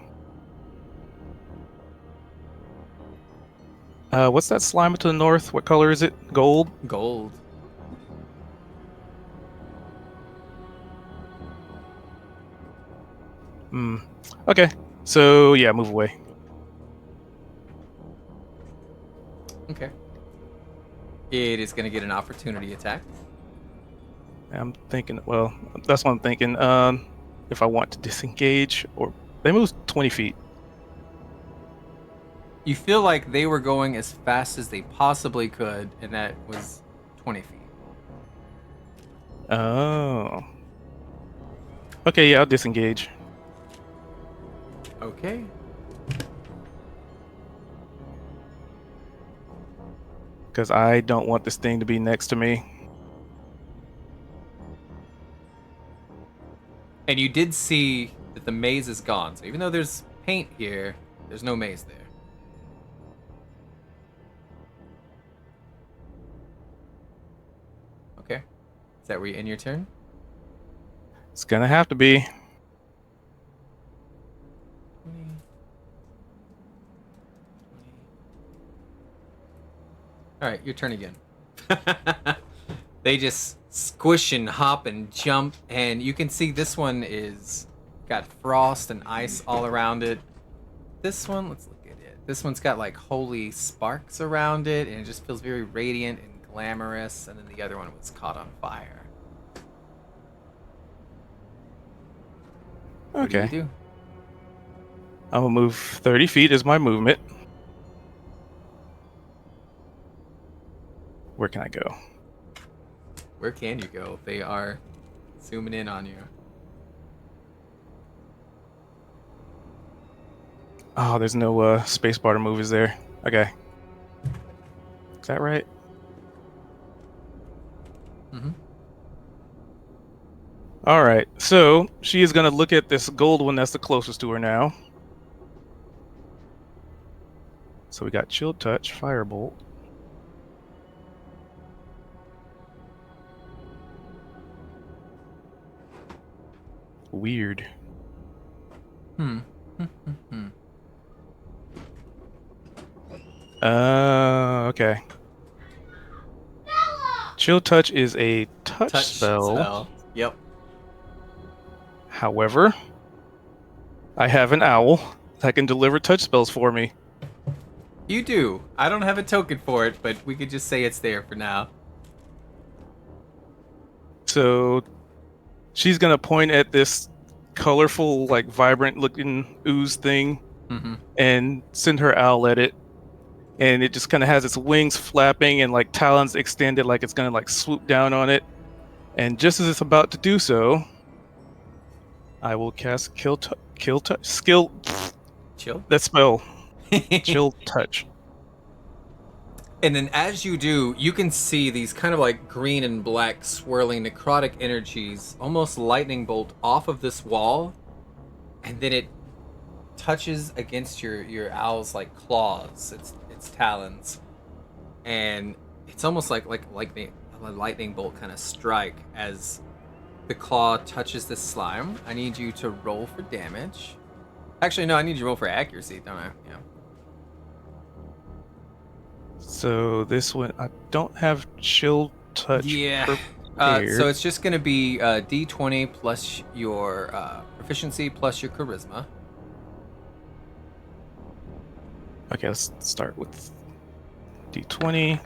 What's that slime to the north? What color is it? Gold? Gold. Hmm. Okay. So yeah, move away. Okay. It is going to get an opportunity attack. I'm thinking. Well, that's what I'm thinking. If I want to disengage, or they move 20 feet. You feel like they were going as fast as they possibly could, and that was 20 feet. Oh. Okay, yeah, I'll disengage. Okay. Because I don't want this thing to be next to me. And you did see that the maze is gone. So even though there's paint here, there's no maze there. Okay. Is that where you end your turn? It's gonna have to be. 20. Alright, your turn again. They just squish and hop and jump, and you can see this one is got frost and ice all around it. This one, let's look at it. This one's got like holy sparks around it, and it just feels very radiant and glamorous, and then the other one was caught on fire. Okay. What do you do? I'm gonna move 30 feet as my movement. Where can I go? Where can you go? They are zooming in on you. Oh, there's no space bar to move, is there? Okay. Is that right? Mm-hmm. Alright, so she is gonna look at this gold one that's the closest to her now. So we got Chill Touch, Firebolt. Weird. Okay. Chill Touch is a touch spell. Yep. However, I have an owl that can deliver touch spells for me. You do. I don't have a token for it, but we could just say it's there for now. So she's gonna point at this colorful, like vibrant looking ooze thing and send her owl at it. And it just kind of has its wings flapping and like talons extended like it's gonna like swoop down on it. And just as it's about to do so, I will cast Chill. Chill. That spell. Chill Touch. And then as you do, you can see these kind of like green and black swirling necrotic energies almost lightning bolt off of this wall, and then it touches against your owl's like claws, its talons, and it's almost like the a lightning bolt kind of strike as the claw touches the slime. I need you to roll for damage. Actually, no, I need you to roll for accuracy, don't I? Yeah. So this one, I don't have chill touch. Yeah. prepared. So it's just going to be D20 plus your proficiency plus your charisma. Okay, let's start with D20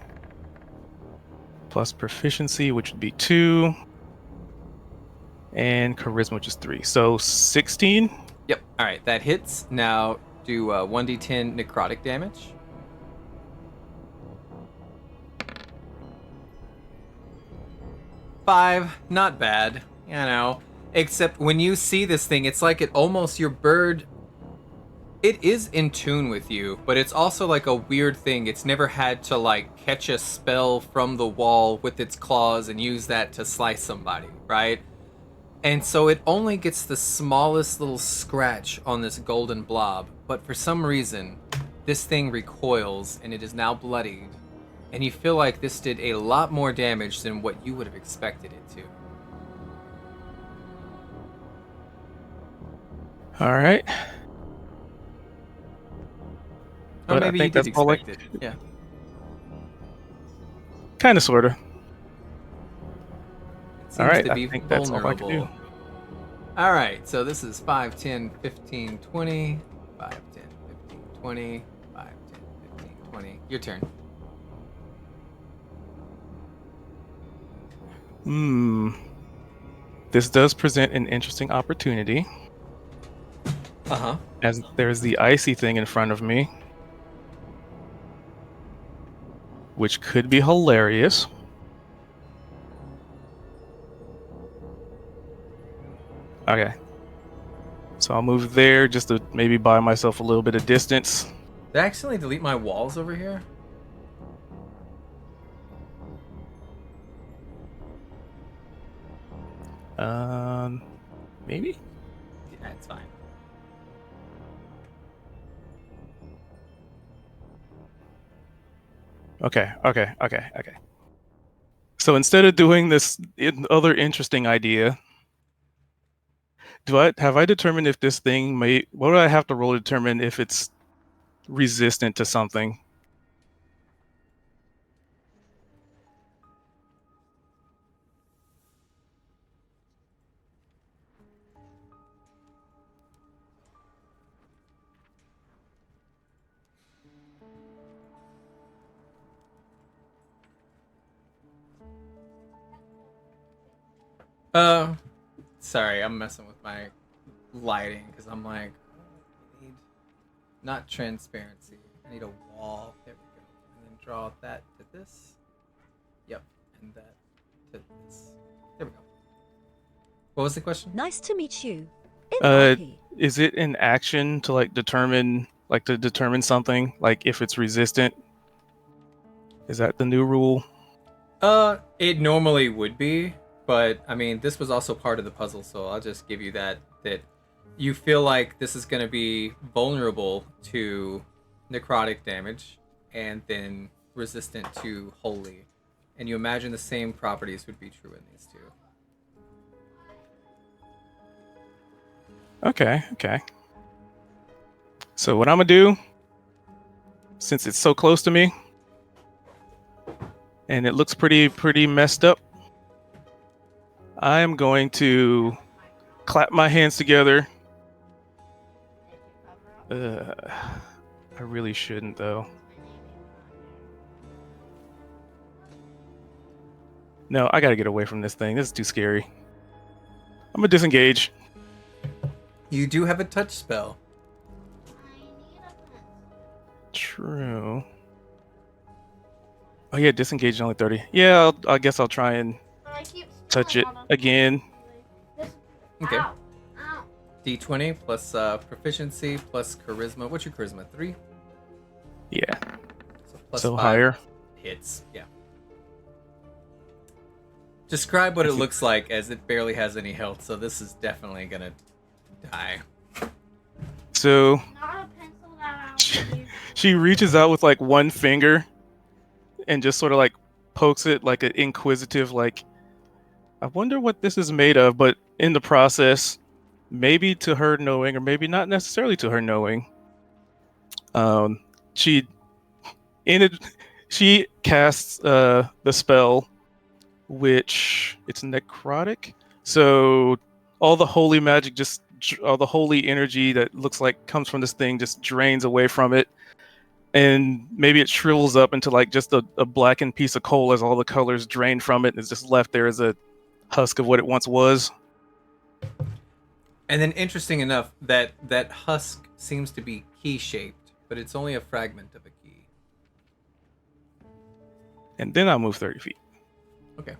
plus proficiency, which would be 2, and charisma, which is 3. So 16. Yep. All right, that hits. Now do 1d10 necrotic damage. Five, not bad, you know. Except when you see this thing, it's like it almost your bird. It is in tune with you, but it's also like a weird thing. It's never had to like catch a spell from the wall with its claws and use that to slice somebody, right? And so it only gets the smallest little scratch on this golden blob, but for some reason, this thing recoils and it is now bloodied, and you feel like this did a lot more damage than what you would have expected it to. All right. Or But I maybe you think did that's all expect it. Yeah. Kind of, sorta. It seems All right, to I be think that's all I can vulnerable. do. All right, so this is 5, 10, 15, 20. 5, 10, 15, 20. 5, 10, 15, 20. Your turn. This does present an interesting opportunity, Uh-huh. as there's the icy thing in front of me, which could be hilarious. Okay. So I'll move there just to maybe buy myself a little bit of distance. Did I accidentally delete my walls over here? Maybe? Yeah, it's fine. Okay. So instead of doing this other interesting idea, have I determined if this thing what do I have to roll to determine if it's resistant to something? Sorry, I'm messing with my lighting because I'm like, I need not transparency. I need a wall. There we go. And then draw that to this. Yep, and that to this. There we go. What was the question? Nice to meet you. In Is it an action to determine something, like if it's resistant? Is that the new rule? It normally would be, but I mean, this was also part of the puzzle, so I'll just give you that you feel like this is going to be vulnerable to necrotic damage and then resistant to holy. And you imagine the same properties would be true in these two. Okay. So what I'm gonna do, since it's so close to me, and it looks pretty messed up, I am going to clap my hands together. I really shouldn't, though. No, I gotta get away from this thing. This is too scary. I'm gonna disengage. You do have a touch spell. True. Oh yeah, disengage is only 30. Yeah, I guess I'll try and touch it again. Okay. D20 plus proficiency plus charisma. What's your charisma? 3? Yeah. So plus So 5. higher. hits. Yeah. Describe what it looks like, as it barely has any health, so this is definitely gonna die. So Not a pencil that out, please. she reaches out with like one finger and just sort of like pokes it like an inquisitive, like, I wonder what this is made of, but in the process, maybe to her knowing, or maybe not necessarily to her knowing, she in it she casts the spell, which it's necrotic. So all the holy magic, just all the holy energy that looks like comes from this thing, just drains away from it, and maybe it shrivels up into like just a blackened piece of coal as all the colors drain from it, and it's just left there as a husk of what it once was. And then, interesting enough, that husk seems to be key-shaped, but it's only a fragment of a key. And then I move 30 feet. Okay.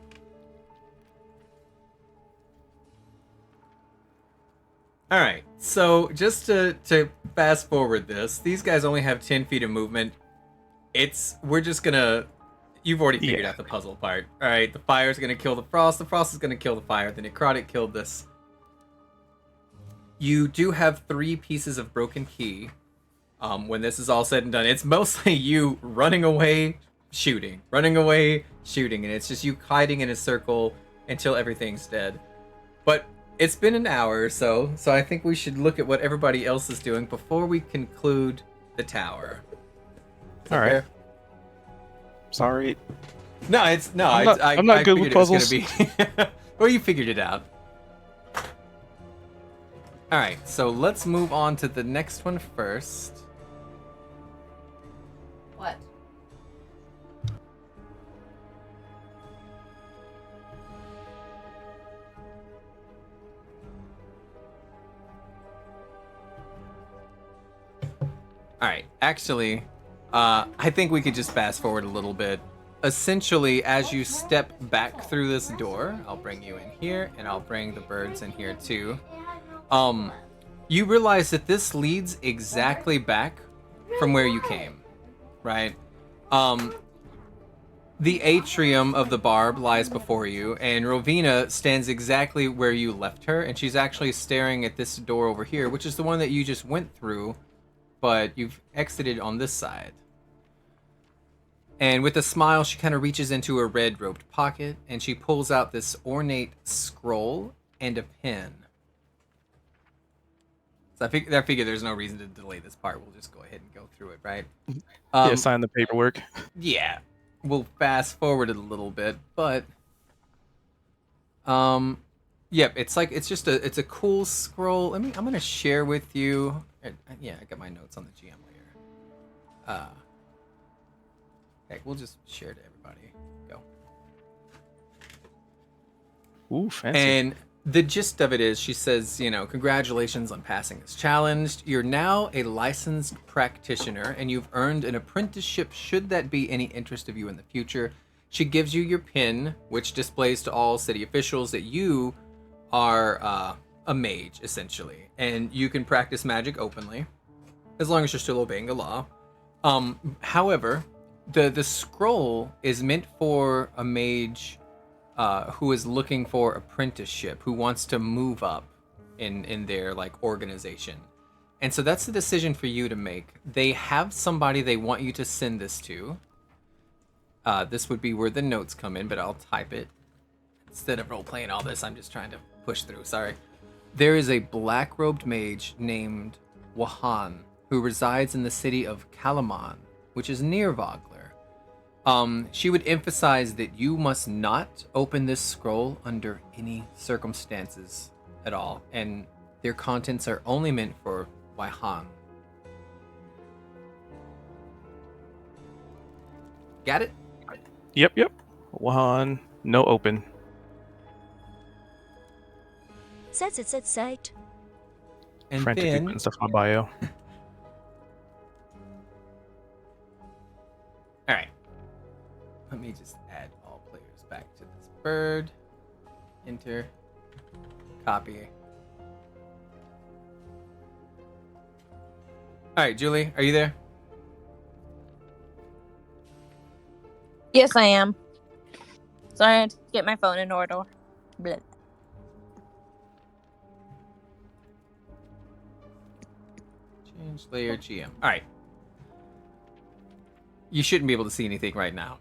All right. So just to fast forward this, these guys only have 10 feet of movement. We're just gonna. You've already figured out the puzzle part. All right. The fire's gonna kill the frost. The frost is gonna kill the fire. The necrotic killed this. You do have 3 pieces of broken key. When this is all said and done, it's mostly you running away, shooting, running away, shooting, and it's just you hiding in a circle until everything's dead. But it's been an hour or so I think we should look at what everybody else is doing before we conclude the tower. All right. Sorry. No, I'm not good with puzzles. Well, you figured it out. All right, so let's move on to the next one first. What? All right, actually, I think we could just fast forward a little bit. Essentially, as you step back through this door, I'll bring you in here, and I'll bring the birds in here too. You realize that this leads exactly back from where you came, right? The atrium of the barb lies before you, and Rovina stands exactly where you left her, and she's actually staring at this door over here, which is the one that you just went through, but you've exited on this side. And with a smile, she kind of reaches into her red-robed pocket, and she pulls out this ornate scroll and a pen. So I figure there's no reason to delay this part. We'll just go ahead and go through it, right? Yeah, sign the paperwork. Yeah. We'll fast forward it a little bit, but yep, it's a cool scroll. I'm gonna share with you. Yeah, I got my notes on the GM layer. Okay, we'll just share to everybody. Go. Ooh, fancy. And the gist of it is, she says, congratulations on passing this challenge. You're now a licensed practitioner, and you've earned an apprenticeship should that be any interest of you in the future. She gives you your pin, which displays to all city officials that you are a mage, essentially. And you can practice magic openly, as long as you're still obeying the law. However, the scroll is meant for a mage who is looking for apprenticeship, who wants to move up in their organization. And so that's the decision for you to make. They have somebody they want you to send this to. This would be where the notes come in, but I'll type it. Instead of role-playing all this, I'm just trying to push through, sorry. There is a black-robed mage named Wahan, who resides in the city of Kalaman, which is near Vogler. She would emphasize that you must not open this scroll under any circumstances at all, and their contents are only meant for Waihan. Got it? Yep. One, no open. Says it's at sight. And Frantically then putting stuff on my bio. all right. Let me just add all players back to this bird. Enter. Copy. All right, Julie, are you there? Yes, I am. Sorry, I had to get my phone in order. Blech. Change layer GM. All right. You shouldn't be able to see anything right now.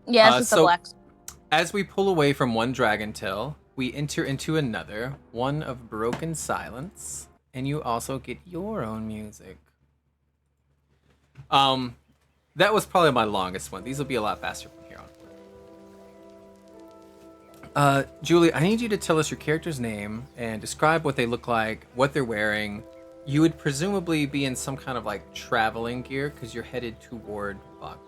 Yeah, it's just a so black. as we pull away from one dragon tail, we enter into another, one of broken silence, and you also get your own music. That was probably my longest one. These will be a lot faster from here on. Julie, I need you to tell us your character's name and describe what they look like, what they're wearing. You would presumably be in some kind of like traveling gear because you're headed toward Vogler.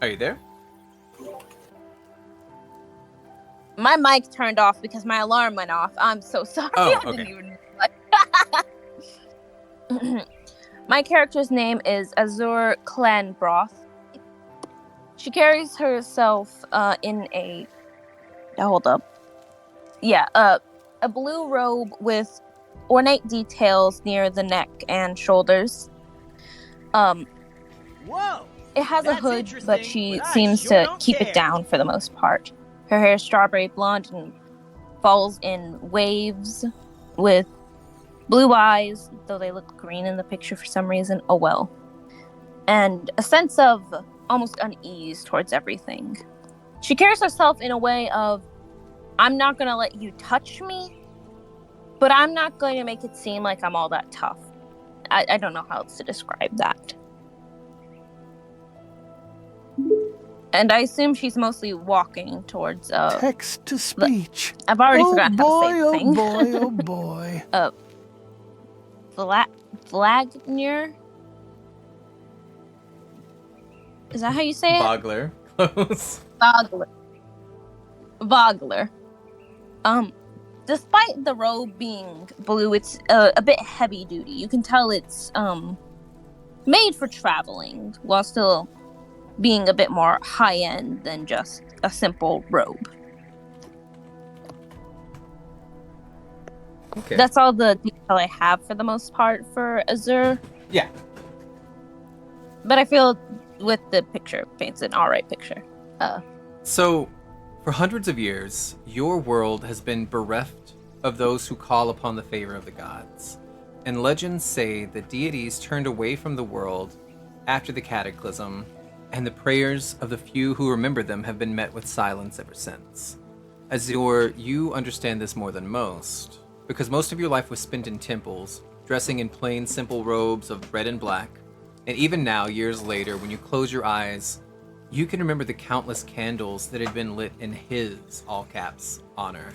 Are you there? My mic turned off because my alarm went off. I'm so sorry. Oh, I didn't okay. even. My character's name is Azur Clanbroth. She carries herself in a. Hold up. Yeah, a blue robe with ornate details near the neck and shoulders. Whoa! It has a That's hood, but interesting, she but I seems sure to don't keep care. it down for the most part. Her hair is strawberry blonde and falls in waves with blue eyes, though they look green in the picture for some reason. Oh well. And a sense of almost unease towards everything. She carries herself in a way of, I'm not going to let you touch me, but I'm not going to make it seem like I'm all that tough. I don't know how else to describe that. And I assume she's mostly walking towards Text to speech. I've already forgotten how to say the thing. Oh boy. Vlagnir? Is that how you say it? Vogler. Close. Vogler. Despite the robe being blue, it's a bit heavy duty. You can tell it's made for traveling while still being a bit more high end than just a simple robe. Okay. That's all the detail I have for the most part for Azur. Yeah. But I feel with the picture, it paints an alright picture. So, for hundreds of years, your world has been bereft of those who call upon the favor of the gods. And legends say the deities turned away from the world after the cataclysm, and the prayers of the few who remember them have been met with silence ever since. Azur, you understand this more than most, because most of your life was spent in temples, dressing in plain, simple robes of red and black. And even now, years later, when you close your eyes, you can remember the countless candles that had been lit in his, all caps, honor.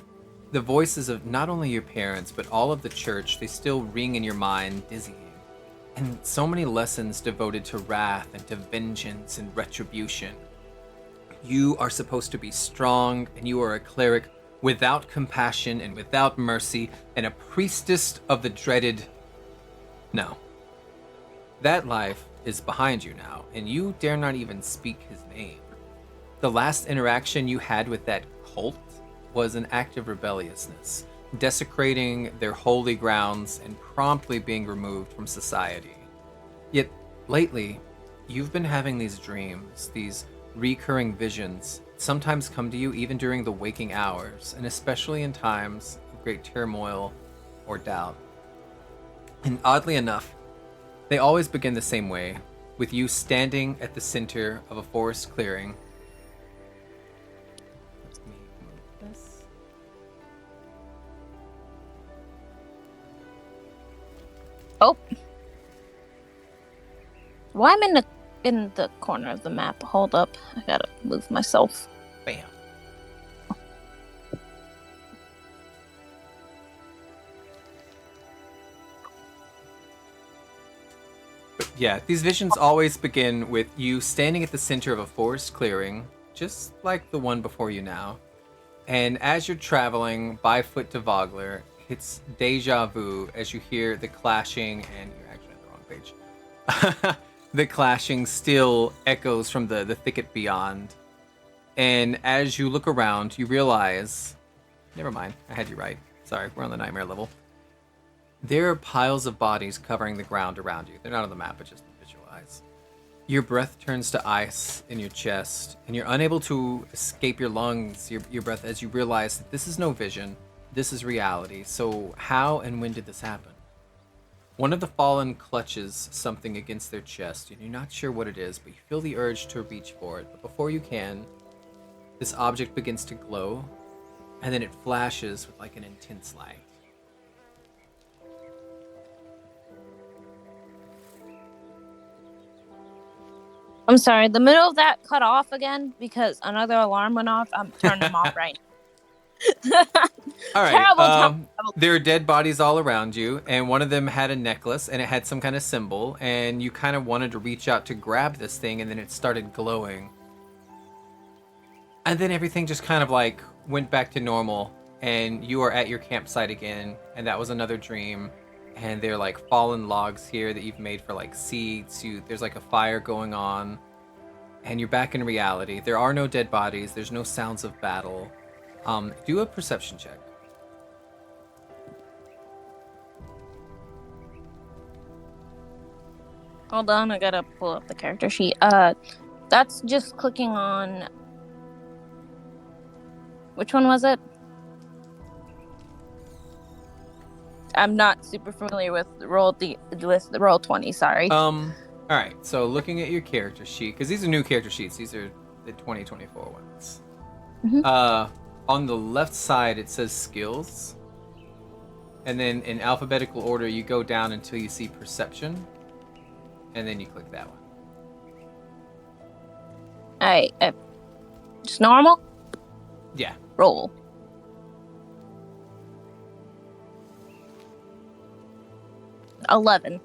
The voices of not only your parents, but all of the church, they still ring in your mind, dizzying. And so many lessons devoted to wrath and to vengeance and retribution. You are supposed to be strong, and you are a cleric without compassion and without mercy, and a priestess of the dreaded... No. That life is behind you now, and you dare not even speak his name. The last interaction you had with that cult was an act of rebelliousness, desecrating their holy grounds and promptly being removed from society. Yet, lately, you've been having these dreams, these recurring visions, sometimes come to you even during the waking hours, and especially in times of great turmoil or doubt. And oddly enough, they always begin the same way, with you standing at the center of a forest clearing. Let me move this. Oh. Why I'm in the corner of the map? Hold up. I gotta move myself. Bam. But yeah, these visions always begin with you standing at the center of a forest clearing, just like the one before you now. And as you're traveling by foot to Vogler, it's deja vu as you hear the clashing, and you're actually on the wrong page. The clashing still echoes from the thicket beyond. And as you look around, you realize... Never mind, I had you right. Sorry, we're on the nightmare level. There are piles of bodies covering the ground around you. They're not on the map, but just visualize. Your breath turns to ice in your chest, and you're unable to escape your lungs, your breath, as you realize that this is no vision. This is reality. So how and when did this happen? One of the fallen clutches something against their chest, and you're not sure what it is, but you feel the urge to reach for it. But before you can, this object begins to glow, and then it flashes with like an intense light. I'm sorry, the middle of that cut off again because another alarm went off. I'm turning them off right now. All right. Terrible. There are dead bodies all around you, and one of them had a necklace, and it had some kind of symbol, and you kind of wanted to reach out to grab this thing, and then it started glowing. And then everything just kind of like went back to normal, and you are at your campsite again, and that was another dream. And they're like fallen logs here that you've made for like seats. There's like a fire going on, and you're back in reality. There are no dead bodies. There's no sounds of battle. Do a perception check. Hold on, I gotta pull up the character sheet. That's just clicking on. Which one was it? I'm not super familiar with the roll 20. Sorry. All right. So looking at your character sheet, because these are new character sheets. These are the 2024 ones. Mm-hmm. On the left side, it says skills, and then in alphabetical order, you go down until you see perception, and then you click that one. Alright, just normal. Yeah. Roll. $11.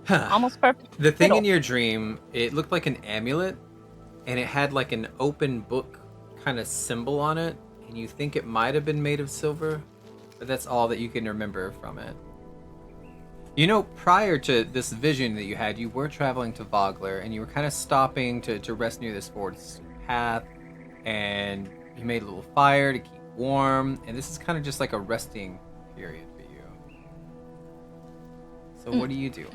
Almost perfect. The thing in your dream, it looked like an amulet, and it had like an open book kind of symbol on it, and you think it might have been made of silver, but that's all that you can remember from it. You know, prior to this vision that you had, you were traveling to Vogler, and you were kind of stopping to rest near this forest path, and you made a little fire to keep warm, and this is kind of just like a resting period for you. So what do you do?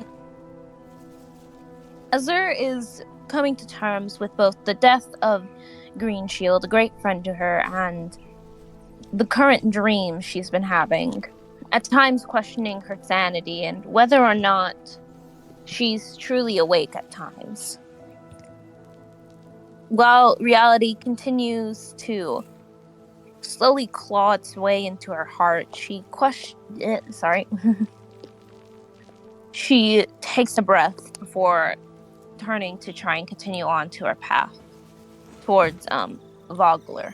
Azur is coming to terms with both the death of Green Shield, a great friend to her, and the current dream she's been having. At times questioning her sanity and whether or not she's truly awake at times. While reality continues to slowly claw its way into her heart, she she takes a breath before turning to try and continue on to her path towards Vogler.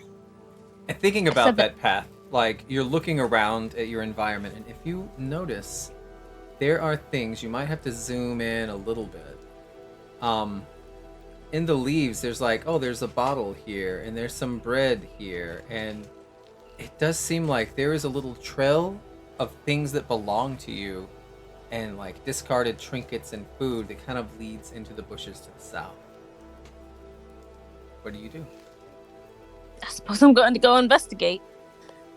And thinking about that path, like you're looking around at your environment, and if you notice, there are things, you might have to zoom in a little bit. In the leaves, there's like, oh, there's a bottle here, and there's some bread here, and it does seem like there is a little trail of things that belong to you, and like discarded trinkets and food that kind of leads into the bushes to the south. What do you do? I suppose I'm going to go investigate.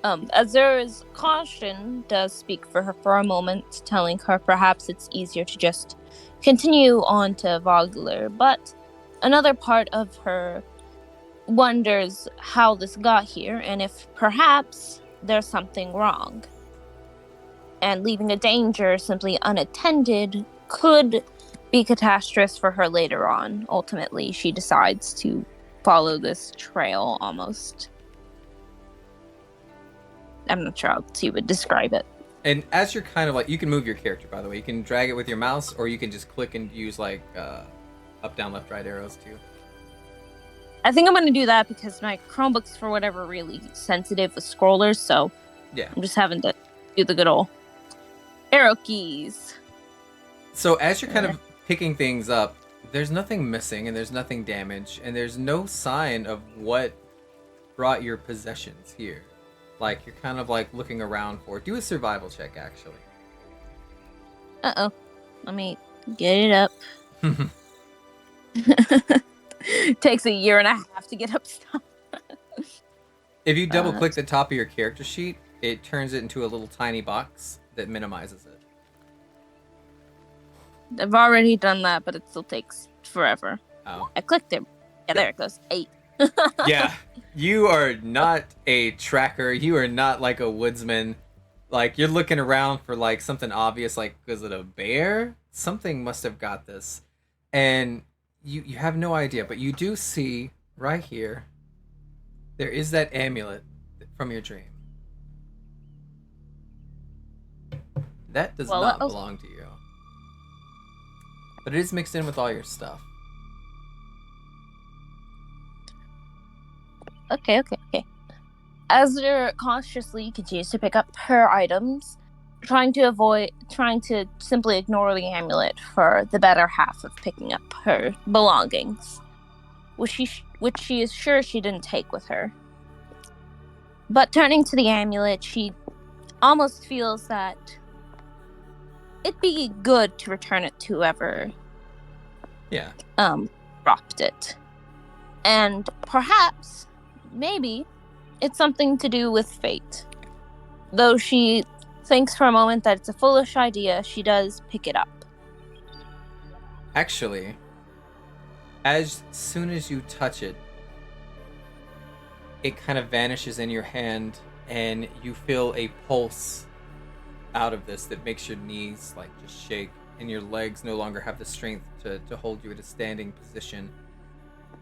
Azur's caution does speak for her for a moment, telling her perhaps it's easier to just continue on to Vogler, but another part of her wonders how this got here and if perhaps there's something wrong. And leaving a danger simply unattended could be catastrophic for her later on. Ultimately, she decides to follow this trail almost. I'm not sure how she would describe it. And as you're kind of like, you can move your character, by the way. You can drag it with your mouse, or you can just click and use like up, down, left, right arrows too. I think I'm going to do that because my Chromebook's for whatever really sensitive with scrollers, so yeah, I'm just having to do the good old arrow keys. So as you're kind of picking things up, there's nothing missing and there's nothing damaged, and there's no sign of what brought your possessions here. Like, you're kind of like looking around for it. Do a survival check, actually. Uh-oh. Let me Get it up. Takes a year and a half to get up stuff. If you double click the top of your character sheet, it turns it into a little tiny box that minimizes it. I've already done that, but it still takes forever. Oh. I clicked it. Yeah, there it goes. 8. Yeah, you are not a tracker. You are not like a woodsman. Like, you're looking around for like something obvious, like, is it a bear? Something must have got this. And you have no idea, but you do see right here, there is that amulet from your dream. That does not belong to you. But it is mixed in with all your stuff. Okay. Ezra cautiously continues to pick up her items, trying to simply ignore the amulet for the better half of picking up her belongings, which she is sure she didn't take with her. But turning to the amulet, she almost feels that it'd be good to return it to whoever dropped it. And perhaps, maybe, it's something to do with fate. Though she thinks for a moment that it's a foolish idea, she does pick it up. Actually, as soon as you touch it, it kind of vanishes in your hand, and you feel a pulse out of this that makes your knees like just shake, and your legs no longer have the strength to hold you at a standing position.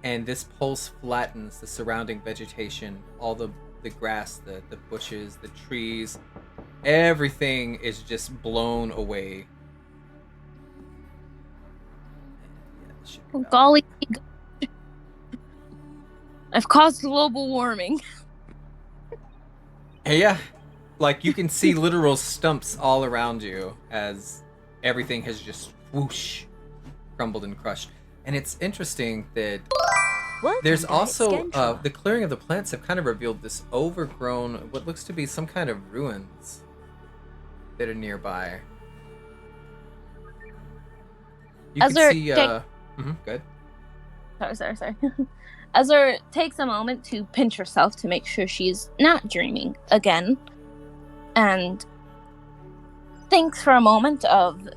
And this pulse flattens the surrounding vegetation, all the grass, the bushes, the trees, everything is just blown away. Oh, golly. I've caused global warming. Yeah, like you can see literal stumps all around you as everything has just whoosh, crumbled and crushed. And it's interesting that there's also the clearing of the plants have kind of revealed this overgrown, what looks to be some kind of ruins that are nearby. You can see. Good. Sorry. Ezra takes a moment to pinch herself to make sure she's not dreaming again, and thinks for a moment of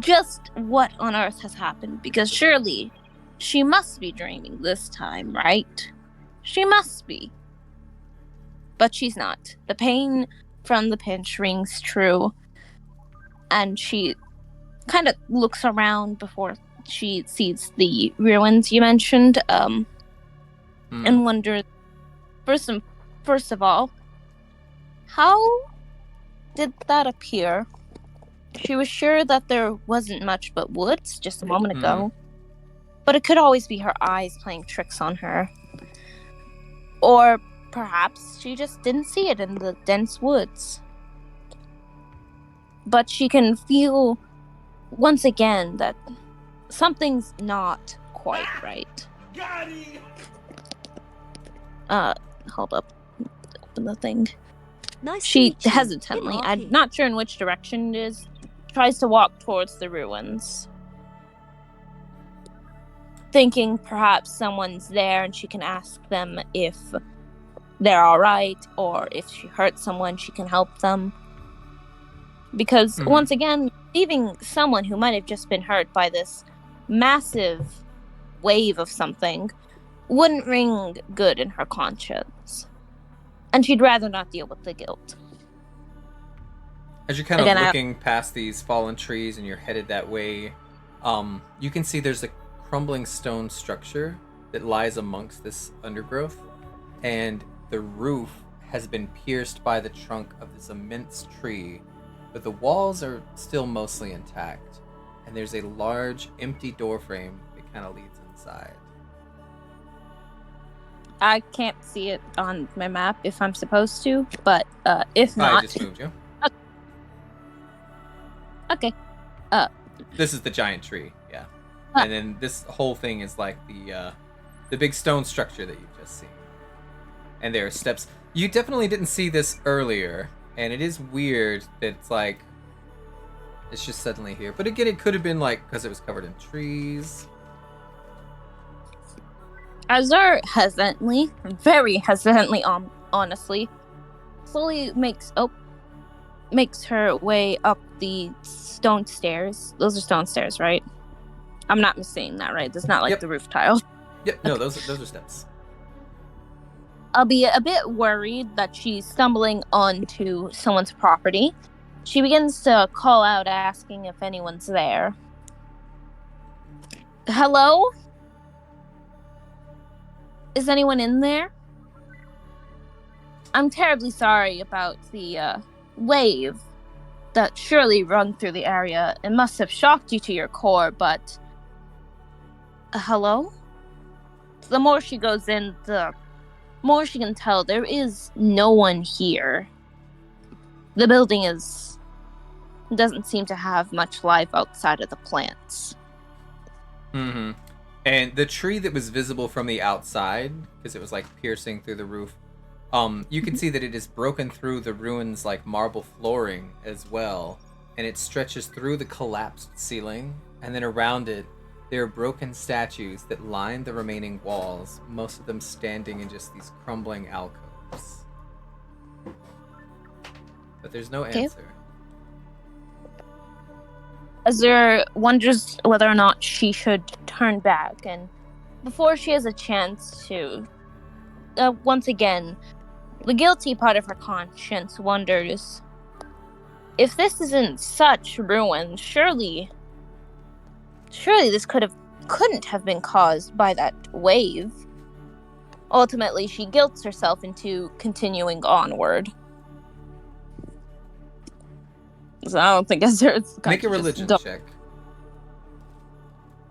just what on earth has happened, because surely she must be dreaming this time, right? She must be. But she's not. The pain from the pinch rings true, and she kind of looks around before she sees the ruins you mentioned, and wonders, first of all, how did that appear? She was sure that there wasn't much but woods just a moment ago. But it could always be her eyes playing tricks on her. Or perhaps she just didn't see it in the dense woods. But she can feel, once again, that something's not quite right. Hold up. Open the thing. She hesitantly, I'm not sure in which direction it is, tries to walk towards the ruins, thinking perhaps someone's there and she can ask them if they're alright, or if she hurt someone, she can help them. Because, once again, leaving someone who might have just been hurt by this massive wave of something wouldn't ring good in her conscience. And she'd rather not deal with the guilt. As you're kind of looking past these fallen trees and you're headed that way, you can see there's a crumbling stone structure that lies amongst this undergrowth, and the roof has been pierced by the trunk of this immense tree, but the walls are still mostly intact, and there's a large empty doorframe that kind of leads inside. I can't see it on my map if I'm supposed to, but if not... I just moved you. Okay. This is the giant tree, yeah. And then this whole thing is like the big stone structure that you've just seen. And there are steps. You definitely didn't see this earlier, and it is weird that it's like It's just suddenly here. But again, it could have been like because it was covered in trees. Azur hesitantly, very hesitantly, honestly, slowly makes her way up the stone stairs. Those are stone stairs, right? I'm not missing that, right? There's not like Yep. the roof tile. Yep. No, those are steps. I'll be a bit worried that she's stumbling onto someone's property. She begins to call out, asking if anyone's there. Hello? Is anyone in there? I'm terribly sorry about the wave that surely run through the area. It must have shocked you to your core, but... hello? The more she goes in, the more she can tell there is no one here. The building doesn't seem to have much life outside of the plants. Mm-hmm. And the tree that was visible from the outside, because it was like piercing through the roof, you can see that it is broken through the ruins like marble flooring as well, and it stretches through the collapsed ceiling, and then around it there are broken statues that line the remaining walls, most of them standing in just these crumbling alcoves. But there's no answer. Azur wonders whether or not she should turn back, and before she has a chance to, once again, the guilty part of her conscience wonders, if this isn't such ruin, surely this couldn't have been caused by that wave. Ultimately, she guilts herself into continuing onward. So I don't think Azur's Make a religion check.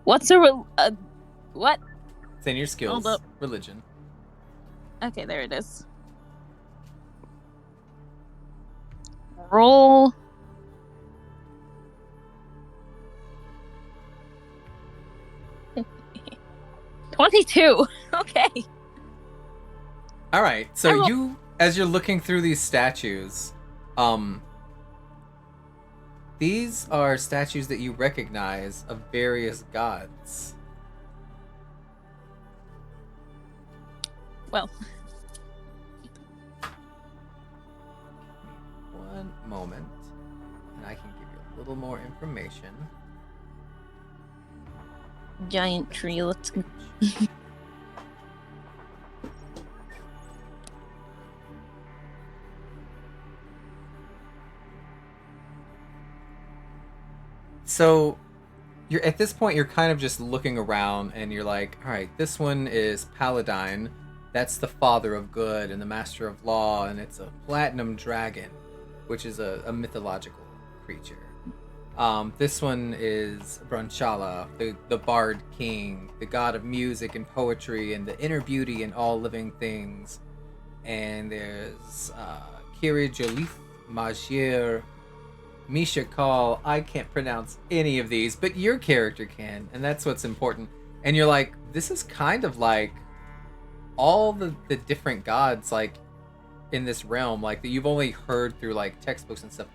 What's what? It's in your skills. Hold up. Religion. Okay, there it is. Roll. $22. Okay. All right. So you, as you're looking through these statues, these are statues that you recognize of various gods. Well. One moment, and I can give you a little more information. Giant tree, let's go. So, you're at this point, you're kind of just looking around, and you're like, all right, this one is Paladine. That's the father of good and the master of law, and it's a platinum dragon, which is a mythological creature. This one is Branchala, the bard king, the god of music and poetry and the inner beauty in all living things. And there's Kiri Jolith, Magier, Misha Call. I can't pronounce any of these, but your character can, and that's what's important. And you're like, this is kind of like all the different gods like in this realm, like that you've only heard through like textbooks and stuff.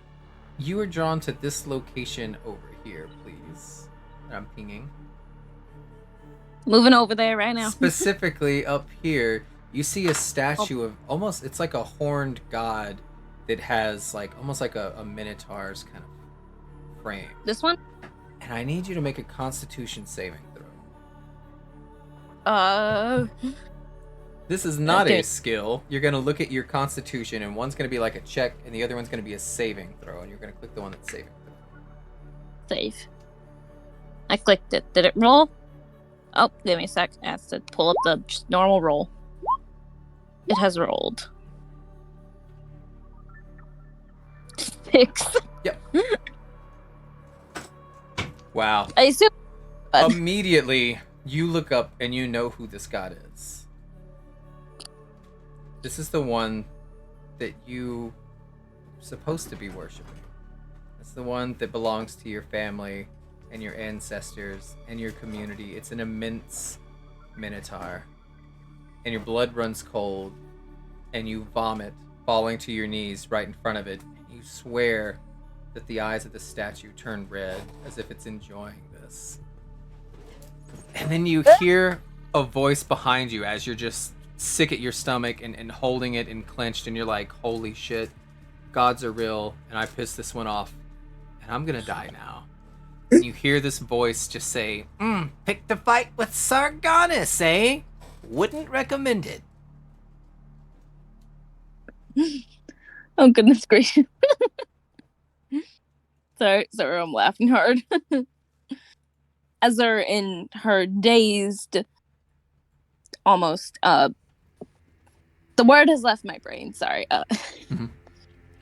You are drawn to this location over here, please. I'm pinging. Moving over there right now. Specifically up here, you see a statue of almost, it's like a horned god that has like almost like a minotaur's kind of frame. This one? And I need you to make a Constitution saving throw. This is not a skill. You're going to look at your Constitution, and one's going to be like a check, and the other one's going to be a saving throw, and you're going to click the one that's saving throw. Save. I clicked it. Did it roll? Oh, give me a sec. I have to pull up the just normal roll. It has rolled. 6. Yep. Wow. I assume. Immediately, you look up and you know who this god is. This is the one that you're supposed to be worshiping. It's the one that belongs to your family and your ancestors and your community. It's an immense minotaur. And your blood runs cold, and you vomit, falling to your knees right in front of it. And you swear that the eyes of the statue turn red, as if it's enjoying this. And then you hear a voice behind you as you're just sick at your stomach and holding it and clenched, and you're like, holy shit, gods are real, and I pissed this one off, and I'm gonna die now. And you hear this voice just say, pick the fight with Sargonis, eh? Wouldn't recommend it. Oh, goodness gracious. Sorry, I'm laughing hard. As they're in her dazed, almost, the word has left my brain, sorry.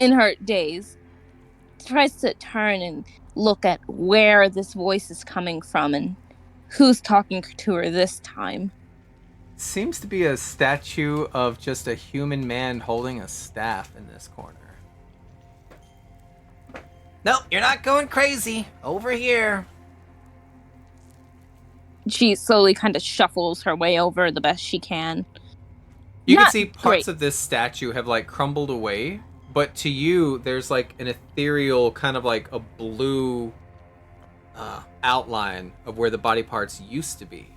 In her daze, tries to turn and look at where this voice is coming from and who's talking to her this time. Seems to be a statue of just a human man holding a staff in this corner. Nope, you're not going crazy. Over here. She slowly kind of shuffles her way over the best she can. You can Not see parts great. of this statue have like crumbled away, but to you, there's like an ethereal kind of like a blue outline of where the body parts used to be.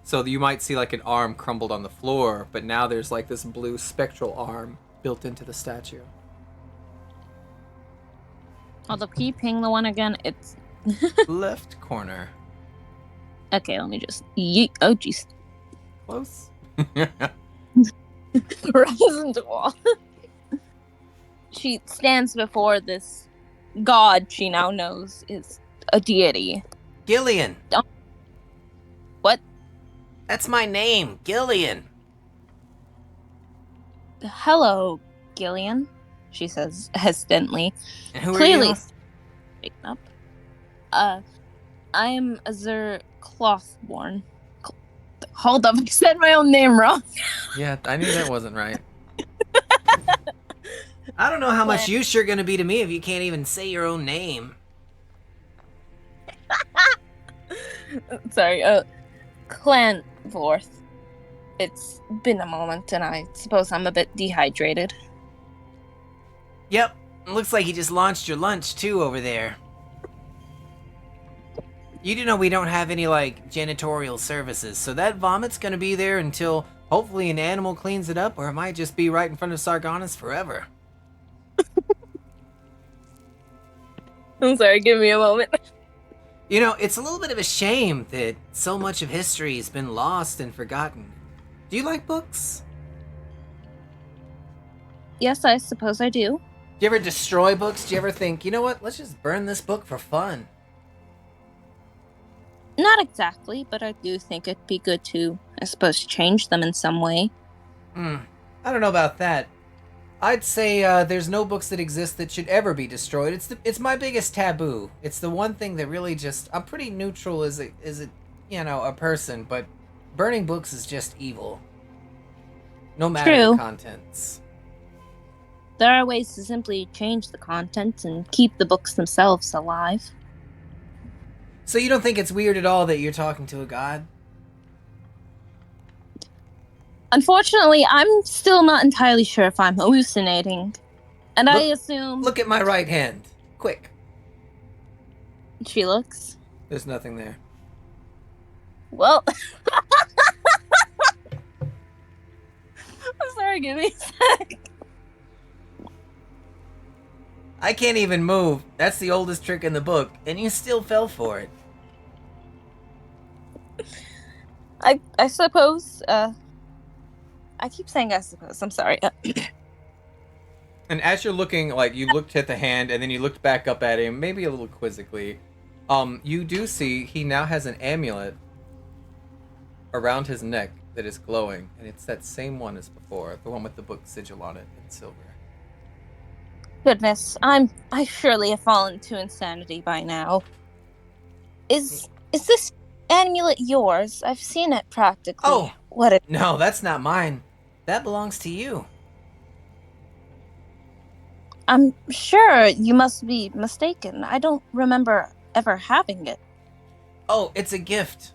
So you might see like an arm crumbled on the floor, but now there's like this blue spectral arm built into the statue. Although, can you ping the one again? It's Left corner. okay. Let me just yeet. Oh, jeez. Close. Runs into wall. She stands before this god she now knows is a deity. Gillian. What? That's my name, Gillian. Hello, Gillian, she says hesitantly. And who Clearly, are you? picking up. I am Azur Clothborn. Hold up, I said my own name wrong. Yeah, I knew that wasn't right. I don't know how much use you're gonna be to me if you can't even say your own name. Sorry, Clanvorth. It's been a moment, and I suppose I'm a bit dehydrated. Yep, looks like you just launched your lunch too over there. You do know we don't have any like janitorial services, so that vomit's gonna be there until hopefully an animal cleans it up, or it might just be right in front of Sargonis forever. I'm sorry, give me a moment. You know, it's a little bit of a shame that so much of history has been lost and forgotten. Do you like books? Yes, I suppose I do. Do you ever destroy books? Do you ever think, you know what, let's just burn this book for fun? Not exactly, but I do think it'd be good to, I suppose, change them in some way. I don't know about that. I'd say there's no books that exist that should ever be destroyed. It's my biggest taboo. It's the one thing that really just, I'm pretty neutral as a a person, but burning books is just evil. No matter True. the contents. There are ways to simply change the content and keep the books themselves alive. So you don't think it's weird at all that you're talking to a god? Unfortunately, I'm still not entirely sure if I'm hallucinating. And I assume... Look at my right hand. Quick. She looks. There's nothing there. Well... I'm sorry, give me a sec. I can't even move. That's the oldest trick in the book, and you still fell for it. I suppose, I keep saying I suppose, I'm sorry. And as you're looking, like, you looked at the hand, and then you looked back up at him, maybe a little quizzically, you do see he now has an amulet around his neck that is glowing, and it's that same one as before, the one with the book sigil on it in silver. Goodness, I surely have fallen to insanity by now. Is this amulet yours? I've seen it practically. Oh! What a... No, that's not mine. That belongs to you. I'm sure you must be mistaken. I don't remember ever having it. Oh, it's a gift.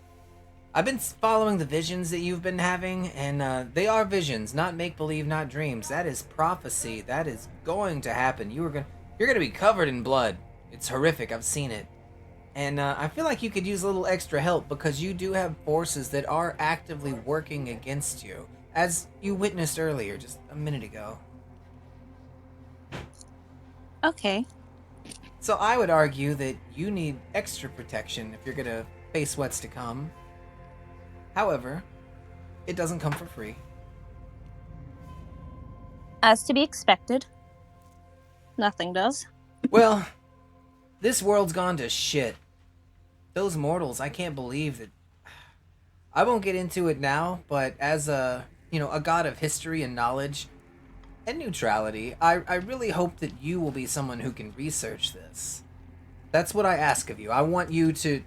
I've been following the visions that you've been having, and they are visions, not make-believe, not dreams. That is prophecy. That is going to happen. You're gonna be covered in blood. It's horrific. I've seen it. And I feel like you could use a little extra help because you do have forces that are actively working against you, as you witnessed earlier, just a minute ago. Okay. So I would argue that you need extra protection if you're gonna face what's to come. However, it doesn't come for free. As to be expected. Nothing does. Well, this world's gone to shit. Those mortals, I can't believe that. I won't get into it now, but as a god of history and knowledge and neutrality, I really hope that you will be someone who can research this. That's what I ask of you. I want you to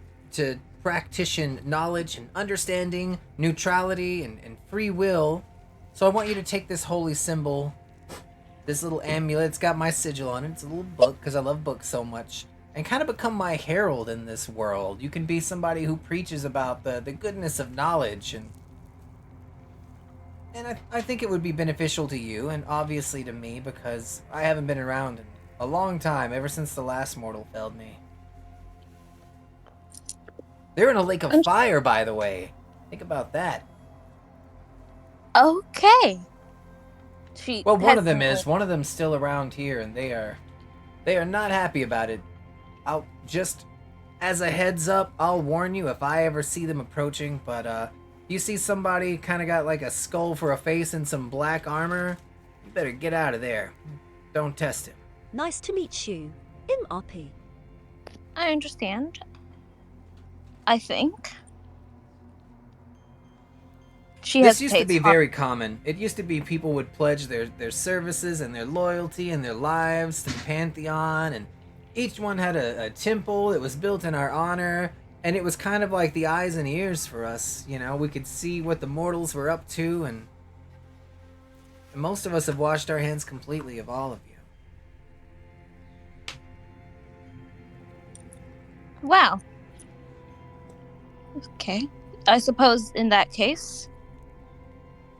practice knowledge and understanding, neutrality and free will. So I want you to take this holy symbol, this little amulet. It's got my sigil on it. It's a little book because I love books so much. And kind of become my herald in this world. You can be somebody who preaches about the goodness of knowledge. And I think it would be beneficial to you and obviously to me because I haven't been around in a long time, ever since the last mortal failed me. They're in a lake of fire, by the way. Think about that. Okay. Well, one of them is. One of them's still around here, and they are not happy about it. I'll just, as a heads up, I'll warn you if I ever see them approaching. But you see somebody kind of got like a skull for a face and some black armor, you better get out of there. Don't test him. Nice to meet you. RP. I understand. I think. This used to be very common. It used to be people would pledge their services and their loyalty and their lives to the Pantheon, and each one had a temple that was built in our honor, and it was kind of like the eyes and ears for us. You know, we could see what the mortals were up to, and most of us have washed our hands completely of all of you. Wow. Okay. I suppose in that case,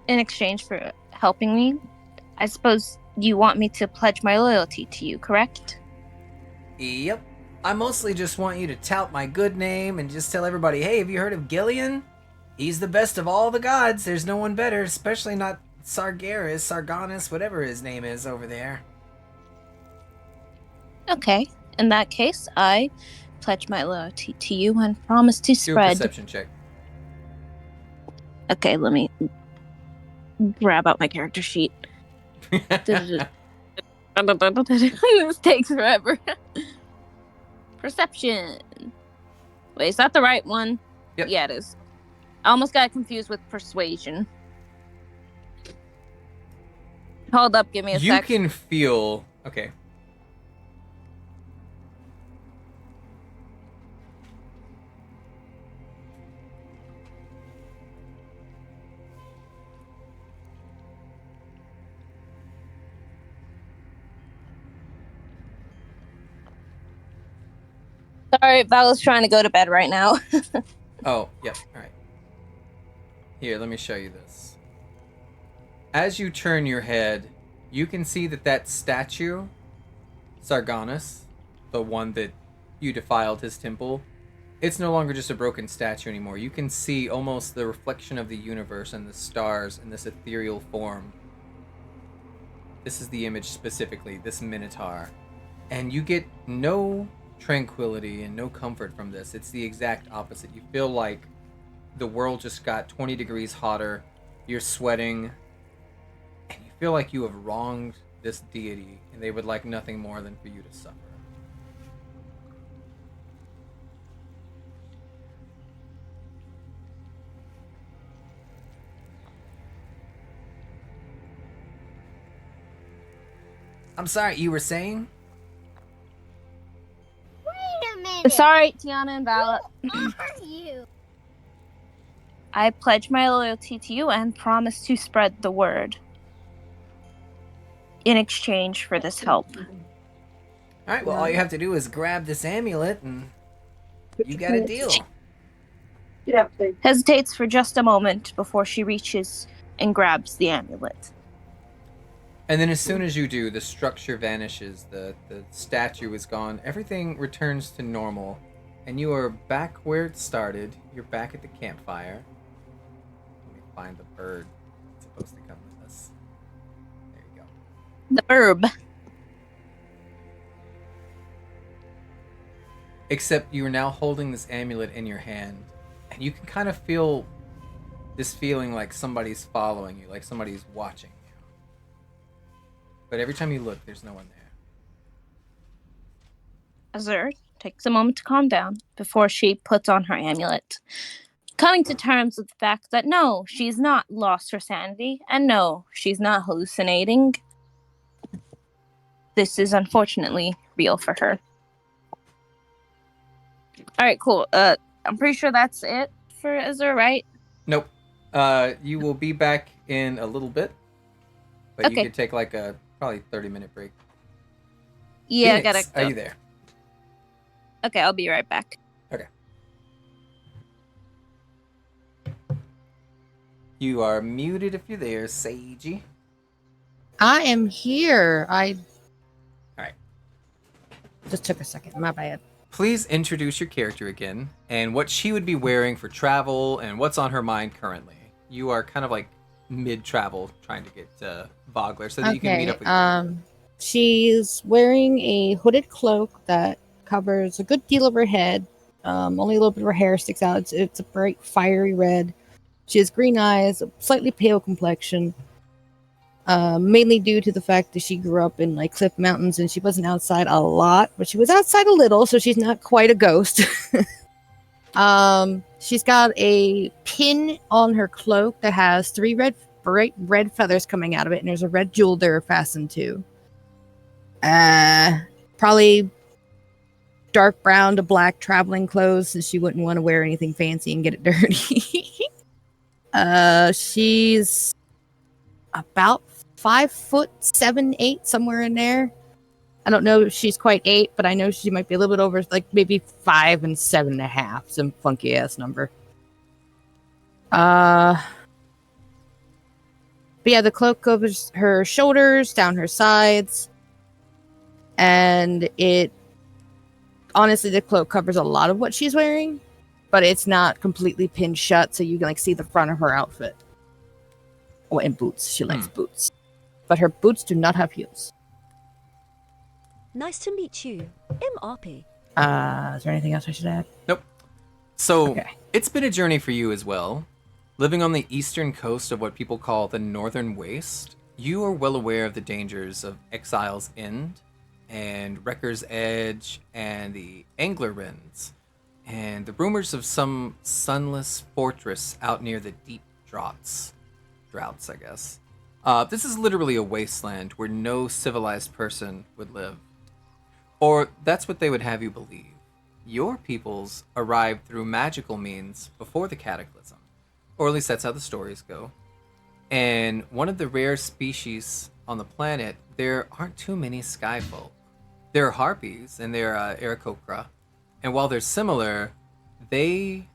in exchange for helping me, I suppose you want me to pledge my loyalty to you, correct? Yep. I mostly just want you to tout my good name and just tell everybody, hey, have you heard of Gillian? He's the best of all the gods. There's no one better, especially not Sargonus, whatever his name is over there. Okay. In that case, I pledge my loyalty to you and promise to Do a spread. perception check. Okay, let me grab out my character sheet. This takes forever. Perception. Wait, is that the right one? Yep. Yeah, it is. I almost got confused with persuasion. Hold up, give me a You sec. can feel... Okay. Sorry, Vala's trying to go to bed right now. Oh, yep. All right. Here, let me show you this. As you turn your head, you can see that statue, Sargonus, the one that you defiled his temple, it's no longer just a broken statue anymore. You can see almost the reflection of the universe and the stars in this ethereal form. This is the image specifically, this Minotaur. And you get no tranquility and no comfort from this. It's the exact opposite. You feel like the world just got 20 degrees hotter, you're sweating, and you feel like you have wronged this deity, and they would like nothing more than for you to suffer. I'm sorry, you were saying? Wait a minute. Sorry, Tiana and Vala. Who are you? I pledge my loyalty to you and promise to spread the word in exchange for this help. Alright, well, all you have to do is grab this amulet and you got a deal. Hesitates for just a moment before she reaches and grabs the amulet. And then as soon as you do, the structure vanishes, the statue is gone, everything returns to normal, and you are back where it started. You're back at the campfire. Let me find the bird that's supposed to come with us. There you go. The herb. Except you are now holding this amulet in your hand, and you can kind of feel this feeling like somebody's following you, like somebody's watching you. But every time you look, there's no one there. Azure takes a moment to calm down before she puts on her amulet, coming to terms with the fact that no, she's not lost her sanity, and no, she's not hallucinating. This is unfortunately real for her. All right, cool. I'm pretty sure that's it for Azure, right? Nope. You will be back in a little bit, but you Okay. could take like a probably 30-minute break. Yeah, I Phoenix, gotta go. Are you there? Okay, I'll be right back. Okay. You are muted if you're there, Seiji. I am here. I Alright. just took a second. My bad. Please introduce your character again, and what she would be wearing for travel, and what's on her mind currently. You are kind of like mid-travel, trying to get to Vogler, so that you can meet up with your She's wearing a hooded cloak that covers a good deal of her head. Only a little bit of her hair sticks out. It's a bright, fiery red. She has green eyes, a slightly pale complexion. Mainly due to the fact that she grew up in like Cliff Mountains and she wasn't outside a lot, but she was outside a little, so she's not quite a ghost. She's got a pin on her cloak that has 3 bright red feathers coming out of it, and there's a red jewel there fastened to. Probably dark brown to black traveling clothes, since she wouldn't want to wear anything fancy and get it dirty. She's about 5'7", 8", somewhere in there. I don't know if she's quite 8, but I know she might be a little bit over, like maybe 5 and 7.5, some funky ass number. But yeah, the cloak covers her shoulders, down her sides, and honestly, the cloak covers a lot of what she's wearing, but it's not completely pinned shut, so you can like see the front of her outfit. Oh, and boots. She likes boots, but her boots do not have heels. Nice to meet you. MRP. Is there anything else I should add? Nope. So, Okay. It's been a journey for you as well. Living on the eastern coast of what people call the Northern Waste, you are well aware of the dangers of Exile's End, and Wrecker's Edge, and the Angler Rins, and the rumors of some sunless fortress out near the deep droughts, I guess. This is literally a wasteland where no civilized person would live. Or that's what they would have you believe. Your peoples arrived through magical means before the cataclysm. Or at least that's how the stories go. And one of the rare species on the planet, there aren't too many skyfolk. There are harpies and there are Aarakocra. And while they're similar, they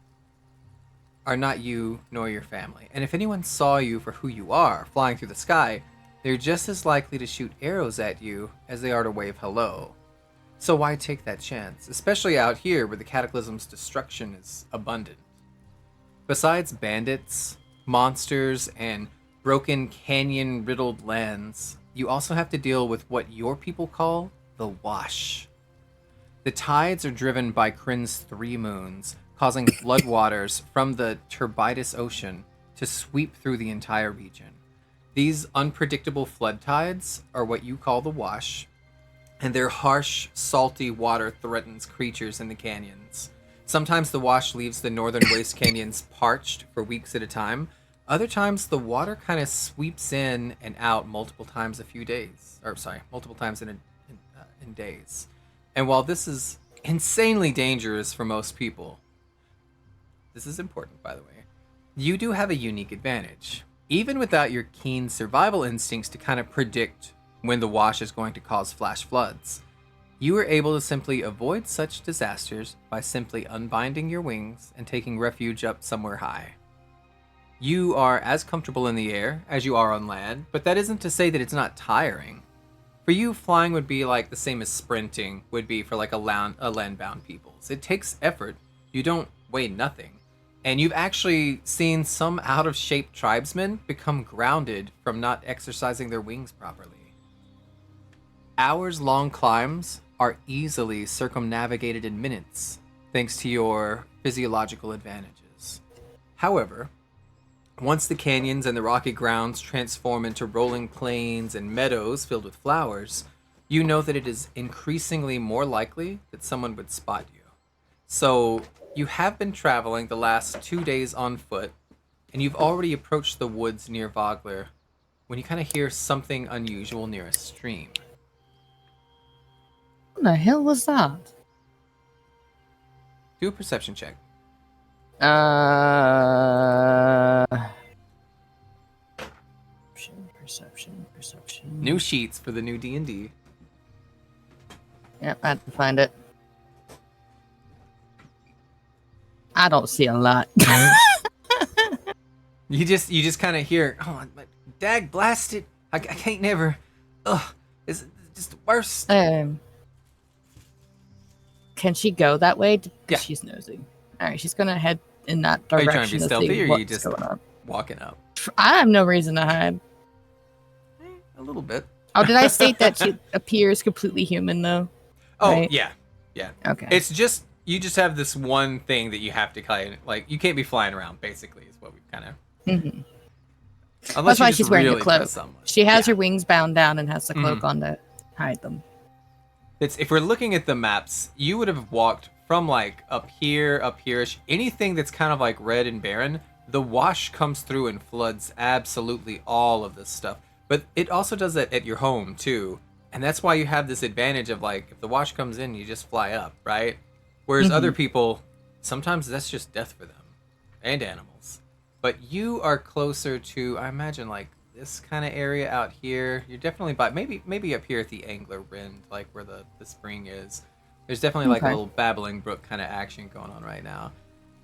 are not you nor your family. And if anyone saw you for who you are, flying through the sky, they're just as likely to shoot arrows at you as they are to wave hello. So why take that chance, especially out here where the Cataclysm's destruction is abundant? Besides bandits, monsters, and broken canyon-riddled lands, you also have to deal with what your people call the Wash. The tides are driven by Kryn's 3 moons, causing floodwaters from the Turbitus Ocean to sweep through the entire region. These unpredictable flood tides are what you call the Wash, and their harsh, salty water threatens creatures in the canyons. Sometimes the Wash leaves the northern waste canyons parched for weeks at a time. Other times the water kind of sweeps in and out multiple times in days. And while this is insanely dangerous for most people, this is important, by the way, you do have a unique advantage. Even without your keen survival instincts to kind of predict when the Wash is going to cause flash floods, you are able to simply avoid such disasters by simply unbinding your wings and taking refuge up somewhere high. you are as comfortable in the air as you are on land, but that isn't to say that it's not tiring. For you, flying would be like the same as sprinting would be for like a land-bound peoples. It takes effort. You don't weigh nothing. And you've actually seen some out-of-shape tribesmen become grounded from not exercising their wings properly. Hours-long climbs are easily circumnavigated in minutes, thanks to your physiological advantages. However, once the canyons and the rocky grounds transform into rolling plains and meadows filled with flowers, you know that it is increasingly more likely that someone would spot you. So, you have been traveling the last 2 days on foot, and you've already approached the woods near Vogler when you kind of hear something unusual near a stream. What the hell was that? Do a perception check. Perception. New sheets for the new D&D. Yep, I had to find it. I don't see a lot. You just kind of hear, oh, dag blast it. I can't never. Ugh, it's just the worst. Can she go that way? 'Cause Yeah. she's nosy. All right, she's gonna head in that Are you direction trying to be stealthy, see or are what's you just going on. walking up? I have no reason to hide. A little bit. Oh, did I state that she appears completely human though? Oh, Right? yeah. Okay. It's just, you just have this one thing that you have to kind of, like, you can't be flying around, basically, is what we've kind of. Mm-hmm. Unless That's why you just she's wearing really the cloak. trust someone. She has Yeah. her wings bound down and has the cloak on to hide them. If we're looking at the maps, you would have walked from like up here-ish, anything that's kind of like red and barren, the wash comes through and floods absolutely all of this stuff. But it also does that at your home too. And that's why you have this advantage of like, if the wash comes in, you just fly up, right? Whereas other people, sometimes that's just death for them and animals. But you are closer to, I imagine, like this kind of area out here. You're definitely by maybe up here at the Angler Rind, like where the spring is. There's definitely like a little babbling brook kind of action going on right now.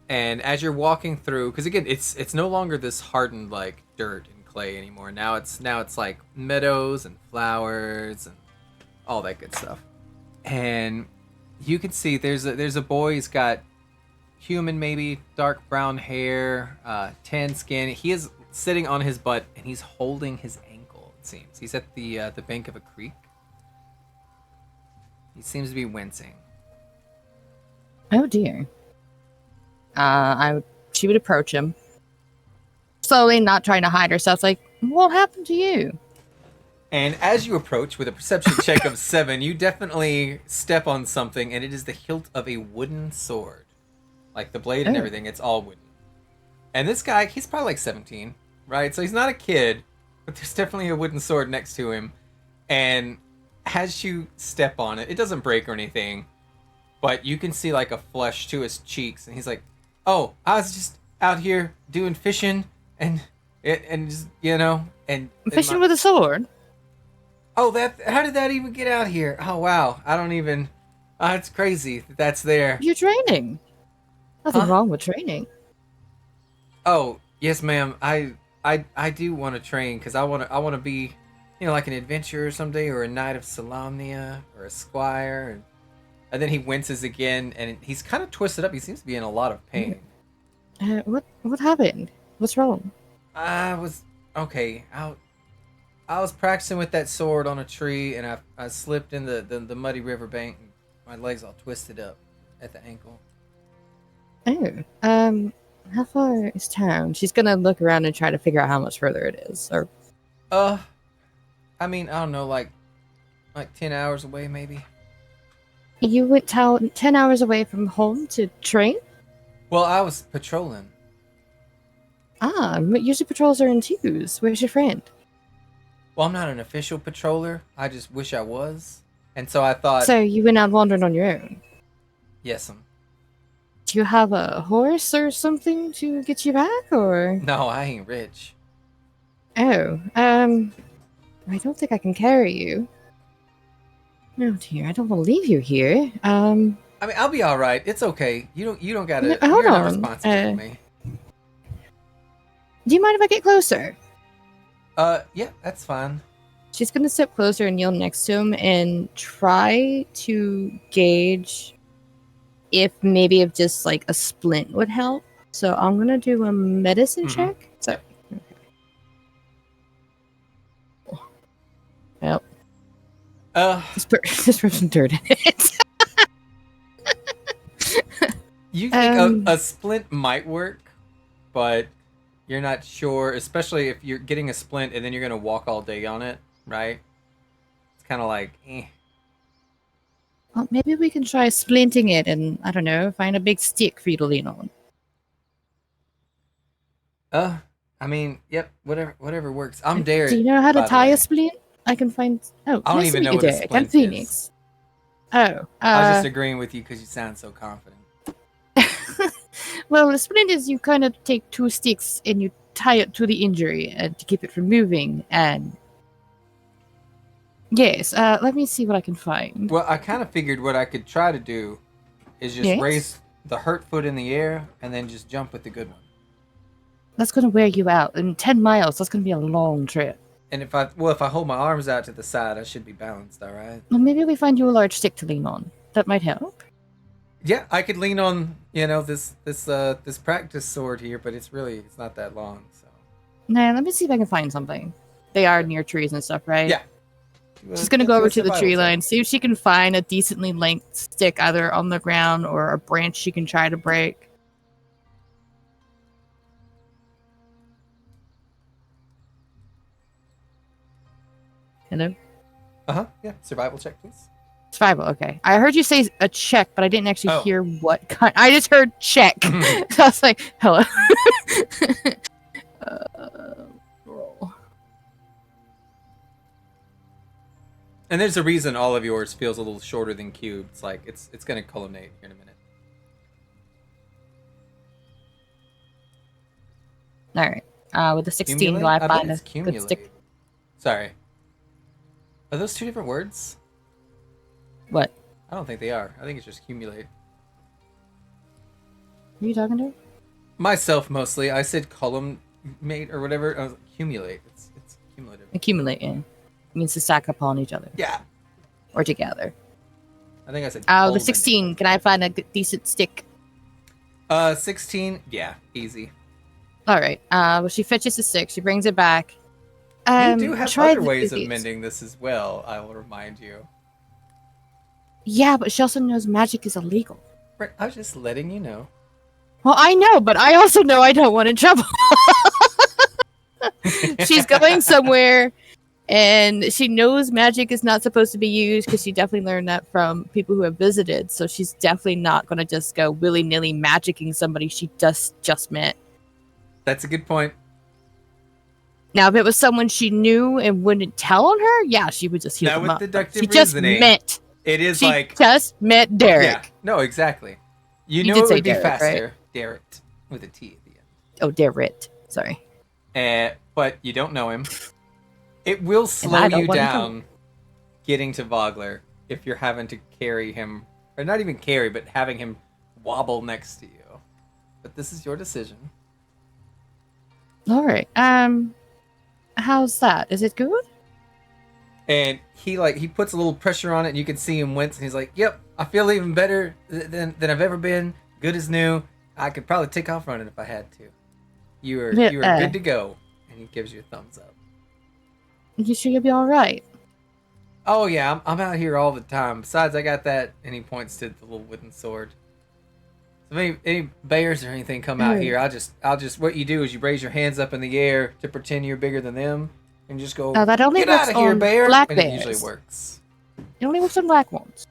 And as you're walking through, because again, it's no longer this hardened like dirt and clay anymore. Now it's like meadows and flowers and all that good stuff. And you can see there's a boy. He's got human, maybe dark brown hair, tan skin. He is sitting on his butt and he's holding his ankle. It seems he's at the bank of a creek. He seems to be wincing. Oh dear. She would approach him slowly, not trying to hide herself. Like, what happened to you? And as you approach with a perception check of 7, you definitely step on something, and it is the hilt of a wooden sword. Like the blade and everything, it's all wooden. And this guy, he's probably like 17, right? So he's not a kid, but there's definitely a wooden sword next to him. And as you step on it, it doesn't break or anything, but you can see like a flush to his cheeks, and he's like, "Oh, I was just out here doing fishing, and just, you know, and Fishing with a sword? Oh, how did that even get out here? Oh, wow. I don't even... it's crazy that that's there. You're training. Nothing wrong with training. Oh, yes, ma'am. I do want to train because I want to be, you know, like an adventurer someday, or a knight of Solamnia, or a squire. And then he winces again, and he's kind of twisted up. He seems to be in a lot of pain. What happened? What's wrong? I was practicing with that sword on a tree, and I slipped in the muddy riverbank, and my legs all twisted up at the ankle. Oh, how far is town? She's gonna look around and try to figure out how much further it is. Or, I mean, I don't know, like 10 hours away, maybe. you went 10 hours away from home to train? Well, I was patrolling. But usually patrols are in twos. Where's your friend? Well, I'm not an official patroller. I just wish I was. And so I thought... So you went out wandering on your own? Yes, Do you have a horse or something to get you back, or? No, I ain't rich. Oh, I don't think I can carry you. No, dear, I don't want to leave you here. I mean, I'll be all right. It's okay. You don't gotta. Hold You're not on. responsible for me. Do you mind if I get closer? Yeah, that's fine. She's gonna step closer and kneel next to him and try to gauge if maybe if just like a splint would help. So I'm gonna do a medicine Mhm. check. So, well, this person dirted it. You think a splint might work, but you're not sure, especially if you're getting a splint and then you're gonna walk all day on it, right? It's kind of like, eh. Well, maybe we can try splinting it and I don't know, find a big stick for you to lean on. I mean, yep, whatever works. I'm Derek. Do you know how to by the tie way. a splint? I can find. Oh, I don't nice even to know meet what you, a Derek. I'm splint Phoenix. is. Oh, I was just agreeing with you because you sound so confident. well, a splint is you kind of take two sticks and you tie it to the injury and to keep it from moving. And yes, let me see what I can find. Well, I kind of figured what I could try to do is just Yes? raise the hurt foot in the air and then just jump with the good one. That's going to wear you out. In 10 miles, that's going to be a long trip. And if I hold my arms out to the side, I should be balanced, all right? Well, maybe we find you a large stick to lean on. That might help. Yeah, I could lean on, this practice sword here, but it's not that long, so. Nah, let me see if I can find something. They are near trees and stuff, right? Yeah. She's gonna go Do a over to the survival tree check. line, see if she can find a decently length stick either on the ground or a branch she can try to break. Hello? Yeah, survival check, please. Survival, okay. I heard you say a check, but I didn't actually Oh. hear what kind. I just heard check. So I was like, hello. Roll. And there's a reason all of yours feels a little shorter than cube. It's like, it's going to culminate here in a minute. Alright. With the 16, do Cumulate? I I find bet a it's good cumulate. stick? Sorry. Are those two different words? What? I don't think they are. I think it's just cumulate. Who are you talking to? Myself, mostly. I said columnate or whatever. I was like, cumulate. It's cumulative. Accumulate, yeah. It means to stack upon each other. Yeah. Or together. I think I said The culminate. 16, can I find a decent stick? 16. Yeah, easy. Alright. Well, she fetches the stick. She brings it back. You do have try other the ways of cookies. mending this as well, I will remind you. Yeah, but she also knows magic is illegal. Right, I was just letting you know. Well, I know, but I also know I don't want in trouble. She's going somewhere, and she knows magic is not supposed to be used because she definitely learned that from people who have visited. So she's definitely not going to just go willy-nilly magicking somebody she just met. That's a good point. Now, if it was someone she knew and wouldn't tell on her, yeah, she would just heal Now them with up. deductive She just reasoning, met. It is She like, just met Derek. yeah, no, exactly. You You know did it say would be Derek, right? faster, Derek, with a T at the end. Oh, Derek. Sorry. But you don't know him. It will slow I don't you want to down getting to Vogler if you're having to carry him, or not even carry, but having him wobble next to you. But this is your decision. All right. How's that? Is it good? And he puts a little pressure on it, and you can see him wince, and he's like, "Yep, I feel even better than I've ever been. Good as new. I could probably take off running if I had to. You are good to go." And he gives you a thumbs up. You sure you'll be all right? Oh yeah, I'm out here all the time. Besides, I got that, and he points to the little wooden sword. So if any bears or anything come out here, I'll just what you do is you raise your hands up in the air to pretend you're bigger than them, and just go, That only "Get works out of here, on bear!" black And it bears. usually works. It only works on black ones.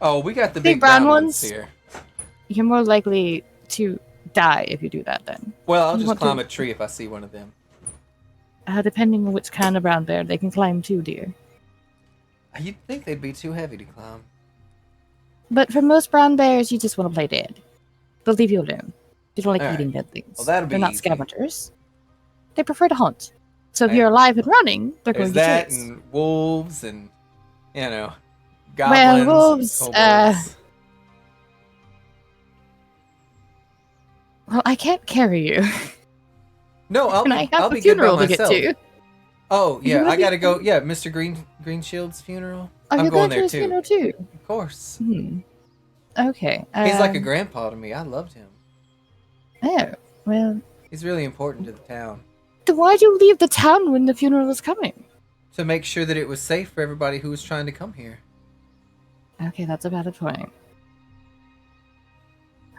Oh, we got the Big big brown brown ones ones? here. You're more likely to die if you do that then. Well, I'll You just want climb to- a tree if I see one of them. Depending on which kind of brown bear, they can climb too, dear. You'd think they'd be too heavy to climb. But for most brown bears, you just want to play dead. They'll leave you alone. They don't like Alright. eating dead things. Well, that'll be They're not easy. scavengers. They prefer to hunt. So if Right. you're alive and running, they're There's going to that, chase. and wolves, and goblins. wolves, kobolds. Well, I can't carry you. No, And I have I'll a be good by funeral to get myself. to. Oh, And I I'll have be a good by funeral to get myself. to. Oh, You yeah, I wanna be gotta go. fun? Yeah, Mr. Green Shield's funeral. Oh, I'm you're going going to there his too. funeral too? Of course. Hmm. Okay. He's like a grandpa to me. I loved him. Oh, well, He's really important to the town. then why'd you leave the town when the funeral was coming? To make sure that it was safe for everybody who was trying to come here. Okay, that's a valid point.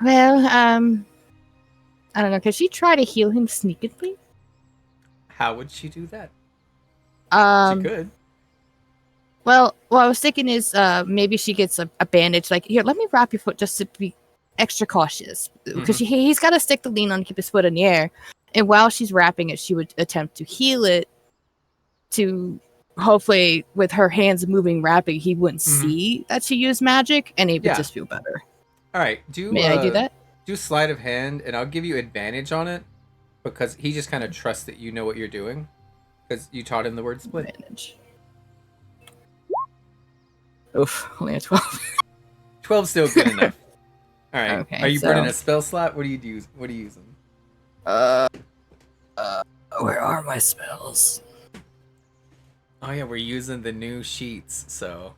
Well, I don't know. Could she try to heal him sneakily? How would she do that? She Um, could. well, what I was thinking is, maybe she gets a bandage. Like, here, let me wrap your foot just to be extra cautious, because he's got to stick the lean on to keep his foot in the air. And while she's wrapping it, she would attempt to heal it. To hopefully, with her hands moving, wrapping, he wouldn't see that she used magic, and he would just feel better. All right. May I do that? Do sleight of hand, and I'll give you advantage on it because he just kind of trusts that you know what you're doing because you taught him the word split. Advantage. Oof, only a 12. 12's still good enough. All right. Okay, Are you so- burning a spell slot? What do you use? What are you using? Where are my spells? Oh yeah, we're using the new sheets, so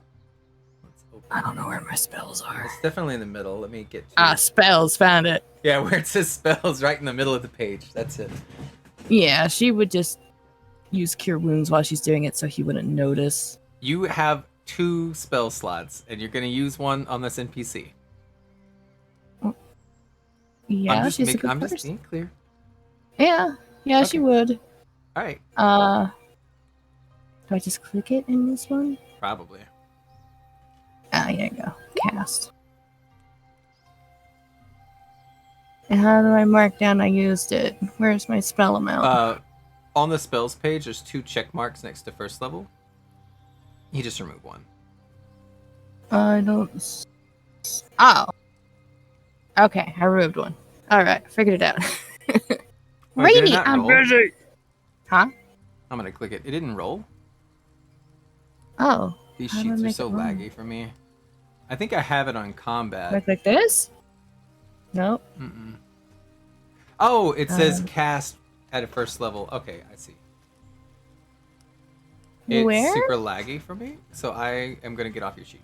let's open. I don't know where my spells are. It's definitely in the middle. Let me get to Ah, it. spells, found it. Yeah, where it says spells, right in the middle of the page. That's it. Yeah, she would just use Cure Wounds while she's doing it so he wouldn't notice. You have 2 spell slots, and you're gonna use one on this NPC. Yeah, she's a good I'm just person. being clear. Yeah, she Okay. would. All right, Do I just click it in this one? probably. Ah, here you go. Cast. And how do I mark down I used it? Where's my spell amount? On the spells page, there's 2 check marks next to first level. You just remove one. I don't. Oh. Okay, I removed one. Alright, figured it out. Wait, did it Rainy, not I'm roll? busy. Huh? I'm gonna click it. It didn't roll. Oh. These How do I sheets are make so it roll? laggy for me. I think I have it on Do I combat. click this? Nope. Mm-mm. Oh, it says Uh. cast at a first level. Okay, I see. It's Where? super laggy for me, so I am gonna get off your sheet.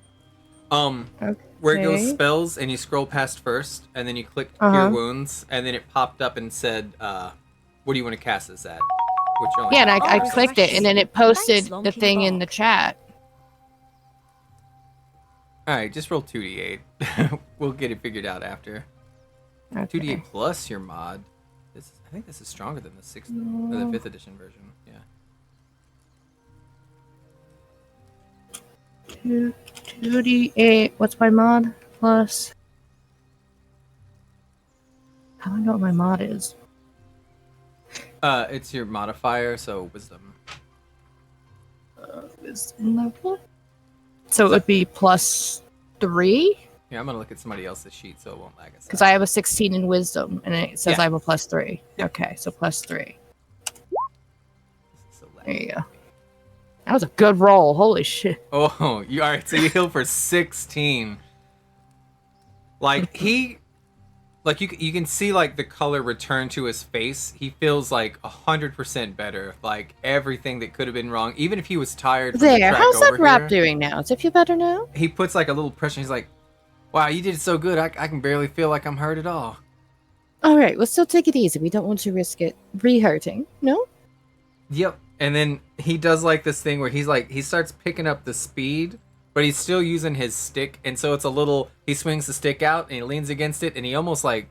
Where it goes Okay. spells, and you scroll past first, and then you click Uh-huh. Cure Wounds, and then it popped up and said, "What do you want to cast this at?" Which you're only Yeah, and I Oh, clicked it, and then it posted Long the King thing in the Bark. chat. All right, just roll 2d8. We'll get it figured out after. Okay. 2d8 plus your mod. I think this is stronger than the 6th or the 5th edition version. Yeah. 2d8. What's my mod? Plus. How do I know what my mod is? It's your modifier, so wisdom. Wisdom level? So it would be plus 3? Yeah, I'm gonna look at somebody else's sheet so it won't lag us. Because I have a 16 in wisdom, and it says Yeah. I have a plus 3. Yep. Okay, so plus 3. This is so laggy. There you go. That was a good roll. Holy shit. Oh, you all right? So you heal for 16. Like you can see like the color return to his face. He feels like 100% better. Like everything that could have been wrong, even if he was tired. From the There. track How's that over wrap here, doing now? Does it feel better now? He puts like a little pressure. He's like, "Wow, you did so good. I can barely feel like I'm hurt at all." All right, we'll still take it easy. We don't want to risk it re-hurting. No? Yep. And then he does like this thing where he starts picking up the speed, but he's still using his stick, and so it's a little. He swings the stick out and he leans against it, and he almost like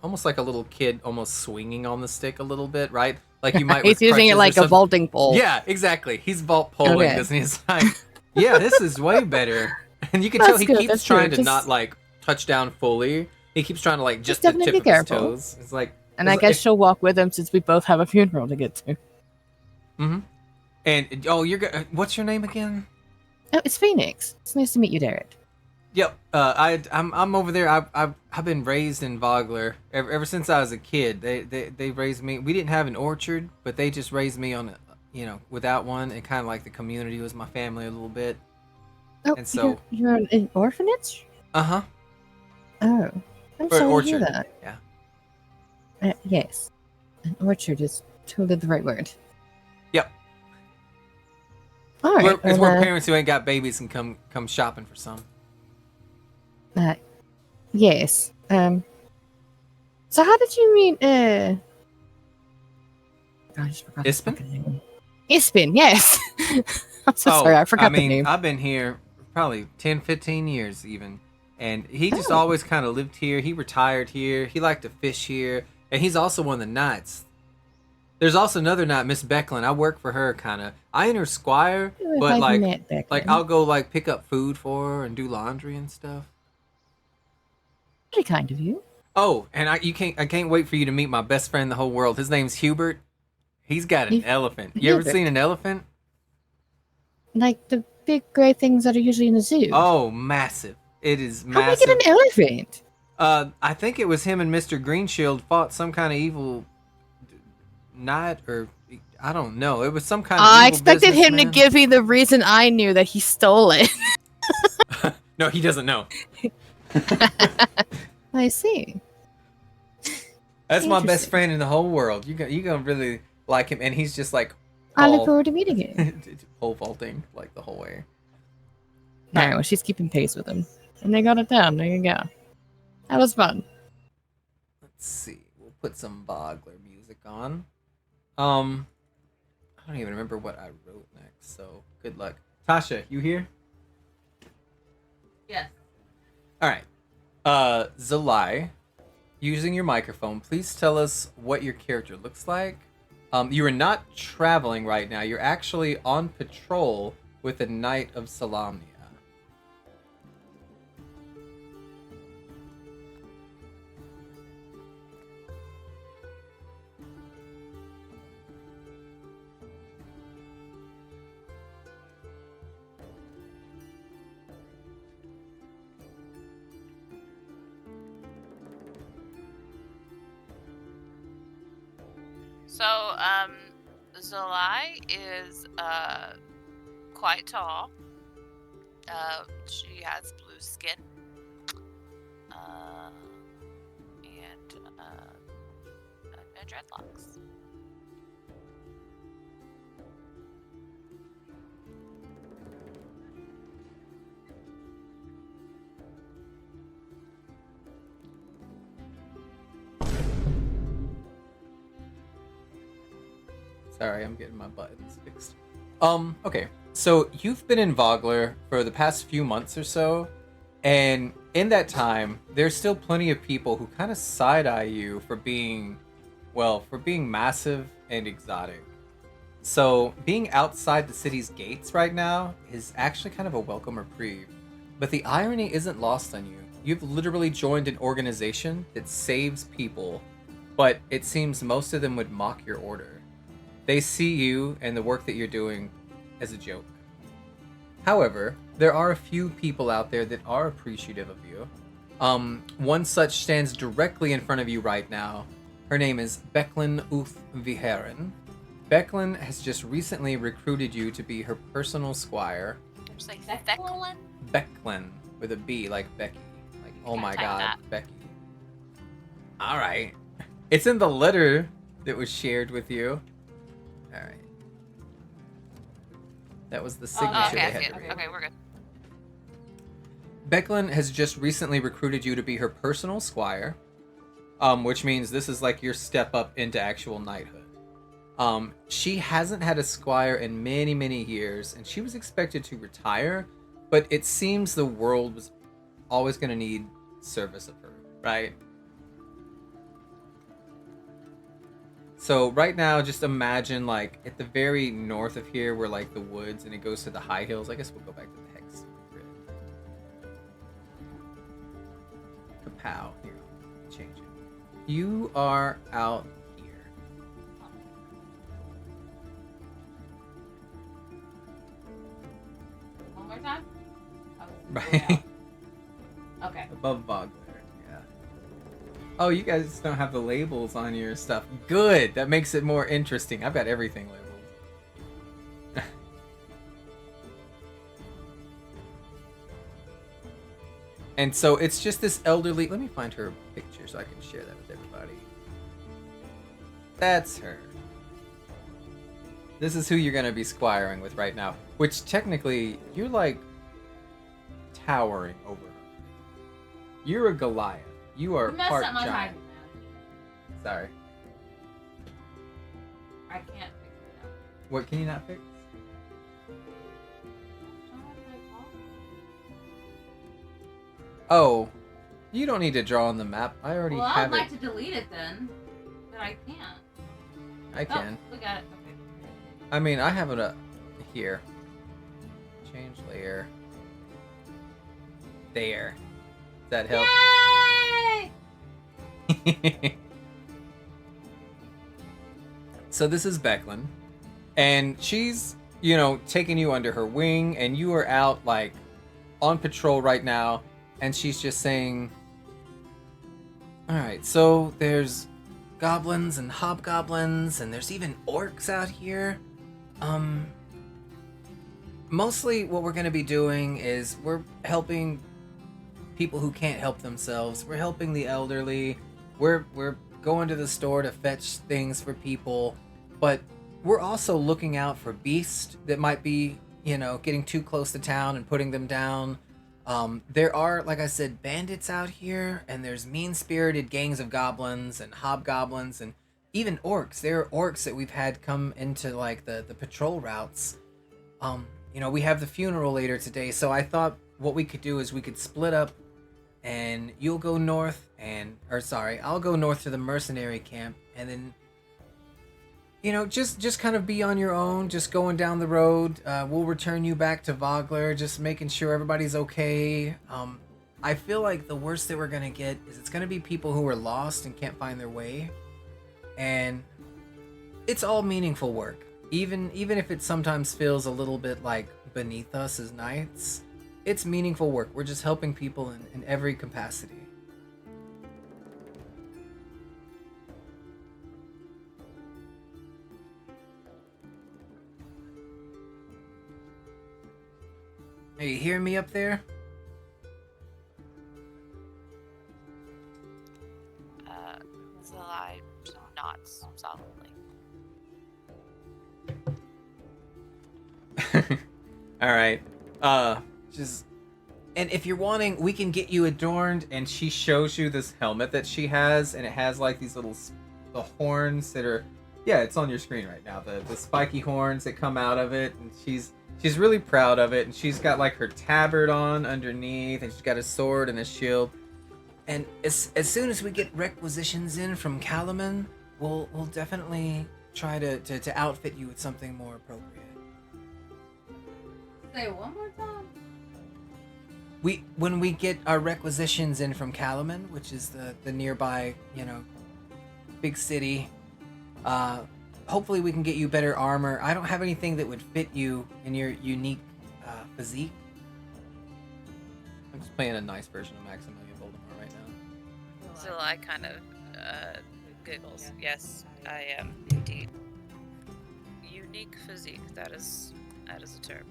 a little kid, almost swinging on the stick a little bit, right? Like you might. He's with using it crutches or like a something. vaulting pole. Yeah, exactly. He's vault poling, Okay. doesn't he? He's like, yeah, this is way better. And you can tell That's he good, keeps that's trying good. to Just- not like touch down fully. He keeps trying to like just Just the definitely tip be of his careful. toes. It's like, And I guess she'll walk with him since we both have a funeral to get to. Mm-hmm. And what's your name again? Oh, it's Phoenix. It's nice to meet you, Derek. Yep. I'm over there. I've been raised in Vogler ever since I was a kid. They raised me. We didn't have an orchard, but they just raised me on without one. And kind of like the community was my family a little bit. Oh, And so- you're an orphanage? Uh-huh. Oh, I'm Or an sorry to orchard. hear that. Yeah. Yes, an orchard is Totally the right word. Yep. All right. It's where parents who ain't got babies can come shopping for some. Yes. So how did you meet? I just forgot his Ispin? fucking name. Ispin, yes. I'm so sorry, I forgot the name. I've been here probably 10, 15 years even. And he just always kind of lived here. He retired here. He liked to fish here. And he's also one of the knights. There's also another knight, Miss Becklin. I work for her, kind of. I ain't her squire, but like I'll go like pick up food for her and do laundry and stuff. Pretty kind of you. Oh, and I can't wait for you to meet my best friend in the whole world. His name's Hubert. He's got an elephant. You ever seen an elephant? Like the big gray things that are usually in the zoo. Oh, massive. It is How massive. did we get an elephant? I think it was him and Mr. Greenshield fought some kind of evil knight, or I don't know. It was some kind of I evil expected him to businessman. give me the reason I knew that he stole it. No, he doesn't know. I see. That's my best Interesting. friend in the whole world. You gonna really like him, and he's just like I look forward to meeting him. pole vaulting like the whole way. Alright, well, she's keeping pace with him. And they got it down. There you go. That was fun. Let's see. We'll put some Bogler music on. I don't even remember what I wrote next, so good luck. Tasha, you here? Yes. All right. Zalai, using your microphone, please tell us what your character looks like. You are not traveling right now. You're actually on patrol with the Knight of Salamnia. So, Zalai is quite tall. She has blue skin. And dreadlocks. Sorry, I'm getting my buttons fixed. Okay. So you've been in Vogler for the past few months or so, and in that time, there's still plenty of people who kind of side-eye you for being massive and exotic. So being outside the city's gates right now is actually kind of a welcome reprieve. But the irony isn't lost on you. You've literally joined an organization that saves people, but it seems most of them would mock your order. They see you and the work that you're doing as a joke. However, there are a few people out there that are appreciative of you. One such stands directly in front of you right now. Her name is Becklin Uth Viheren. Becklin has just recently recruited you to be her personal squire. Just like Becklin. Becklin, with a B, like Becky. Like, oh my type god, that. Becky. Alright. It's in the letter that was shared with you. Alright. That was the signature Oh, okay, they I had see to it. read. Okay, we're good. Becklin has just recently recruited you to be her personal squire, which means this is like your step up into actual knighthood. She hasn't had a squire in many, many years, and she was expected to retire, but it seems the world was always going to need service of her, right? So right now, just imagine like at the very north of here, where like the woods and it goes to the high hills. I guess we'll go back to the hex grid. Kapow. Here, I'll change it. You are out here. One more time? Right. Okay. Above Bogler, yeah. Oh, you guys don't have the labels on your stuff. Good. That makes it more interesting. I've got everything labeled. And so it's just this elderly. Let me find her picture so I can share that with everybody. That's her. This is who you're gonna be squiring with right now. Which technically, you're like towering over her. You're a Goliath. You are You messed part up my giant. typing, man. Sorry. I can't fix it now. What can you not fix? Oh, you don't need to draw on the map. I already Well, I'd have like it. to delete it then, but I can't. I can. Oh, look at it. Okay. I mean, I have it here. Change layer. There. Does that help? Yay! So this is Becklin, and she's, you know, taking you under her wing, and you are out like on patrol right now, and she's just saying, all right, so there's goblins and hobgoblins, and there's even orcs out here. Mostly what we're going to be doing is we're helping people who can't help themselves. We're helping the elderly. We're going to the store to fetch things for people, but we're also looking out for beasts that might be, you know, getting too close to town and putting them down. There are, like I said, bandits out here, and there's mean-spirited gangs of goblins and hobgoblins and even orcs. There are orcs that we've had come into like the patrol routes. You know, we have the funeral later today, so I thought what we could do is we could split up, and you'll go north I'll go north to the mercenary camp, and then, you know, just kind of be on your own, just going down the road. We'll return you back to Vogler, just making sure everybody's okay. I feel like the worst that we're gonna get is it's gonna be people who are lost and can't find their way, and it's all meaningful work. Even if it sometimes feels a little bit like beneath us as knights, it's meaningful work. We're just helping people in every capacity. Are you hearing me up there? So I nods solidly. All right. Just, and if you're wanting, we can get you adorned. And she shows you this helmet that she has, and it has like these little the horns that are, yeah, it's on your screen right now. The spiky horns that come out of it, and she's really proud of it. And she's got like her tabard on underneath, and she's got a sword and a shield. And as soon as we get requisitions in from Calaman, we'll definitely try to outfit you with something more appropriate. Say it one more time. When we get our requisitions in from Calaman, which is the nearby, you know, big city, hopefully we can get you better armor. I don't have anything that would fit you in your unique physique. I'm just playing a nice version of Maximilian Voldemort right now. So I kind of giggles. Yes, I am indeed. Unique physique. That is a term.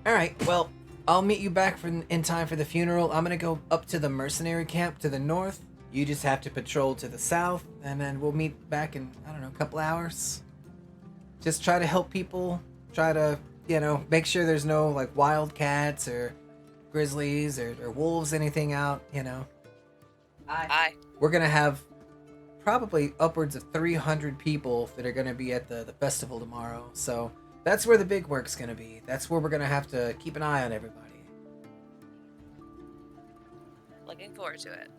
All right, well, I'll meet you back in time for the funeral. I'm gonna go up to the mercenary camp to the north. You just have to patrol to the south, and then we'll meet back in, I don't know, a couple hours. Just try to help people. Try to, you know, make sure there's no like wildcats or grizzlies or wolves, anything out, you know. Aye. We're gonna have probably upwards of 300 people that are gonna be at the festival tomorrow. So that's where the big work's gonna be. That's where we're gonna have to keep an eye on everybody. Looking forward to it.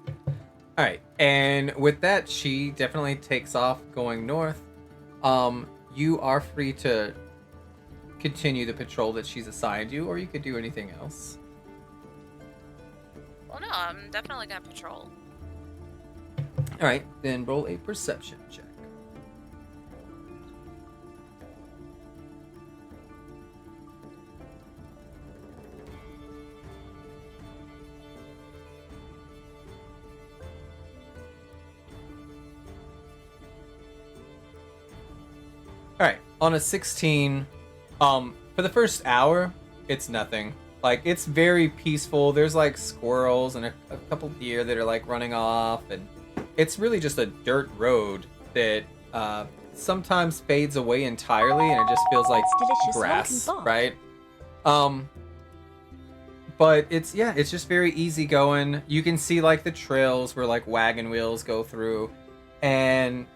All right, and with that, she definitely takes off going north. You are free to continue the patrol that she's assigned you, or you could do anything else. Well, no, I'm definitely gonna patrol. All right, then roll a perception check. All right, on a 16, for the first hour, it's nothing. Like, it's very peaceful. There's like squirrels and a couple deer that are like running off, and it's really just a dirt road that sometimes fades away entirely, and it just feels like It's delicious grass, Lincoln Park. right? But it's just very easy going. You can see like the trails where like wagon wheels go through, and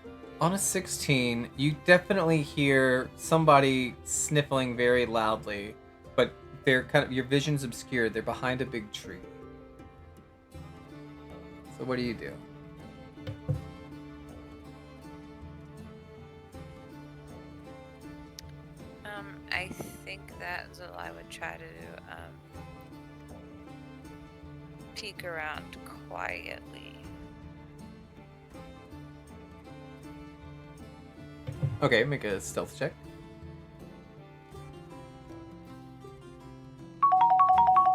on a 16, you definitely hear somebody sniffling very loudly, but they're kind of, your vision's obscured. They're behind a big tree. So what do you do? I think that's what I would try to peek around quietly. Okay, make a stealth check.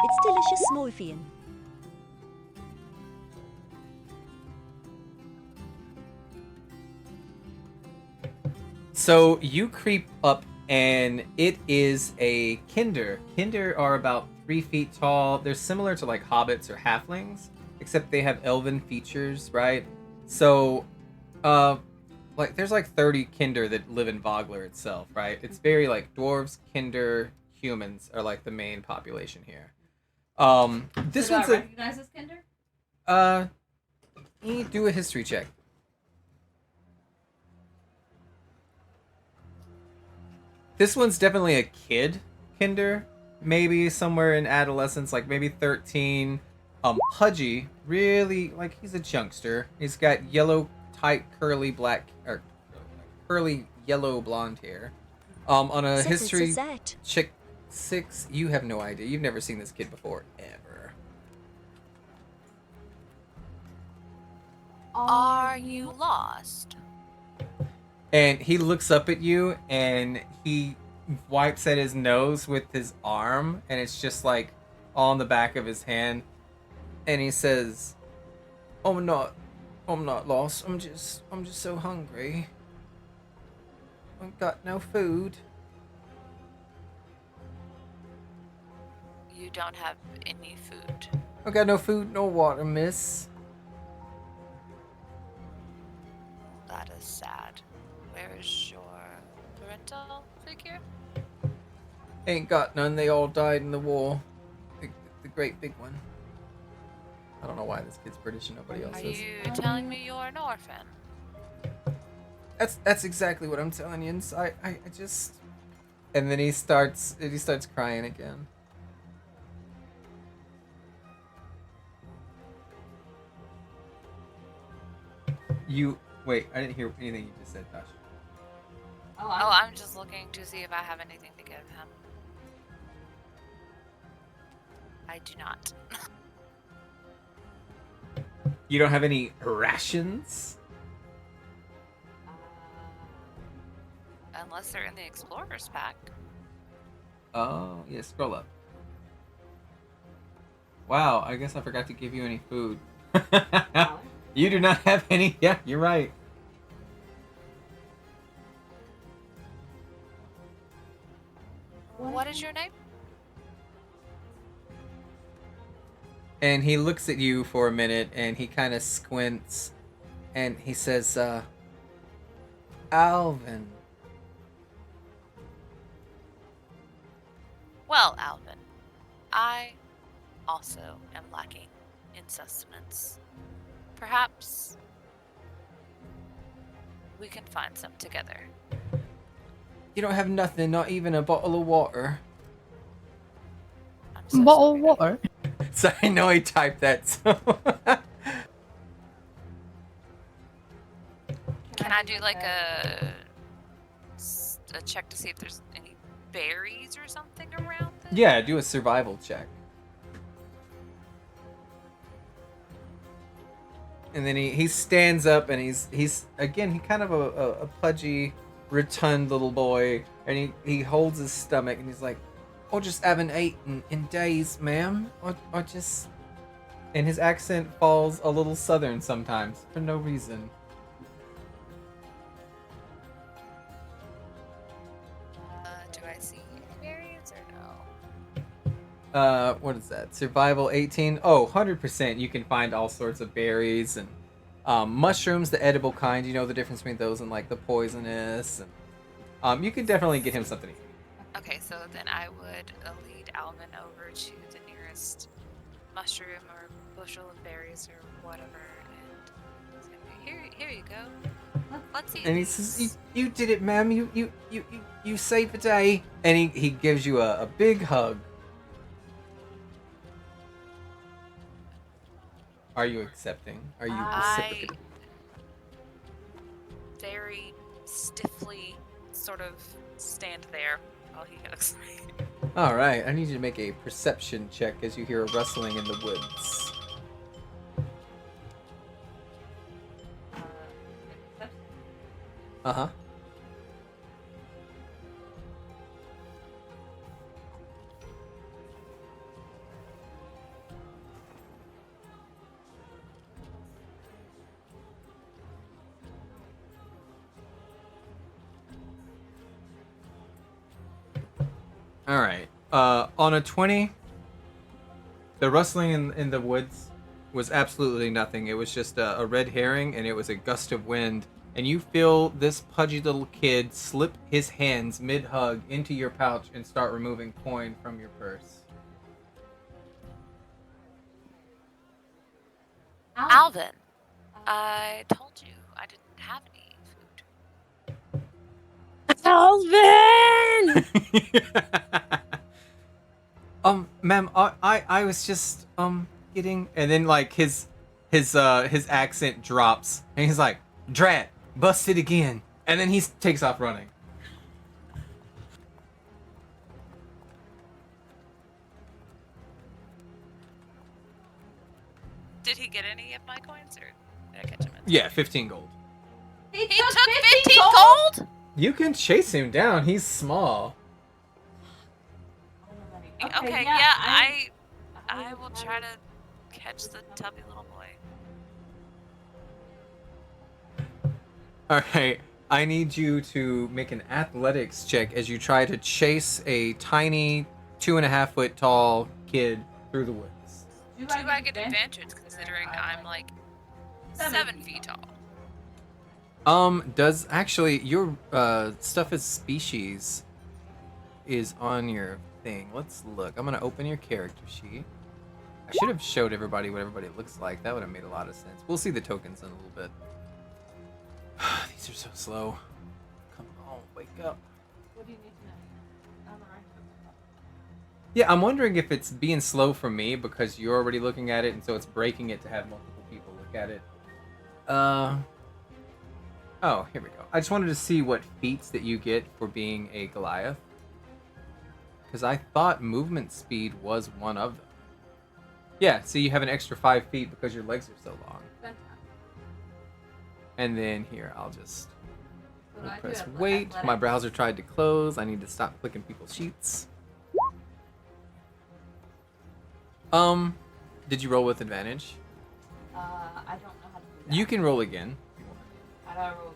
It's delicious Morphian. So you creep up, and it is a kinder. Kinder are about 3 feet tall. They're similar to like hobbits or halflings, except they have elven features, right? So, like there's like 30 kinder that live in Vogler itself, right? It's very like dwarves, kinder, humans are like the main population here. This So do I one's a recognize this kinder? do a history check. This one's definitely a kid kinder, maybe somewhere in adolescence, like maybe 13. Pudgy, really, like he's a youngster. He's got yellow, tight, curly black, or curly yellow blonde hair. On a Set history is a set. check 6, you have no idea. You've never seen this kid before, ever. Are you lost? And he looks up at you, and he wipes at his nose with his arm, and it's just like on the back of his hand. And he says, I'm not lost. I'm just so hungry. I've got no food. You don't have any food. I got no food, no water, miss. That is sad. Where is your parental figure? Ain't got none. They all died in the war. The great big one. I don't know why this kid's British and nobody else Are is. you telling me you're an orphan? That's exactly what I'm telling you. I just. And then he starts crying again. You wait. I didn't hear anything you just said, Tasha. Oh, I'm just looking to see if I have anything to give him. I do not. You don't have any rations? Unless they're in the Explorer's Pack. Oh, yeah, scroll up. Wow, I guess I forgot to give you any food. You do not have any. Yeah, you're right. What is your name? And he looks at you for a minute, and he kind of squints, and he says, Alvin. Well, Alvin, I also am lacking in sustenance. Perhaps we can find some together. You don't have nothing, not even a bottle of water. I'm so Bottle sorry. of water. So I know he typed that, so. Can I do like a check to see if there's any berries or something around this? Yeah, do a survival check. And then he stands up, and he's again, he kind of a pudgy, rotund little boy, and he holds his stomach, and he's like, I just haven't eaten in days, ma'am. I just... And his accent falls a little southern sometimes, for no reason. Do I see any berries or no? What is that? Survival 18? Oh, 100%. You can find all sorts of berries, and Mushrooms, the edible kind, you know the difference between those and like the poisonous. And, you could definitely get him something. Okay, so then I would lead Alvin over to the nearest mushroom or bushel of berries or whatever, and say, here you go. Let's eat. And he says, "You did it, ma'am. You saved the day." And he gives you a big hug. Are you accepting? Are you I reciprocating? very stiffly sort of stand there while he hugs me. All right, I need you to make a perception check as you hear a rustling in the woods. Uh-huh. All right. On a 20, the rustling in the woods was absolutely nothing. It was just a red herring, and it was a gust of wind. And you feel this pudgy little kid slip his hands mid-hug into your pouch and start removing coin from your purse. Alvin, I told you I didn't have any food. Alvin! Ma'am, I was just getting, and then like his accent drops, and he's like, "Drat, busted again," and then he takes off running. Did he get any of my coins, or did I catch him? Yeah, 15 gold. He took 15 gold? You can chase him down. He's small. Okay, yeah, I will try to catch the tubby little boy. All right. I need you to make an athletics check as you try to chase a tiny 2.5 foot tall kid through the woods. Do I get advantage considering I'm like 7 feet tall? Does actually your stuff as species is on your thing. Let's look. I'm gonna open your character sheet. I should have showed everybody what everybody looks like. That would have made a lot of sense. We'll see the tokens in a little bit. These are so slow. Come on, wake up. What do you need to know? Yeah, I'm wondering if it's being slow for me because you're already looking at it, and so it's breaking it to have multiple people look at it. Oh, here we go. I just wanted to see what feats that you get for being a Goliath. Because I thought movement speed was one of them. Yeah, so you have an extra 5 feet because your legs are so long. And then here, I'll just press wait. My browser tried to close. I need to stop clicking people's sheets. Did you roll with advantage? I don't know how to do that. You can roll again. How do I roll?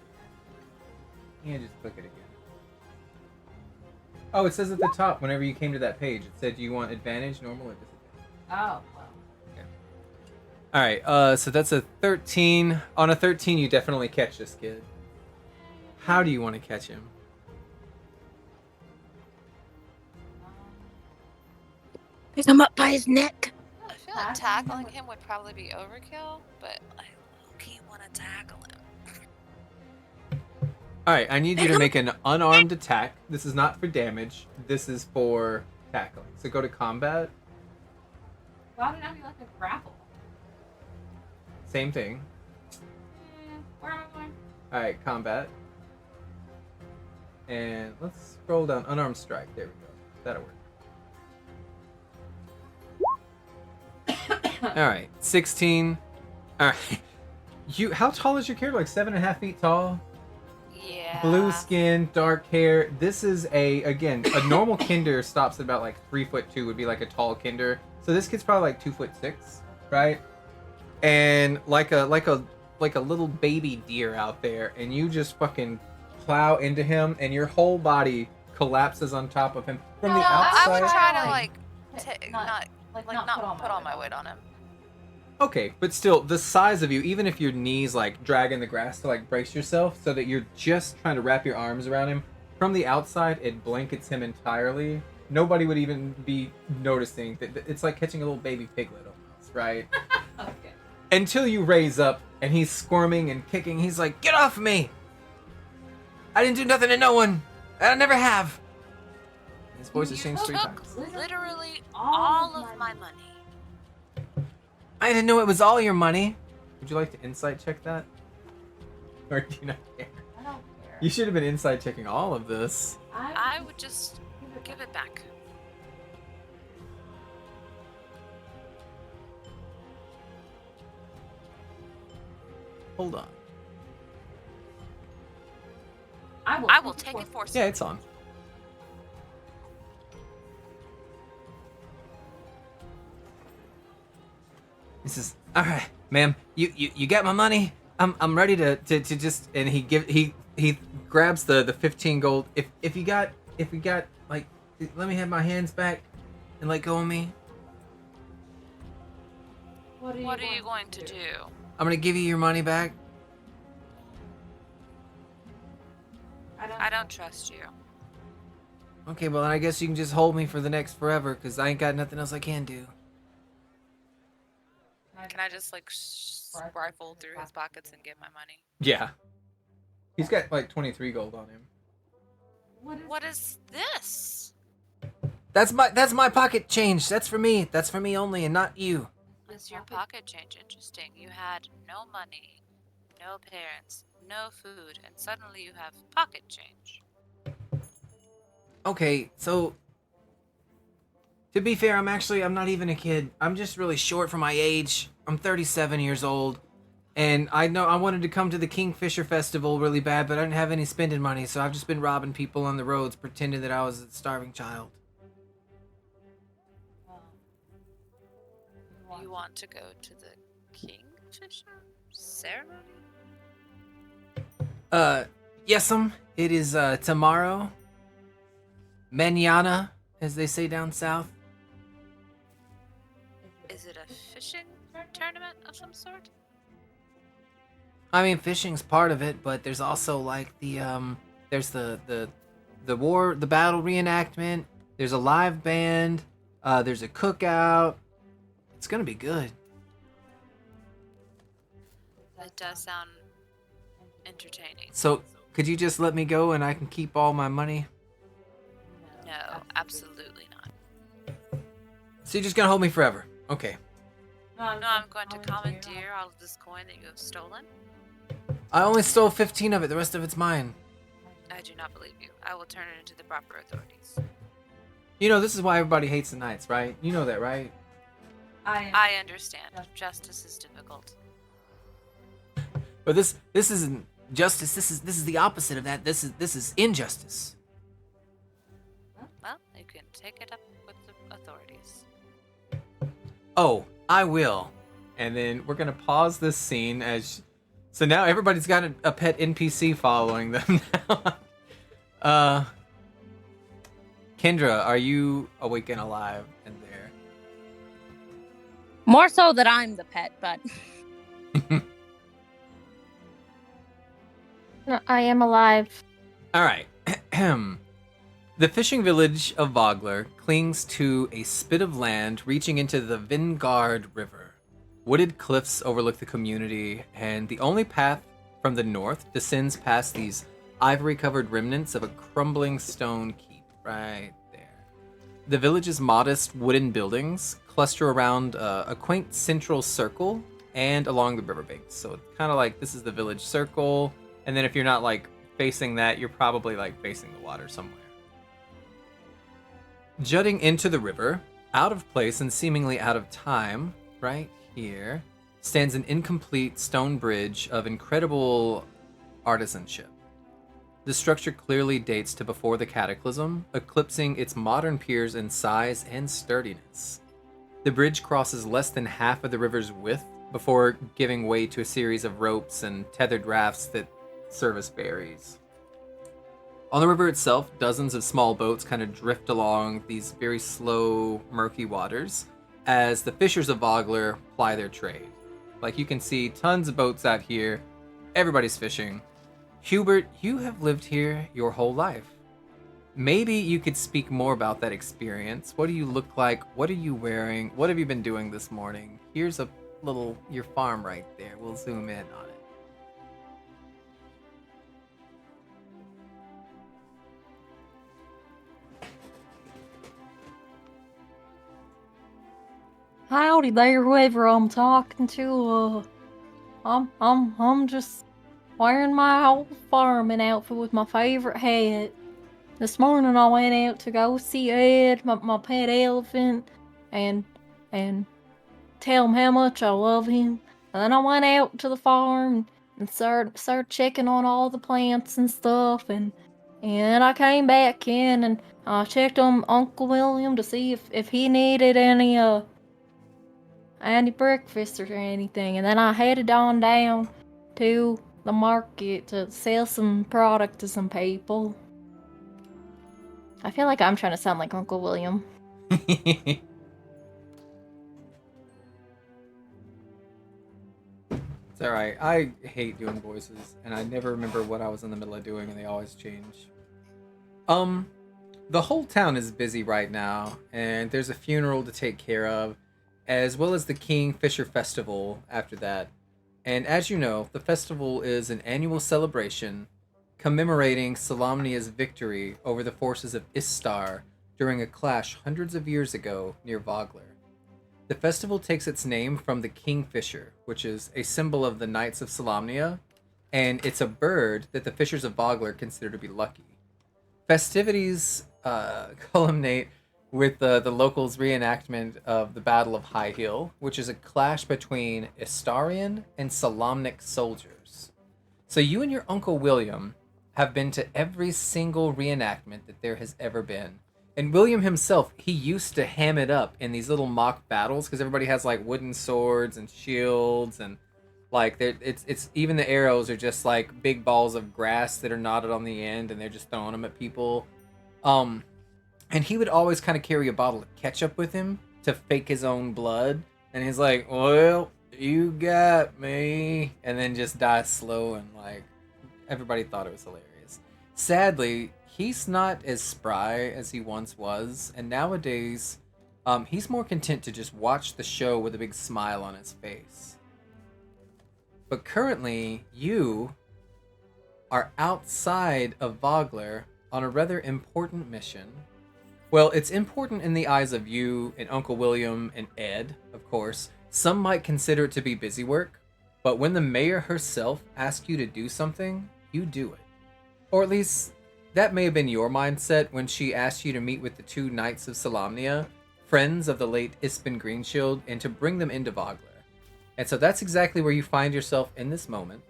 Yeah, just click it again. Oh, it says at the top whenever you came to that page. It said, do you want advantage, normal, or disadvantage? Oh, well. Okay. Alright, so that's a 13. On a 13, you definitely catch this kid. How do you want to catch him? Pick him up by his neck. I feel like tackling him would probably be overkill, but I low-key want to tackle him. Alright, I need you to make an unarmed attack. This is not for damage. This is for tackling. So go to combat. Why would I be like a grapple? Same thing. Where am I going? Alright, combat. And let's scroll down. Unarmed strike. There we go. That'll work. Alright, 16. Alright. How tall is your character? Like 7.5 feet tall? Yeah. Blue skin, dark hair. This is again, a normal kinder stops at about like 3'2", would be like a tall kinder. So this kid's probably like 2'6", right? And like a little baby deer out there, and you just fucking plow into him, and your whole body collapses on top of him from the outside. I would try to not not put all my weight on him. Okay, but still, the size of you, even if your knees like drag in the grass to like brace yourself so that you're just trying to wrap your arms around him, from the outside, it blankets him entirely. Nobody would even be noticing that it's like catching a little baby piglet almost, right? Okay. Until you raise up and he's squirming and kicking, he's like, "Get off me! I didn't do nothing to no one! I never have!" His voice has changed 3 times. Literally all of my money. I didn't know it was all your money. Would you like to insight check that? Or do you not care? I don't care. You should have been insight checking all of this. I would just give it back. Hold on. I will take it for Yeah, it's on. He says, "All right, ma'am, you got my money. I'm ready to just." And he grabs the 15 gold. If you got like, let me have my hands back and let go of me. What are you going to do? I'm gonna give you your money back. I don't trust you. Okay, well then I guess you can just hold me for the next forever, cause I ain't got nothing else I can do. Can I just like rifle through his pockets and get my money? Yeah. He's got like 23 gold on him. What is this? That's my pocket change. That's for me. That's for me only, and not you. Is your pocket change interesting? You had no money, no parents, no food, and suddenly you have pocket change. Okay, so to be fair, I'm not even a kid. I'm just really short for my age. I'm 37 years old, and I know I wanted to come to the Kingfisher Festival really bad, but I didn't have any spending money, so I've just been robbing people on the roads, pretending that I was a starving child. You want to go to the Kingfisher ceremony? Yes'm. It is tomorrow. Mañana, as they say down south. Is it a fishing tournament of some sort? I mean, fishing's part of it, but there's also like there's the battle reenactment. There's a live band. There's a cookout. It's gonna be good. It does sound entertaining. So, could you just let me go and I can keep all my money? No, absolutely not. So you're just gonna hold me forever? Okay. No, I'm going to commandeer all of this coin that you have stolen. I only stole 15 of it. The rest of it's mine. I do not believe you. I will turn it into the proper authorities. You know, this is why everybody hates the Knights, right? You know that, right? I understand. Justice is difficult. But this isn't justice. This is the opposite of that. This is injustice. Well, you can take it up with the authorities. Oh, I will. And then we're gonna pause this scene as. So now everybody's got a pet NPC following them now. Kendra, are you awake and alive in there? More so that I'm the pet, but No, I am alive. All right. The fishing village of Vogler clings to a spit of land reaching into the Vingard River. Wooded cliffs overlook the community, and the only path from the north descends past these ivory-covered remnants of a crumbling stone keep right there. The village's modest wooden buildings cluster around a quaint central circle and along the riverbanks. So it's kind of like this is the village circle, and then if you're not like facing that, you're probably like facing the water somewhere. Jutting into the river, out of place and seemingly out of time, right here, stands an incomplete stone bridge of incredible artisanship. The structure clearly dates to before the Cataclysm, eclipsing its modern piers in size and sturdiness. The bridge crosses less than half of the river's width before giving way to a series of ropes and tethered rafts that serve as ferries. On the river itself, dozens of small boats kind of drift along these very slow, murky waters, as the fishers of Vogler ply their trade. Like, you can see tons of boats out here. Everybody's fishing. Hubert, you have lived here your whole life. Maybe you could speak more about that experience. What do you look like? What are you wearing? What have you been doing this morning? Here's a little, your farm right there. We'll zoom in on it. Howdy there, whoever I'm talking to. I'm just wearing my old farming outfit with my favorite hat. This morning I went out to go see Ed, my pet elephant, and tell him how much I love him. And then I went out to the farm and started checking on all the plants and stuff, and I came back in and I checked on Uncle William to see if he needed any breakfast or anything, and then I headed on down to the market to sell some product to some people. I feel like I'm trying to sound like Uncle William. It's alright. I hate doing voices, and I never remember what I was in the middle of doing, and they always change. The whole town is busy right now, and there's a funeral to take care of, as well as the Kingfisher Festival after that. And as you know, the festival is an annual celebration commemorating Solamnia's victory over the forces of Istar during a clash hundreds of years ago near Vogler. The festival takes its name from the kingfisher, which is a symbol of the Knights of Solamnia, and it's a bird that the fishers of Vogler consider to be lucky. Festivities culminate with the locals' reenactment of the Battle of High Hill, which is a clash between Istarian and Solamnic soldiers. So you and your Uncle William have been to every single reenactment that there has ever been. And William himself, he used to ham it up in these little mock battles because everybody has like wooden swords and shields, and like it's even the arrows are just like big balls of grass that are knotted on the end, and they're just throwing them at people. And he would always kind of carry a bottle of ketchup with him to fake his own blood. And he's like, "Well, you got me," and then just die slow, and like everybody thought it was hilarious. Sadly, he's not as spry as he once was, and nowadays, he's more content to just watch the show with a big smile on his face. But currently, you are outside of Vogler on a rather important mission. Well, it's important in the eyes of you and Uncle William and Ed, of course. Some might consider it to be busy work, but when the mayor herself asks you to do something, you do it. Or at least, that may have been your mindset when she asked you to meet with the two Knights of Solamnia, friends of the late Ispin Greenshield, and to bring them into Vogler. And so that's exactly where you find yourself in this moment.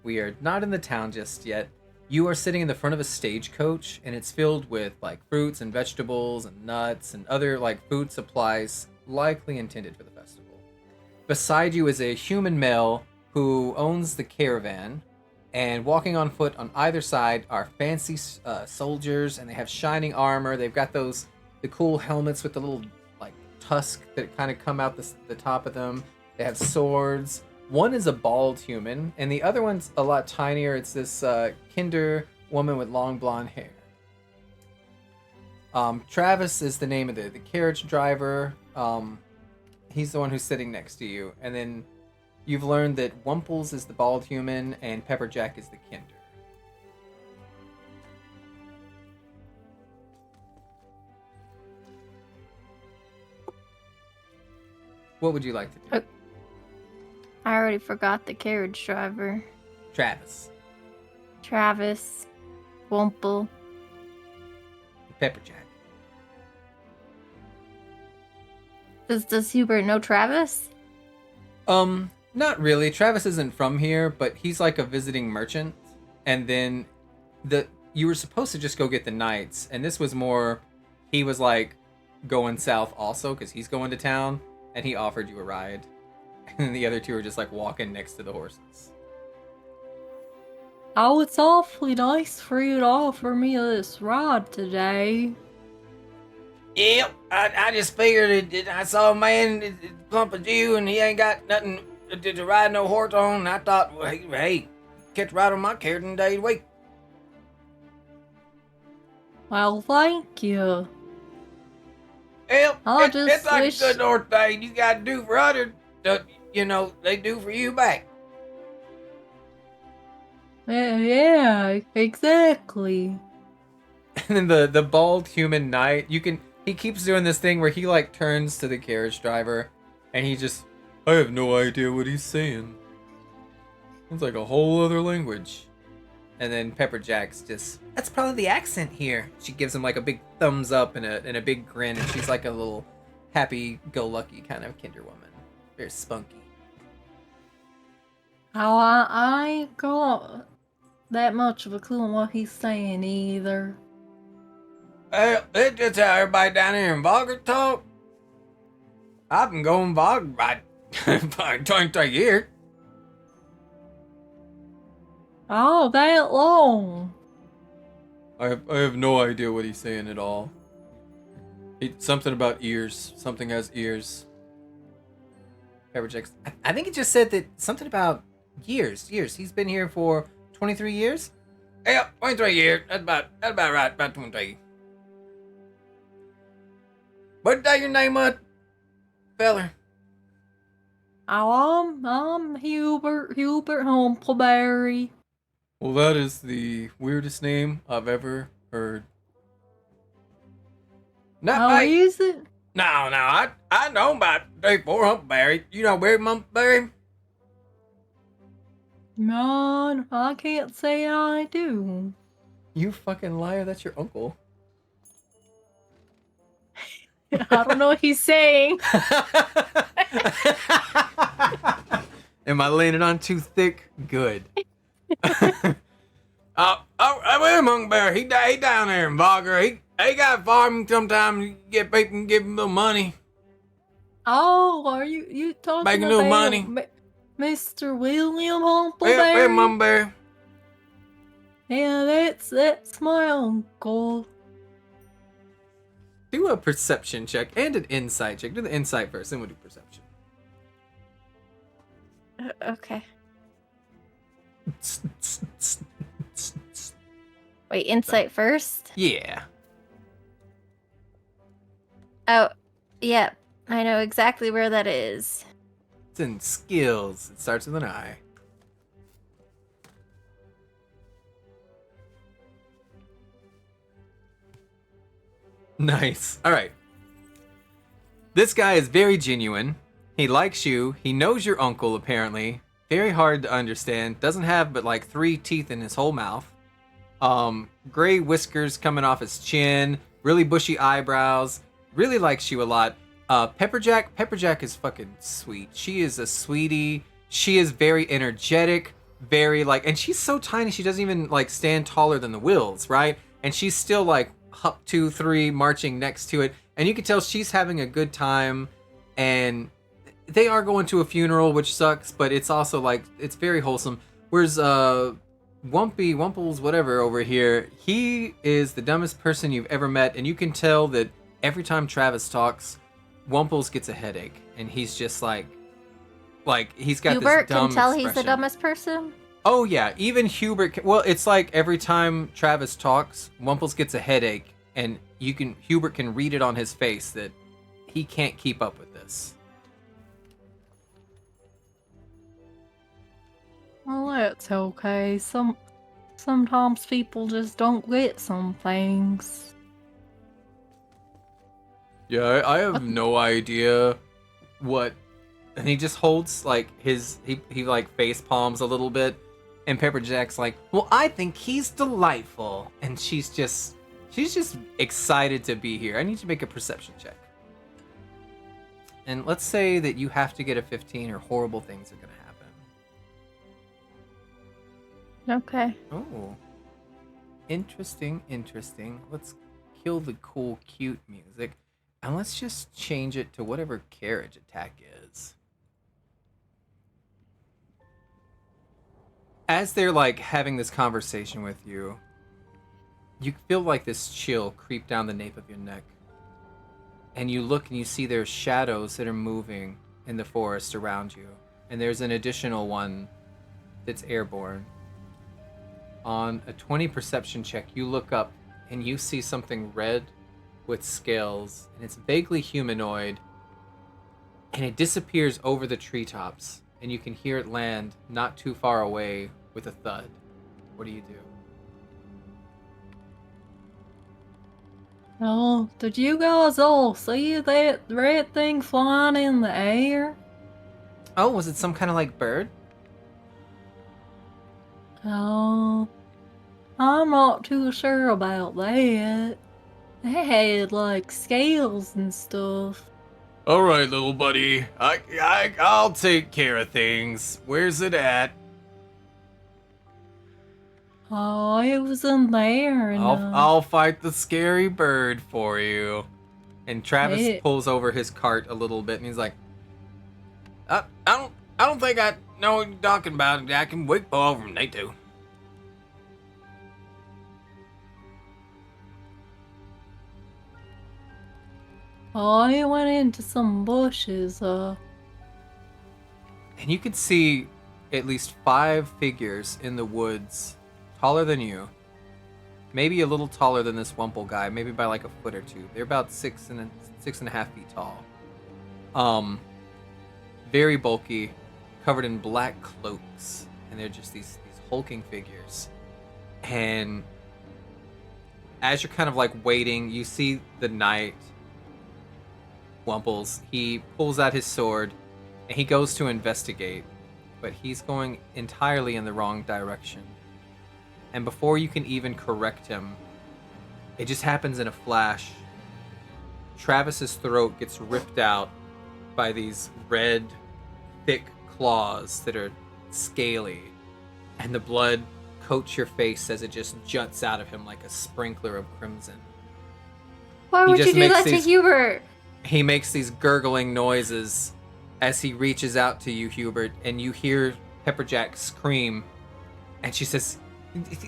We are not in the town just yet. You are sitting in the front of a stagecoach, and it's filled with like fruits and vegetables and nuts and other like food supplies likely intended for the festival. Beside you is a human male who owns the caravan, and walking on foot on either side are fancy soldiers, and they have shining armor. They've got the cool helmets with the little like tusk that kind of come out the top of them. They have swords. One is a bald human, and the other one's a lot tinier. It's this kinder woman with long blonde hair. Travis is the name of the carriage driver. He's the one who's sitting next to you. And then you've learned that Wumples is the bald human, and Pepperjack is the kinder. What would you like to do? I already forgot the carriage driver. Travis. Travis. Wumple. Pepperjack. Does Hubert know Travis? Not really. Travis isn't from here, but he's like a visiting merchant. And then you were supposed to just go get the knights, and this was more, he was like going south also because he's going to town, and he offered you a ride. And the other two are just like walking next to the horses. Oh, it's awfully nice for you to offer me this ride today. Yep, I just figured I saw a man plump as you, and he ain't got nothing to ride no horse on. And I thought, well, hey, catch a ride on my carriage in a day's week. Well, thank you. Well, I it's just like wish- a good North thing you got to do for others. They do for you back. Yeah, exactly. And then the bald human knight, he keeps doing this thing where he like turns to the carriage driver and he just, I have no idea what he's saying. It's like a whole other language. And then Pepper Jack's just, that's probably the accent here. She gives him like a big thumbs up and a big grin, and she's like a little happy-go-lucky kind of Kinder woman. Very spunky. Oh, I ain't got that much of a clue on what he's saying either. Well, it's just how everybody down here in Vogger talk. I've been going Vogger by 23 years. Oh, that long. I have no idea what he's saying at all. Something about ears. Something has ears. Pepper Jack's, I think it just said that something about years. He's been here for 23 years? Yeah, 23 years. That's about right. About 23. What's that your name, feller? Oh, I'm Hubert Humpleberry. Well, that is the weirdest name I've ever heard. No, Oh, hey, is it? no, I know about 3-4 Humpberry. You know Barry Humpberry? No, I can't say I do. You fucking liar, that's your uncle. I don't know what he's saying. Am I laying it on too thick? Good. Humpberry. He down there in Vogger. He got a farm. Sometimes you get people and give him a little money. Oh, are you talking Making a about little money. Mr. William Yeah, Humpleberry? Humpberry. Yeah, that's my uncle. Do a perception check and an insight check. Do the insight first, then we'll do perception. Okay. Wait, insight first? Yeah. Oh, yeah. I know exactly where that is. It's in skills. It starts with an I. Nice. All right. This guy is very genuine. He likes you. He knows your uncle, apparently. Very hard to understand. Doesn't have but like 3 teeth in his whole mouth. Gray whiskers coming off his chin. Really bushy eyebrows. Really likes you a lot. Pepperjack is fucking sweet. She is a sweetie. She is very energetic. Very like, and she's so tiny she doesn't even like stand taller than the wheels, right? And she's still like up 2, 3 marching next to it. And you can tell she's having a good time. And they are going to a funeral, which sucks, but it's also like, it's very wholesome. Whereas Wumples, whatever over here, he is the dumbest person you've ever met, and you can tell that every time Travis talks, Wumples gets a headache, and he's just like he's got Hubert this dumb can tell he's the expression. dumbest person? Oh yeah, even Hubert. Well, it's like every time Travis talks, Wumples gets a headache, and Hubert can read it on his face that he can't keep up with this. Well, that's okay. Sometimes people just don't get some things. Yeah, I have no idea what. And he just holds like he like face palms a little bit, and Pepperjack's like, well, I think he's delightful, and she's just excited to be here. I need to make a perception check. And let's say that you have to get a 15 or horrible things are gonna happen. Okay. Oh. Interesting. Let's kill the cool, cute music. And let's just change it to whatever carriage attack is. As they're like having this conversation with you, you feel like this chill creep down the nape of your neck. and you look and you see there's shadows that are moving in the forest around you. And there's an additional one that's airborne. On a 20 perception check, you look up and you see something red with scales, and it's vaguely humanoid, and it disappears over the treetops, and you can hear it land not too far away with a thud. What do you do? Oh, did you guys all see that red thing flying in the air? Oh, was it some kind of like bird? Oh, I'm not too sure about that. It had like scales and stuff. All right, little buddy. I'll take care of things. Where's it at? Oh, it was in there, and I'll fight the scary bird for you. And Travis pulls over his cart a little bit, and he's like, I don't think I know what you're talking about. I can wait for over from to. I went into some bushes. And you can see at least 5 figures in the woods, taller than you. Maybe a little taller than this Wumple guy, maybe by like a foot or two. They're about 6.5 feet tall. Very bulky, covered in black cloaks, and they're just these hulking figures. And as you're kind of like waiting, you see the knight, Wumples. He pulls out his sword, and he goes to investigate, but he's going entirely in the wrong direction. And before you can even correct him, it just happens in a flash. Travis's throat gets ripped out by these red, thick claws that are scaly, and the blood coats your face as it just juts out of him like a sprinkler of crimson. Why would you do that to Hubert? He makes these gurgling noises as he reaches out to you, Hubert, and you hear Pepperjack scream, and she says,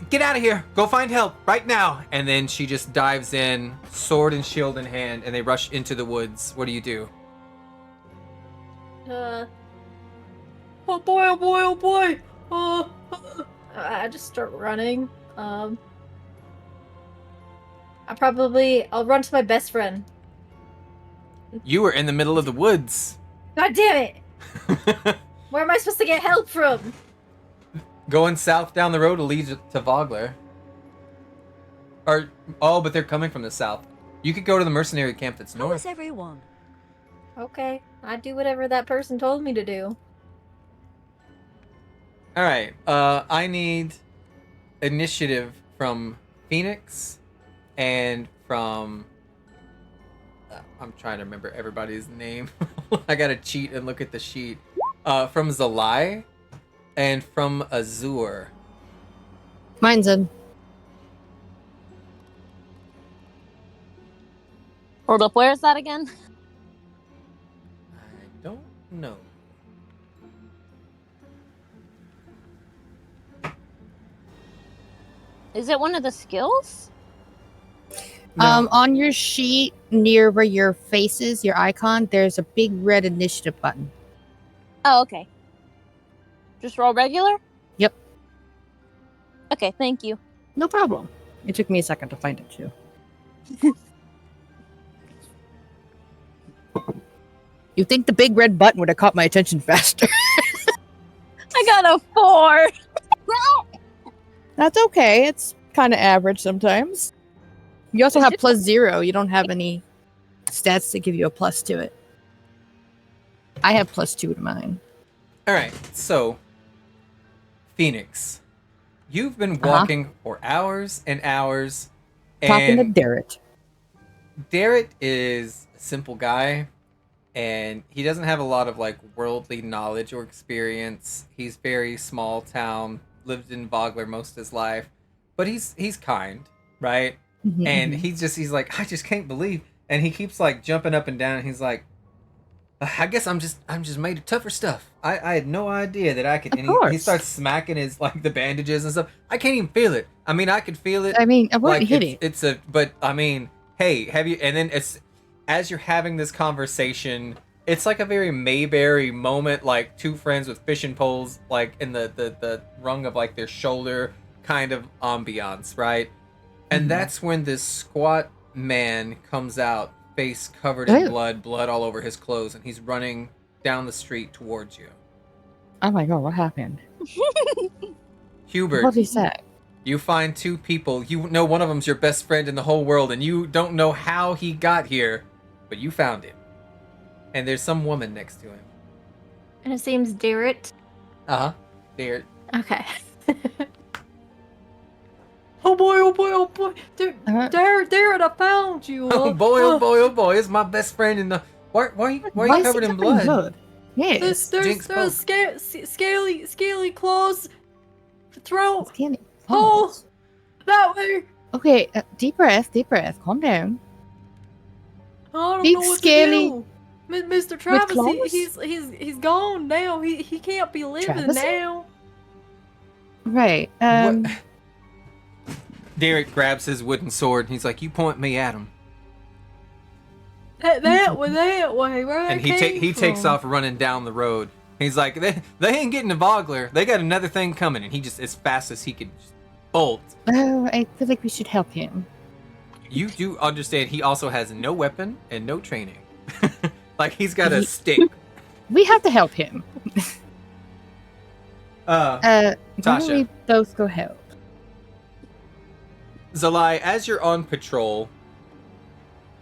"Get out of here! Go find help right now!" And then she just dives in, sword and shield in hand, and they rush into the woods. What do you do? Oh boy, oh boy, oh boy! I just start running. I'll run to my best friend. You were in the middle of the woods. God damn it! Where am I supposed to get help from? Going south down the road will lead to Vogler. But they're coming from the south. You could go to the mercenary camp that's north. How's everyone? Okay, I do whatever that person told me to do. Alright, I need initiative from Phoenix and from... I'm trying to remember everybody's name. I gotta cheat and look at the sheet. From Zalai and from Azur. Mine's in. Hold up, where is that again? I don't know. Is it one of the skills? No. On your sheet near where your face is, your icon, there's a big red initiative button. Oh, okay. Just roll regular? Yep. Okay, thank you. No problem. It took me a second to find it too. You'd think the big red button would have caught my attention faster. I got a 4! That's okay. It's kind of average sometimes. You also have +0. You don't have any stats to give you a plus to it. I have +2 to mine. Alright, so... Phoenix. You've been walking for hours and hours. Talking to And Darrett. Darrett is a simple guy. And he doesn't have a lot of like worldly knowledge or experience. He's very small town, lived in Vogler most of his life. But he's kind, right? And he's like, I just can't believe. And he keeps like jumping up and down. And he's like, I guess I'm just made of tougher stuff. I had no idea that I could. And he starts smacking his like the bandages and stuff. I can't even feel it. I mean, I could feel it. I mean, I wouldn't like hit it. But I mean, hey, have you? And then as you're having this conversation, it's like a very Mayberry moment, like two friends with fishing poles, like in the rung of like their shoulder kind of ambiance, right? And that's when this squat man comes out, face covered in blood all over his clothes, and he's running down the street towards you. Oh my god, what happened? Hubert, What is that? you find two people. You know one of them's your best friend in the whole world, and you don't know how he got here, but you found him. And there's some woman next to him. And it seems Darrett. Uh-huh. There. Okay. Oh boy, oh boy, oh boy. Darrett, I found you. Oh boy, oh boy, oh boy. It's my best friend in the... Why are you covered in blood? Yes. There's scaly claws. Throat. Scaly Oh, claws. that way. Okay, deep breath, calm down. I don't Big know what scaly to do. Mr. Travis, claws? he's gone now. He can't be living Travis? now. Right, What? Derek grabs his wooden sword and he's like, "You point me at him." That way, right? And he takes off running down the road. He's like, they ain't getting a Vogler. They got another thing coming. And he just, as fast as he could, just bolt. Oh, I feel like we should help him. You do understand he also has no weapon and no training. Like, he's got a stick. We have to help him. Why don't Tasha. we both go help? Zalai, as you're on patrol,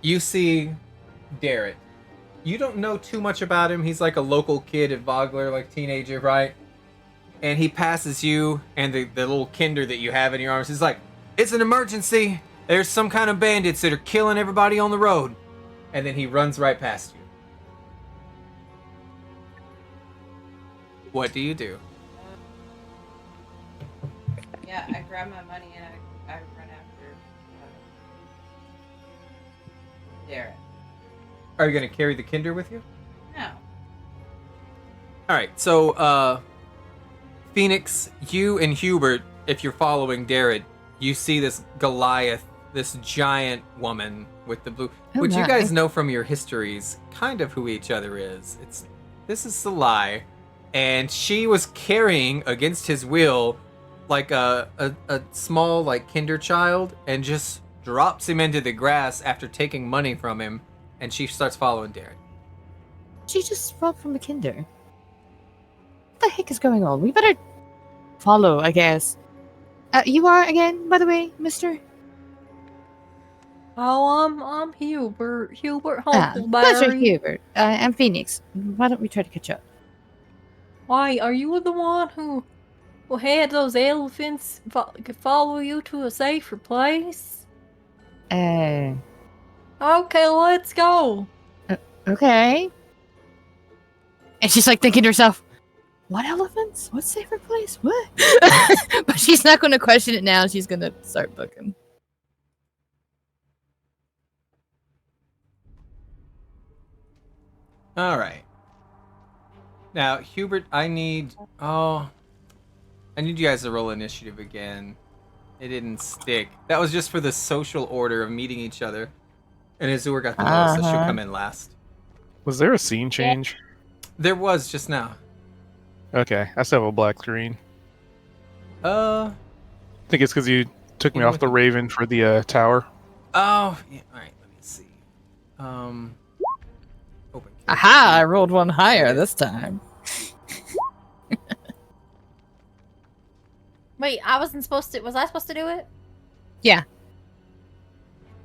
you see Darrett. You don't know too much about him. He's like a local kid at Vogler, like teenager, right? And he passes you and the little kinder that you have in your arms. He's like, "It's an emergency. There's some kind of bandits that are killing everybody on the road." And then he runs right past you. What do you do? Yeah, I grab my money and I run after Darrett. Are you going to carry the kinder with you? No. Alright, so, Phoenix, you and Hubert, if you're following Darrett, you see this Goliath, this giant woman with the blue, which you guys know from your histories, kind of who each other is. This is Salai, and she was carrying, against his will, like a small, like, kinder child, and just drops him into the grass after taking money from him, and she starts following Darrett. She just robbed from a kinder. What the heck is going on? We better follow, I guess. You are again, by the way, mister? Oh, I'm Hubert. Hubert Pleasure, Humpleberry. Hubert. I'm Phoenix. Why don't we try to catch up? Why, are you the one who had those elephants follow you to a safer place? Okay, let's go. Okay. And she's like thinking to herself, what elephants? What safer place? What? But she's not going to question it now. She's going to start booking. All right. Now, Hubert, I need you guys to roll initiative again. It didn't stick. That was just for the social order of meeting each other. And Azur got the lowest, so she'll come in last. Was there a scene change? There was just now. Okay, I still have a black screen. I think it's because you took me off the Raven for the tower. Oh, yeah. All right. Let me see. Open. Aha! I rolled one higher this time. Wait, I wasn't supposed to. Was I supposed to do it? Yeah.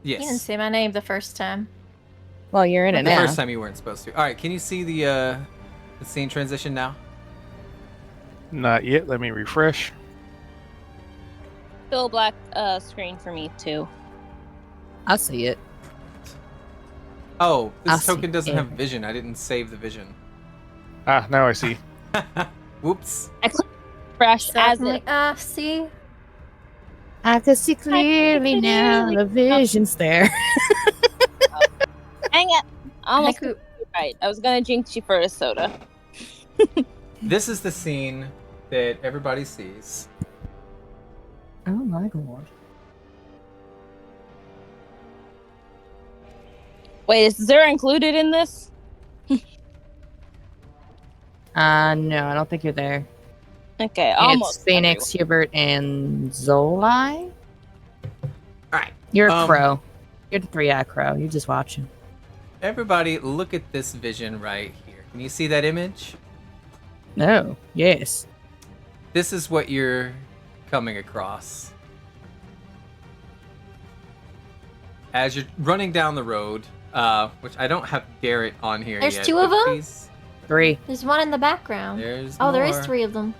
Yes. You didn't say my name the first time. Well, you're in it the now. first time you weren't supposed to. All right. Can you see the scene transition now? Not yet. Let me refresh. Still a black screen for me too. I see it. Oh, this I token see doesn't have it. vision. I didn't save the vision. Ah, now I see. Whoops. I clicked fresh as Suddenly, it. see? I can see clearly now. The vision's there. Dang it! Almost I think right. I was gonna jinx you for a soda. This is the scene that everybody sees. Oh my god. Wait, is Zura included in this? No, I don't think you're there. Okay, It's almost. Phoenix, Hubert, and Zolai. Alright. You're a crow. You're the 3-eye crow. You're just watching. Everybody, look at this vision right here. Can you see that image? No. Yes. This is what you're coming across. As you're running down the road, which I don't have Garrett on here There's yet. 2 of but them? please- 3. There's one in the background. There's Oh, there is more. 3 of them.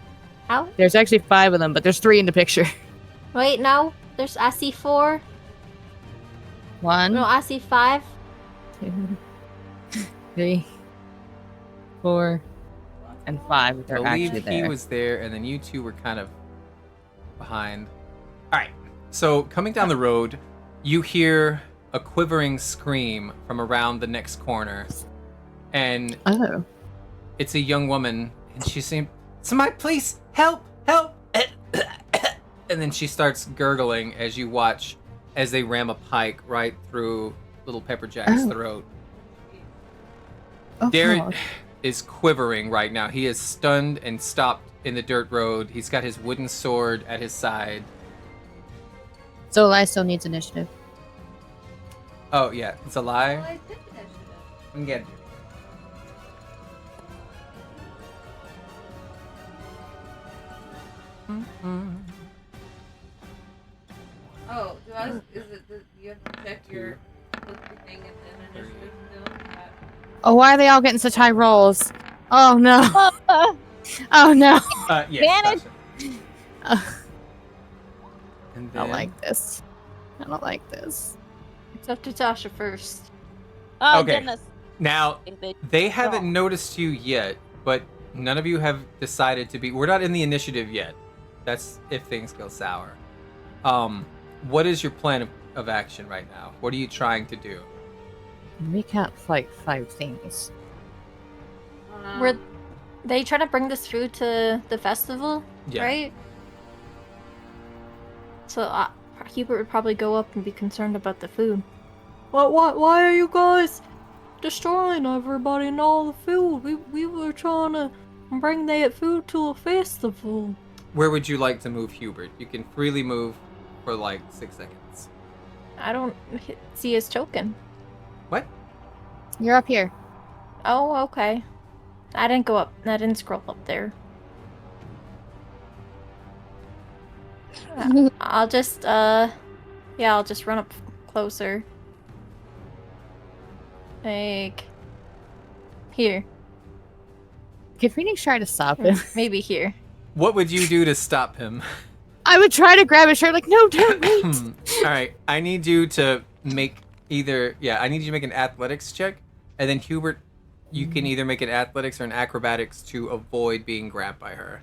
How? There's actually 5 of them, but there's 3 in the picture. Wait, no. I see 4. 1, No, I see 5. 2, 3, 4, and 5. I They're believe actually he there. was there, and then you two were kind of behind. Alright, so coming down the road, you hear a quivering scream from around the next corner. And Oh. it's a young woman, and she's saying, "Somebody, please, help, help!" And then she starts gurgling as you watch as they ram a pike right through little Pepperjack's throat. Oh, Derek God. is quivering right now. He is stunned and stopped in the dirt road. He's got his wooden sword at his side. Zolai still needs initiative. Oh, yeah, it's a lie. Well, I did initiative. I'm getting it. Oh, is it that you have to check your thing and then initiative still? Oh, why are they all getting such high rolls? Oh, no. Oh, no. Yes, Manage. Tasha. And I don't then, like this. I don't like this. It's up to Tasha first. Oh, Okay. goodness. now, Stupid. they haven't noticed you yet, but none of you have decided to be. We're not in the initiative yet. That's if things go sour. What is your plan of action right now? What are you trying to do? We can't fight 5 things. Were they trying to bring this food to the festival? Yeah. Right? So Hubert would probably go up and be concerned about the food. Why are you guys destroying everybody and all the food? We were trying to bring that food to a festival. Where would you like to move, Hubert? You can freely move for like 6 seconds. I don't see his token. What? You're up here. Oh, okay. I didn't go up. I didn't scroll up there. I'll just, I'll just run up closer. Like, here. Can Phoenix try to stop him? Maybe here. What would you do to stop him? I would try to grab his shirt, like, no, don't wait. All right, I need you to make I need you to make an athletics check, and then Hubert, you can either make an athletics or an acrobatics to avoid being grabbed by her.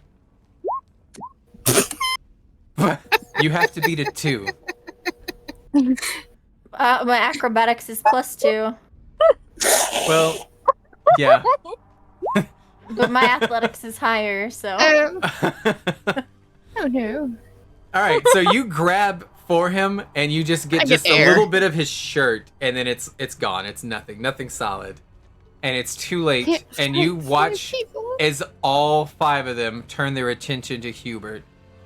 You have to beat a 2. My acrobatics is +2, Well, yeah. but my athletics is higher, so. Oh no. All right, so you grab for him, and you just get just a air. little bit of his shirt, and then it's gone. It's nothing solid, and it's too late. And you watch as all 5 of them turn their attention to Hubert,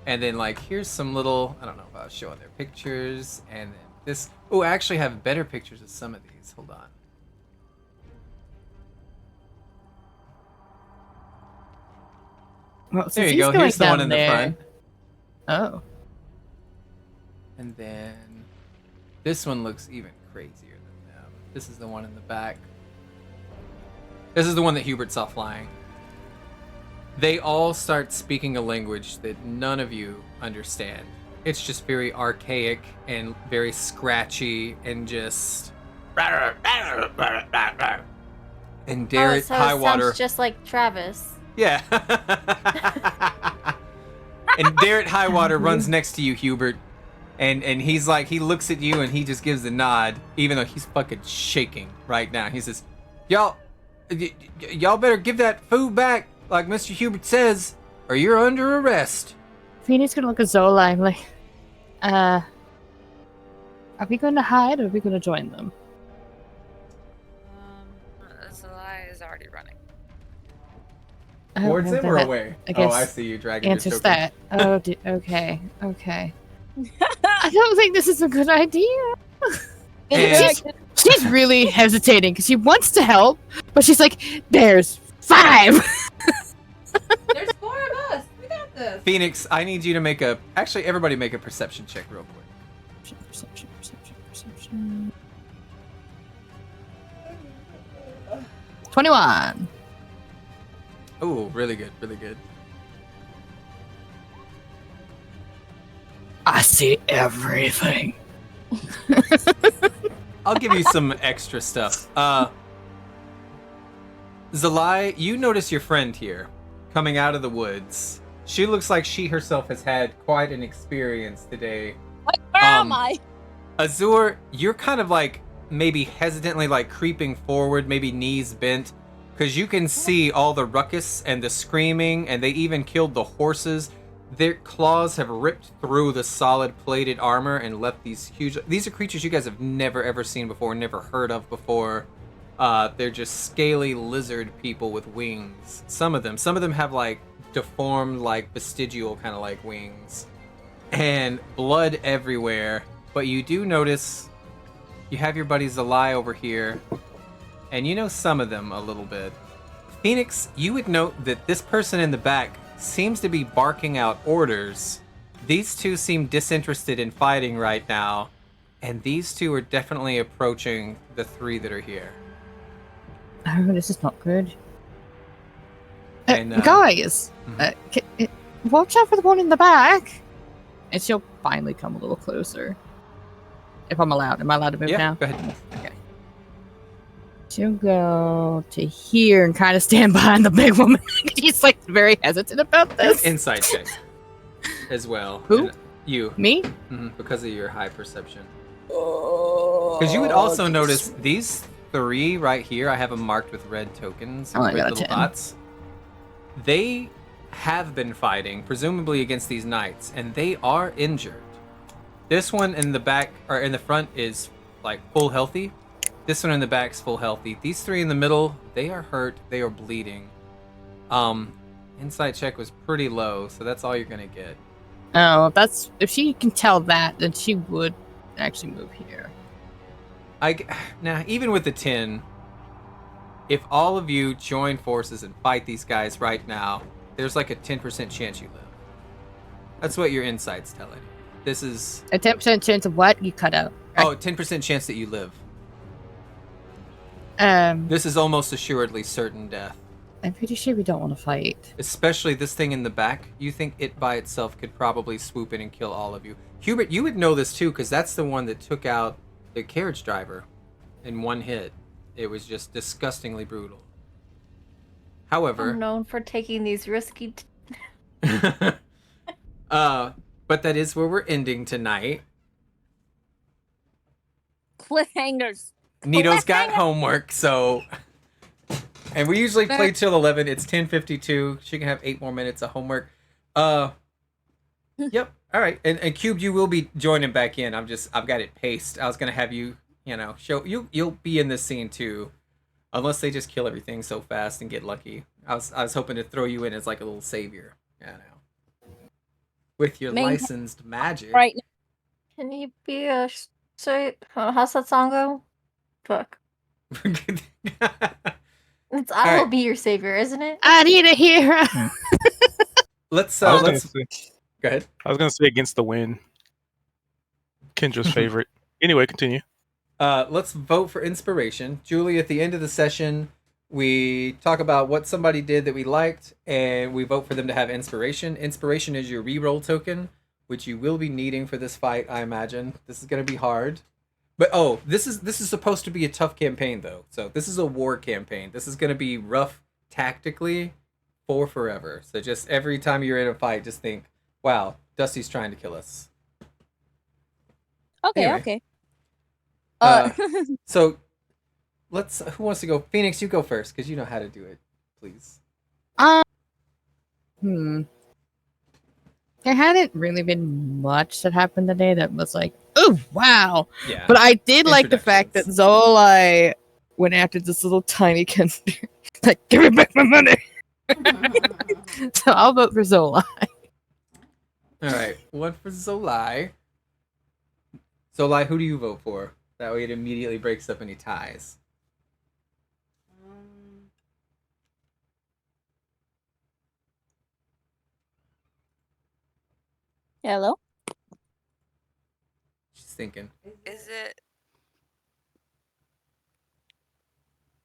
and then like here's some little, I don't know about showing their pictures, and then this. Oh, I actually have better pictures of some of these. Hold on. Well, There you go. Here's the one in the front. Oh. And then this one looks even crazier than them. This is the one in the back. This is the one that Hubert saw flying. They all start speaking a language that none of you understand. It's just very archaic and very scratchy and just. And Derek so Highwater. It sounds just like Travis. Yeah. And Derek Highwater runs next to you, Hubert. And he's like, he looks at you and he just gives a nod, even though he's fucking shaking right now. He says, y'all better give that food back, like Mr. Hubert says, or you're under arrest. Phoenix gonna look at Zola and like, are we going to hide or are we going to join them? Zelaya is already running. Towards him or away? I guess I see you dragging the answers token. that. Oh, okay. I don't think this is a good idea. And- She's really hesitating because she wants to help, but she's like, "There's 5." There's 4 of us. We got this. Phoenix, I need you to make a. Actually, everybody make a perception check real quick. Perception. 21. Oh, really good, really good. I see everything. I'll give you some extra stuff. Zalai, you notice your friend here coming out of the woods. She looks like she herself has had quite an experience today. Where am I? Azur, you're kind of like maybe hesitantly like creeping forward, maybe knees bent, because you can see all the ruckus and the screaming, and they even killed the horses. Their claws have ripped through the solid plated armor and left these huge... These are creatures you guys have never ever seen before, never heard of before. They're just scaly lizard people with wings. Some of them have like deformed, like vestigial kind of like wings. And blood everywhere. But you do notice you have your buddy Zalai over here, and you know some of them a little bit. Phoenix, you would note that this person in the back seems to be barking out orders. These two seem disinterested in fighting right now, and these two are definitely approaching the 3 that are here. Oh, this is not good. And, guys, watch out for the one in the back. And she'll finally come a little closer. If I'm allowed. Am I allowed to move now? Go ahead. Okay. She'll go to here and kind of stand behind the big woman. She's like very hesitant about this. Inside check as well. Who? And you. Me? Because of your high perception. Because you would also notice these 3 right here, I have them marked with red tokens, Oh, I red got a little 10. dots. They have been fighting, presumably against these knights, and they are injured. This one in the back, or in the front, is like full healthy. This one in the back's full healthy. These 3 in the middle, they are hurt. They are bleeding. Insight check was pretty low, so that's all you're gonna get. Oh, if she can tell that, then she would actually move here. Now, even with the 10, if all of you join forces and fight these guys right now, there's like a 10% chance you live. That's what your insight's telling you. This is a 10% chance of what? You cut out. Oh, 10% chance that you live. This is almost assuredly certain death. I'm pretty sure we don't want to fight. Especially this thing in the back. You think it by itself could probably swoop in and kill all of you. Hubert, you would know this too, because that's the one that took out the carriage driver in one hit. It was just disgustingly brutal. However, I'm known for taking these risky. But that is where we're ending tonight. Cliffhangers. Nito's got homework, so... And we usually play till 11. It's 10:52. She can have 8 more minutes of homework. Yep. All right. And Cube, you will be joining back in. I've got it paced. I was gonna have you, show you'll be in this scene too, unless they just kill everything so fast and get lucky. I was hoping to throw you in as like a little savior, with your licensed magic. Right. Can you be a how's that song go? Fuck. I will be your savior, isn't it? I need a hero. Let's go ahead. I was gonna say Against the Wind. Kendra's favorite. Anyway, continue. Let's vote for inspiration. Julie, at the end of the session, we talk about what somebody did that we liked, and we vote for them to have inspiration. Inspiration is your reroll token, which you will be needing for this fight, I imagine. This is going to be hard. But this is supposed to be a tough campaign, though. So this is a war campaign. This is going to be rough tactically for forever. So just every time you're in a fight, just think, wow, Dusty's trying to kill us. Okay, Anyway. okay. So who wants to go? Phoenix, you go first, because you know how to do it. Please. There hadn't really been much that happened today that was like, oh, wow. Yeah. But I did like the fact that Zolai went after this little tiny kid. Like, give me back my money. So I'll vote for Zola. All right, one for Zolai. Zolai, who do you vote for? That way it immediately breaks up any ties. Hello? She's thinking. Is it?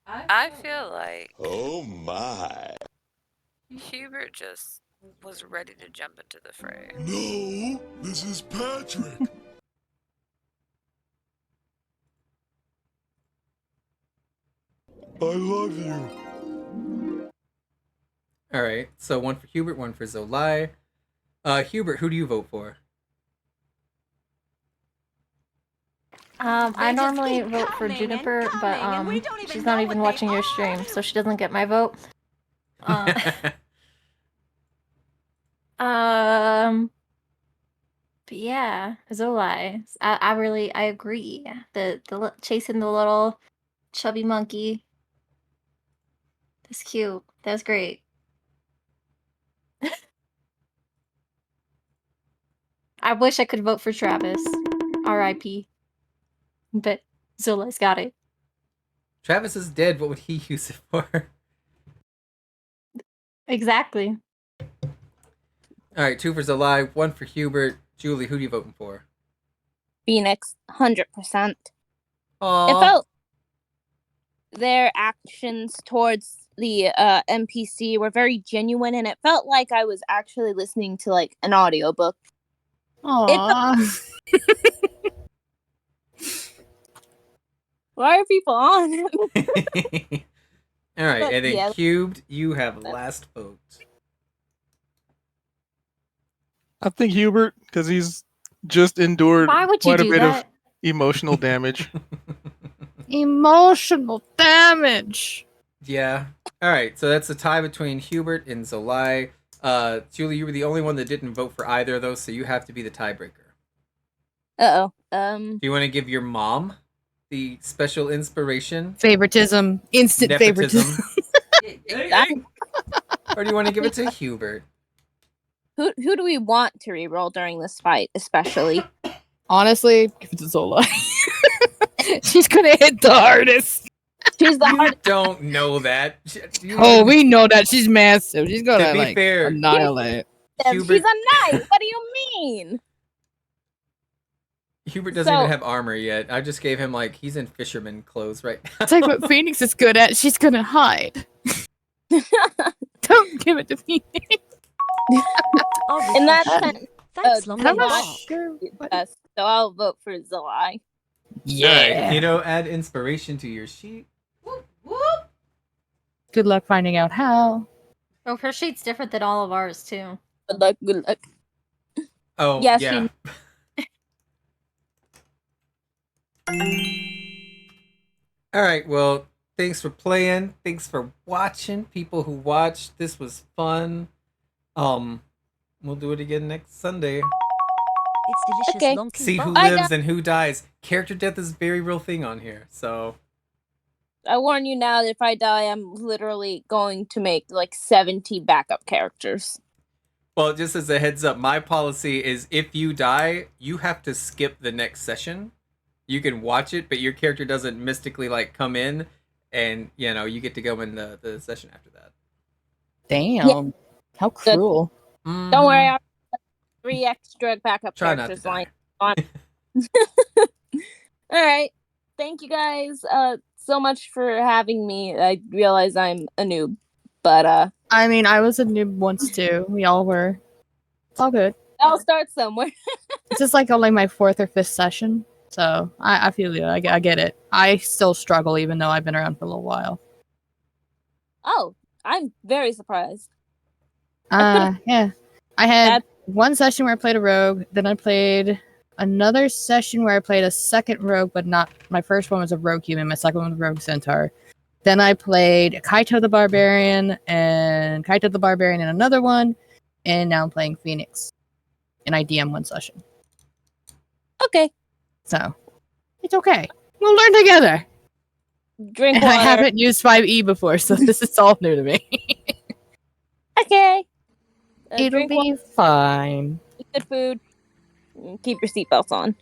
I feel like Oh my. Hubert just was ready to jump into the fray. No, this is Patrick. I love you. All right, so one for Hubert, one for Zolai. Hubert, who do you vote for? I normally vote for Juniper, but she's not even watching your stream, so she doesn't get my vote. But yeah, Zolai. I agree. Chasing the little chubby monkey. That's cute. That's great. I wish I could vote for Travis. R.I.P. But Zolai's got it. Travis is dead. What would he use it for? Exactly. All right, 2 for Zolai, 1 for Hubert. Julie, who are you voting for? Phoenix, 100%. Aww. It felt their actions towards the NPC were very genuine, and it felt like I was actually listening to like an audiobook. Aww. Why are people on? All right, But, and then yeah. Cubed, you have last vote. I think Hubert, because he's just endured Why would you quite a do bit that? of emotional damage. Emotional damage. Yeah. All right, so that's a tie between Hubert and Zolai. Julie, you were the only one that didn't vote for either of those, so you have to be the tiebreaker. Uh-oh. Do you want to give your mom the special inspiration? Favoritism. Instant Nepotism. favoritism. Or do you want to give it to Hubert? Who do we want to reroll during this fight, especially? Honestly, give it to Zola. She's gonna hit the hardest. She's the You hardest. don't know that. Oh, we know that. She's massive. She's gonna To be like fair, annihilate. Hubert, She's a knight. What do you mean? Hubert doesn't So- even have armor yet. I just gave him like he's in fisherman clothes right now. It's like what Phoenix is good at. She's gonna hide. Don't give it to Phoenix. In that sense, Thanks, long I'm way. not sure. so I'll vote for Zolai. Alright, you know, add inspiration to your sheet. Whoop, whoop. Good luck finding out how. Oh, her sheet's different than all of ours too. Good luck. Good luck. Oh, Yes, yeah. Alright, well, thanks for playing. Thanks for watching. People who watched. This was fun. We'll do it again next Sunday. It's delicious Okay. long See who kebab. lives and who dies. Character death is a very real thing on here, so I warn you now that if I die, I'm literally going to make like 70 backup characters. well, just as a heads up, my policy is if you die, you have to skip the next session. You can watch it, but your character doesn't mystically like come in and you know, you get to go in the session after that. Damn. How cruel. Mm-hmm. Don't worry, I'll have 3 extra backup Try not to characters die. lined on. Alright. Thank you guys so much for having me. I realize I'm a noob. But I mean, I was a noob once too. We all were. It's all good. I'll start somewhere. This is like only my 4th or 5th session. So I feel you. I get it. I still struggle even though I've been around for a little while. Oh, I'm very surprised. Yeah. I had That's- one session where I played a rogue, then I played another session where I played a second rogue, but not my first one was a rogue human, my second one was a rogue centaur. Then I played Kaito the Barbarian and Kaito the Barbarian in another one, and now I'm playing Phoenix. And I DM one session. Okay. So it's okay. We'll learn together. Drink And water. I haven't used 5e before, so this is all new to me. Okay. It'll Drink be fine. water, eat good food. Keep your seatbelts on.